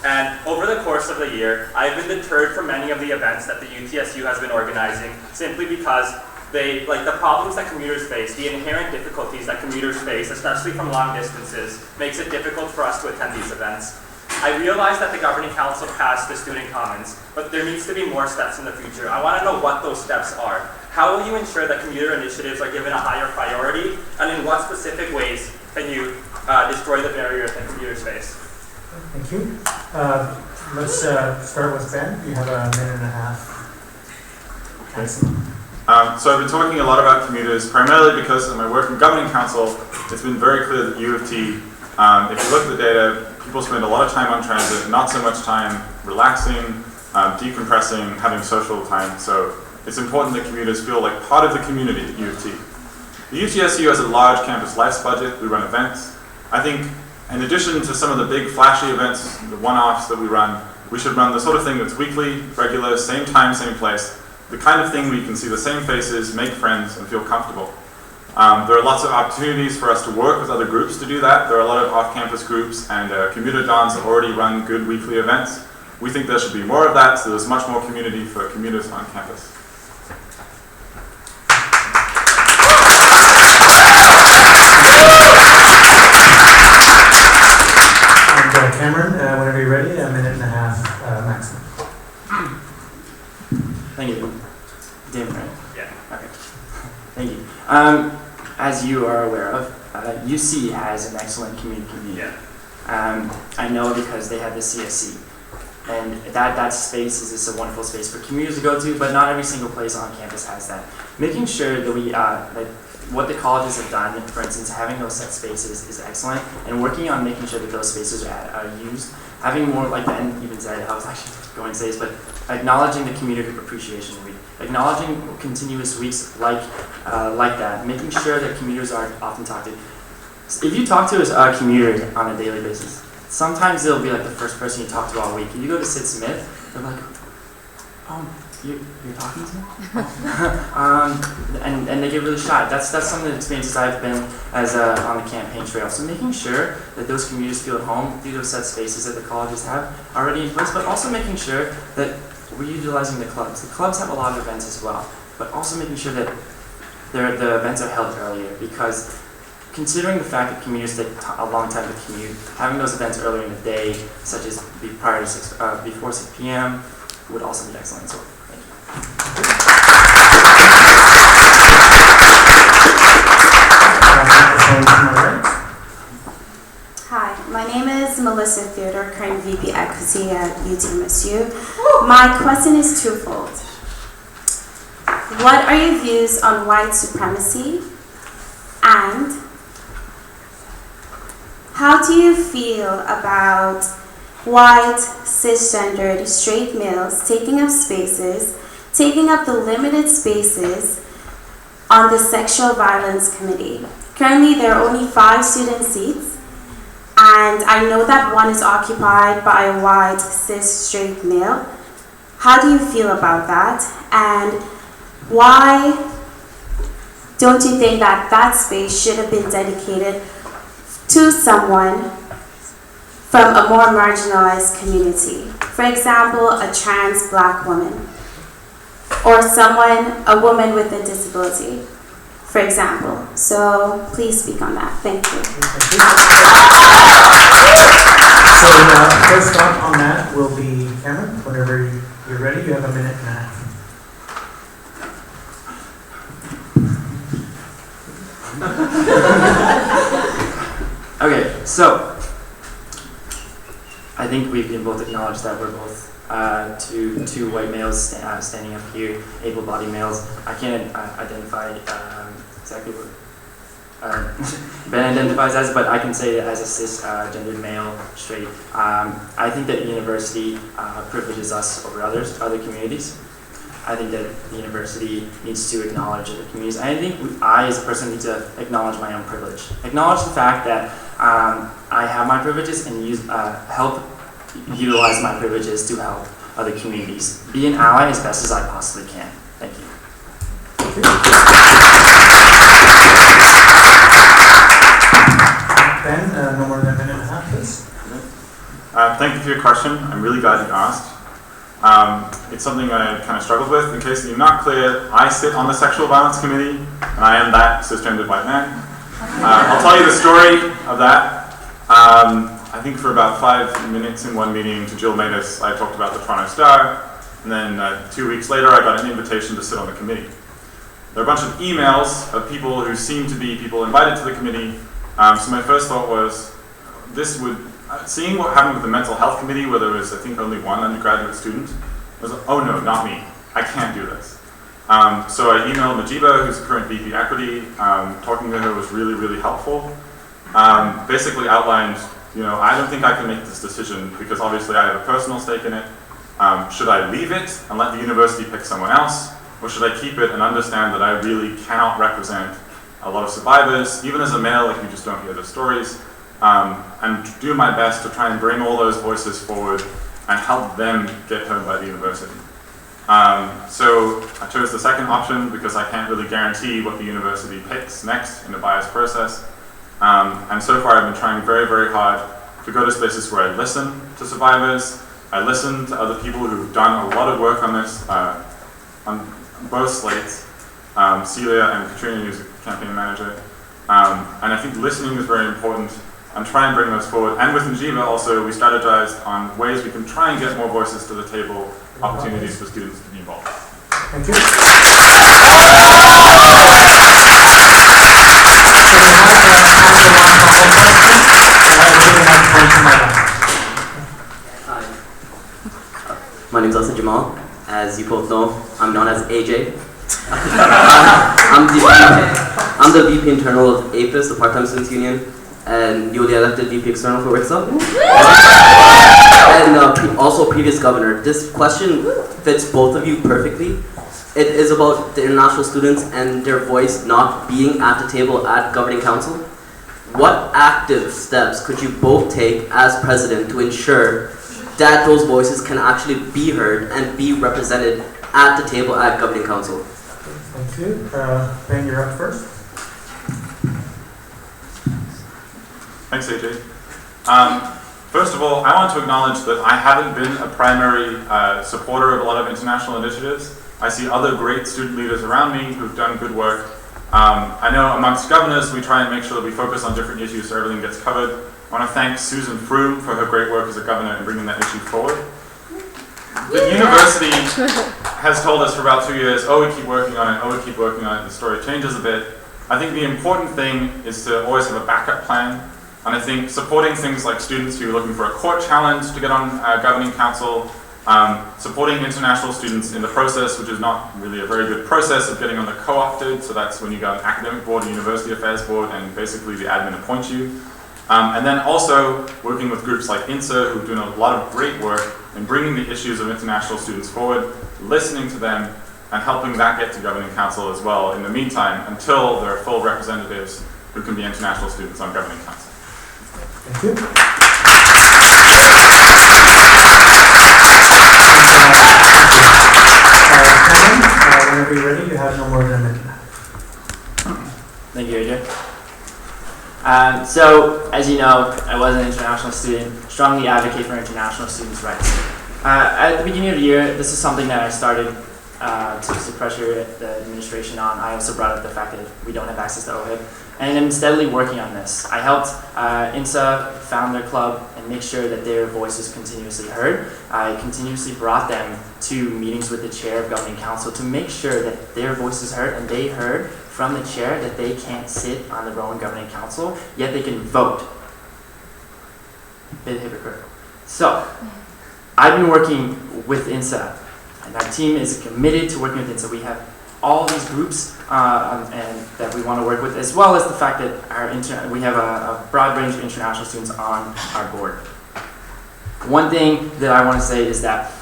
S19: And over the course of the year, I've been deterred from many of the events that the UTSU has been organizing, simply because the problems that commuters face, the inherent difficulties that commuters face, especially from long distances, makes it difficult for us to attend these events. I realize that the Governing Council passed the student commons, but there needs to be more steps in the future. I want to know what those steps are. How will you ensure that commuter initiatives are given a higher priority, and in what specific ways can you destroy the barriers that commuters face?
S2: Thank you. Let's start with Ben. You have a minute and a half. Maximum.
S1: So I've been talking a lot about commuters, primarily because in my work in Governing Council, it's been very clear that U of T, if you look at the data, people spend a lot of time on transit, not so much time relaxing, decompressing, having social time. So it's important that commuters feel like part of the community at U of T. The UTSU has a large campus life budget. We run events. I think in addition to some of the big flashy events, the one-offs that we run, we should run the sort of thing that's weekly, regular, same time, same place. The kind of thing where you can see the same faces, make friends, and feel comfortable. There are lots of opportunities for us to work with other groups to do that. There are a lot of off-campus groups and commuter dons that already run good weekly events. We think there should be more of that, so there's much more community for commuters on campus.
S2: And Cameron, whenever you're ready, a minute and a half maximum.
S15: Thank you. Damon, right?
S19: Yeah.
S15: Okay. Thank you. As you are aware of, UC has an excellent community.
S19: Yeah.
S15: I know because they have the CSC. And that space is just a wonderful space for commuters to go to, but not every single place on campus has that. Making sure that we, that what the colleges have done, for instance, having those set spaces is excellent, and working on making sure that those spaces are used. Having more, like Ben even said, I was actually going to say this, but acknowledging the Commuter Appreciation Week, acknowledging continuous weeks like that, making sure that commuters are often talked to. If you talk to a commuter on a daily basis, sometimes they'll be like the first person you talk to all week. If you go to Sid Smith, they're like, "Oh, you're talking to me?" and they get really shy. That's some of the experiences I've been as on the campaign trail. So making sure that those commuters feel at home through those set spaces that the colleges have already in place, but also making sure that we're utilizing the clubs. The clubs have a lot of events as well, but also making sure that the events are held earlier, because considering the fact that commuters take a long time to commute, having those events earlier in the day, such as prior to before 6 p.m., would also be excellent. So, thank you.
S21: Hi, my name is Melissa Theodore, current VP Equity at UTSU. My question is twofold. What are your views on white supremacy? And how do you feel about white, cisgendered, straight males taking up the limited spaces on the Sexual Violence Committee? Currently, there are only 5 student seats, and I know that one is occupied by a white, cis, straight male. How do you feel about that? And why don't you think that that space should have been dedicated to someone from a more marginalized community? For example, a trans black woman, or a woman with a disability, for example. So please speak on that. Thank you.
S8: So first up on that will be Cameron. Whenever you're ready, you have a minute and a half.
S15: Okay, so I think we can both acknowledge that we're both two white males standing up here, able-bodied males. I can't identify exactly what Ben identifies as, but I can say that as a cisgendered male, straight. I think that university privileges us over other communities. I think that the university needs to acknowledge other communities. I think I, as a person, need to acknowledge my own privilege. Acknowledge the fact that I have my privileges and help utilize my privileges to help other communities. Be an ally as best as I possibly can. Thank you.
S8: Ben, no more than a minute and a half, please.
S1: Thank you for your question. I'm really glad you asked. It's something I kind of struggled with. In case you're not clear, I sit on the Sexual Violence Committee, and I am that cisgendered white man. I'll tell you the story of that. I think for about 5 minutes in one meeting to Jill Matus, I talked about the Toronto Star, and then 2 weeks later I got an invitation to sit on the committee. There are a bunch of emails of people who seem to be people invited to the committee, so my first thought was, seeing what happened with the mental health committee, where there was, I think, only one undergraduate student, was like, oh no, not me. I can't do this. So I emailed Majiba, who's the current VP Equity. Talking to her was really, really helpful. Basically outlined, I don't think I can make this decision because obviously I have a personal stake in it. Should I leave it and let the university pick someone else? Or should I keep it and understand that I really cannot represent a lot of survivors, even as a male, like you just don't hear the stories, and do my best to try and bring all those voices forward and help them get heard by the university. So I chose the second option because I can't really guarantee what the university picks next in a biased process. And so far I've been trying very, very hard to go to spaces where I listen to survivors, I listen to other people who've done a lot of work on this, on both slates, Celia and Katrina, who's a campaign manager. And I think listening is very important and try and bring those forward. And with Najiba also, we strategized on ways we can try and get more voices to the table, opportunities for students to be involved.
S8: Thank you.
S6: My name is also Jamal. As you both know, I'm known as AJ. I'm the VP internal of APIS, the Part-Time Students Union, and newly elected VP external for WITSA. And also previous governor. This question fits both of you perfectly. It is about the international students and their voice not being at the table at governing council. What active steps could you both take as president to ensure that those voices can actually be heard and be represented at the table at governing council?
S8: Thank you. Ben, you're up first.
S1: Thanks, AJ. First of all, I want to acknowledge that I haven't been a primary supporter of a lot of international initiatives. I see other great student leaders around me who've done good work. I know amongst governors, we try and make sure that we focus on different issues so everything gets covered. I want to thank Susan Froome for her great work as a governor in bringing that issue forward. The university has told us for about 2 years, oh, we keep working on it, oh, we keep working on it, the story changes a bit. I think the important thing is to always have a backup plan. And I think supporting things like students who are looking for a court challenge to get on governing council, supporting international students in the process, which is not really a very good process of getting on the co-opted, so that's when you got an academic board, a university affairs board, and basically the admin appoints you. And then also working with groups like INSA, who are doing a lot of great work in bringing the issues of international students forward, listening to them, and helping that get to Governing Council as well in the meantime, until there are full representatives who can be international students on Governing Council.
S8: Thank you. Kevin, whenever you're ready, you have no more than a minute.
S15: Thank you, AJ. So, as you know, I was an international student, strongly advocate for international students' rights. At the beginning of the year, this is something that I started to pressure the administration on. I also brought up the fact that we don't have access to OHIP, and I'm steadily working on this. I helped INSA found their club and make sure that their voice is continuously heard. I continuously brought them to meetings with the chair of Governing Council to make sure that their voice is heard, and they heard from the chair that they can't sit on their own Governing Council, yet they can vote. Bit hypocritical. So, I've been working with INSA, and our team is committed to working with INSA. We have all these groups and that we want to work with, as well as the fact that we have a broad range of international students on our board. One thing that I want to say is that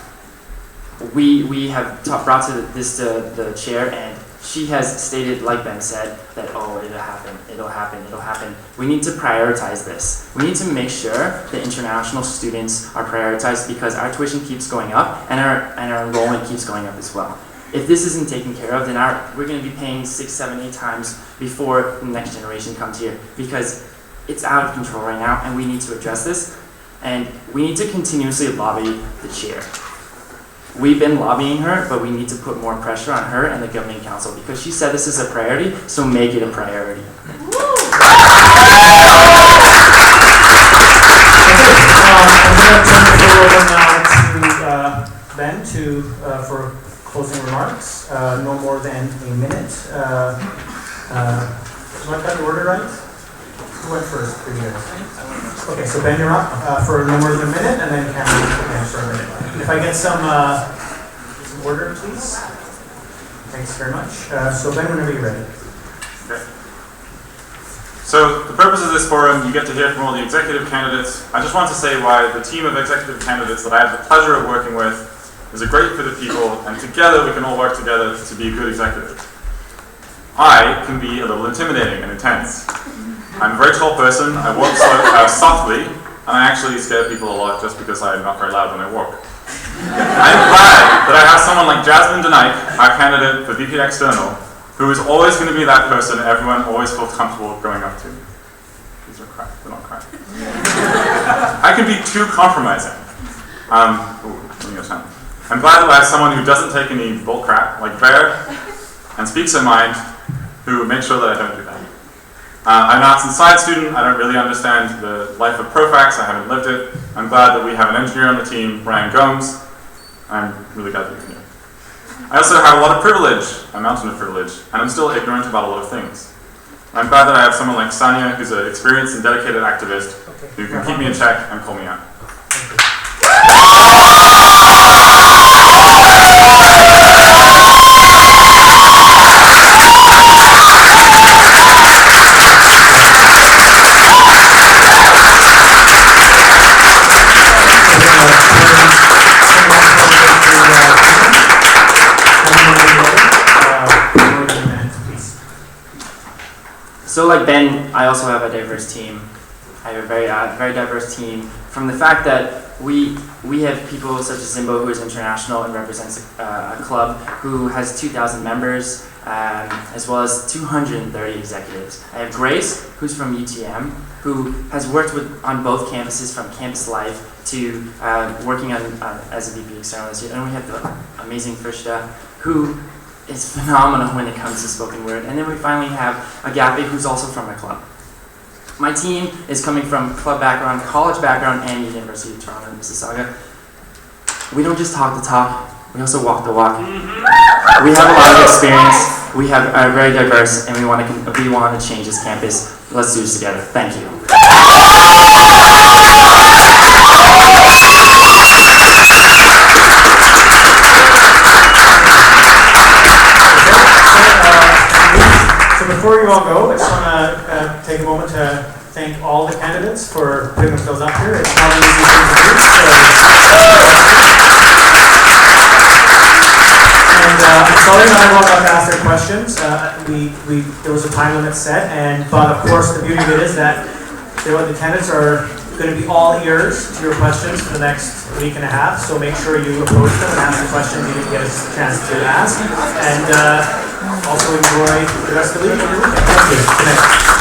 S15: we have brought this to the chair, and she has stated, like Ben said, that, oh, it'll happen, it'll happen, it'll happen. We need to prioritize this. We need to make sure that international students are prioritized, because our tuition keeps going up and our enrollment keeps going up as well. If this isn't taken care of, then we're going to be paying 6, 7, 8 times before the next generation comes here, because it's out of control right now, and we need to address this. And we need to continuously lobby the chair. We've been lobbying her, but we need to put more pressure on her and the Governing Council, because she said this is a priority, so make it a priority.
S8: I'm going to turn the floor over now to Ben for closing remarks. No more than a minute. Have I got the order right? Who went first for you guys? Okay, so Ben, you're up for no more than a minute, and then Cameron for a minute. If I get some order, please. Thanks very much. So Ben, whenever you're ready.
S1: Okay. So the purpose of this forum, you get to hear from all the executive candidates. I just want to say why the team of executive candidates that I have the pleasure of working with is a great fit of people, and together we can all work together to be a good executive. I can be a little intimidating and intense. I'm a very tall person, I walk softly, and I actually scare people a lot just because I'm not very loud when I walk. I'm glad that I have someone like Jasmine Denike, our candidate for VP External, who is always going to be that person everyone always feels comfortable going up to. These are crap, they're not crap. I can be too compromising. I'm glad that I have someone who doesn't take any bull crap, like Bear, and speaks her mind, who makes sure that I don't do that. I'm an arts and science student. I don't really understand the life of Profax. I haven't lived it. I'm glad that we have an engineer on the team, Ryan Gomes. I'm really glad that you're here. I also have a lot of privilege, a mountain of privilege, and I'm still ignorant about a lot of things. I'm glad that I have someone like Sanya, who's an experienced and dedicated activist, who can keep me in check and call me out.
S15: So like Ben, I also have a diverse team. I have a very diverse team. From the fact that we have people such as Zimbo, who is international and represents a club who has 2,000 members, as well as 230 executives. I have Grace, who's from UTM, who has worked on both campuses, from campus life to working as a VP external this year. And we have the amazing Frishta, who is phenomenal when it comes to spoken word. And then we finally have Agape, who's also from a club. My team is coming from club background, college background, and University of Toronto and Mississauga. We don't just talk the talk, we also walk the walk. We have a lot of experience, we are very diverse, and we want to change this campus. Let's do this together. Thank you.
S8: So before you all go, I just want to take a moment to thank all the candidates for putting themselves up here. It's not an easy thing to do. And I'm sorry not everyone got to ask their questions. There was a time limit set, but of course the beauty of it is that the candidates are going to be all ears to your questions for the next week and a half. So make sure you approach them and ask the questions you didn't get a chance to ask. And also enjoy the rest of the week and the weekend. Thank you. Good night.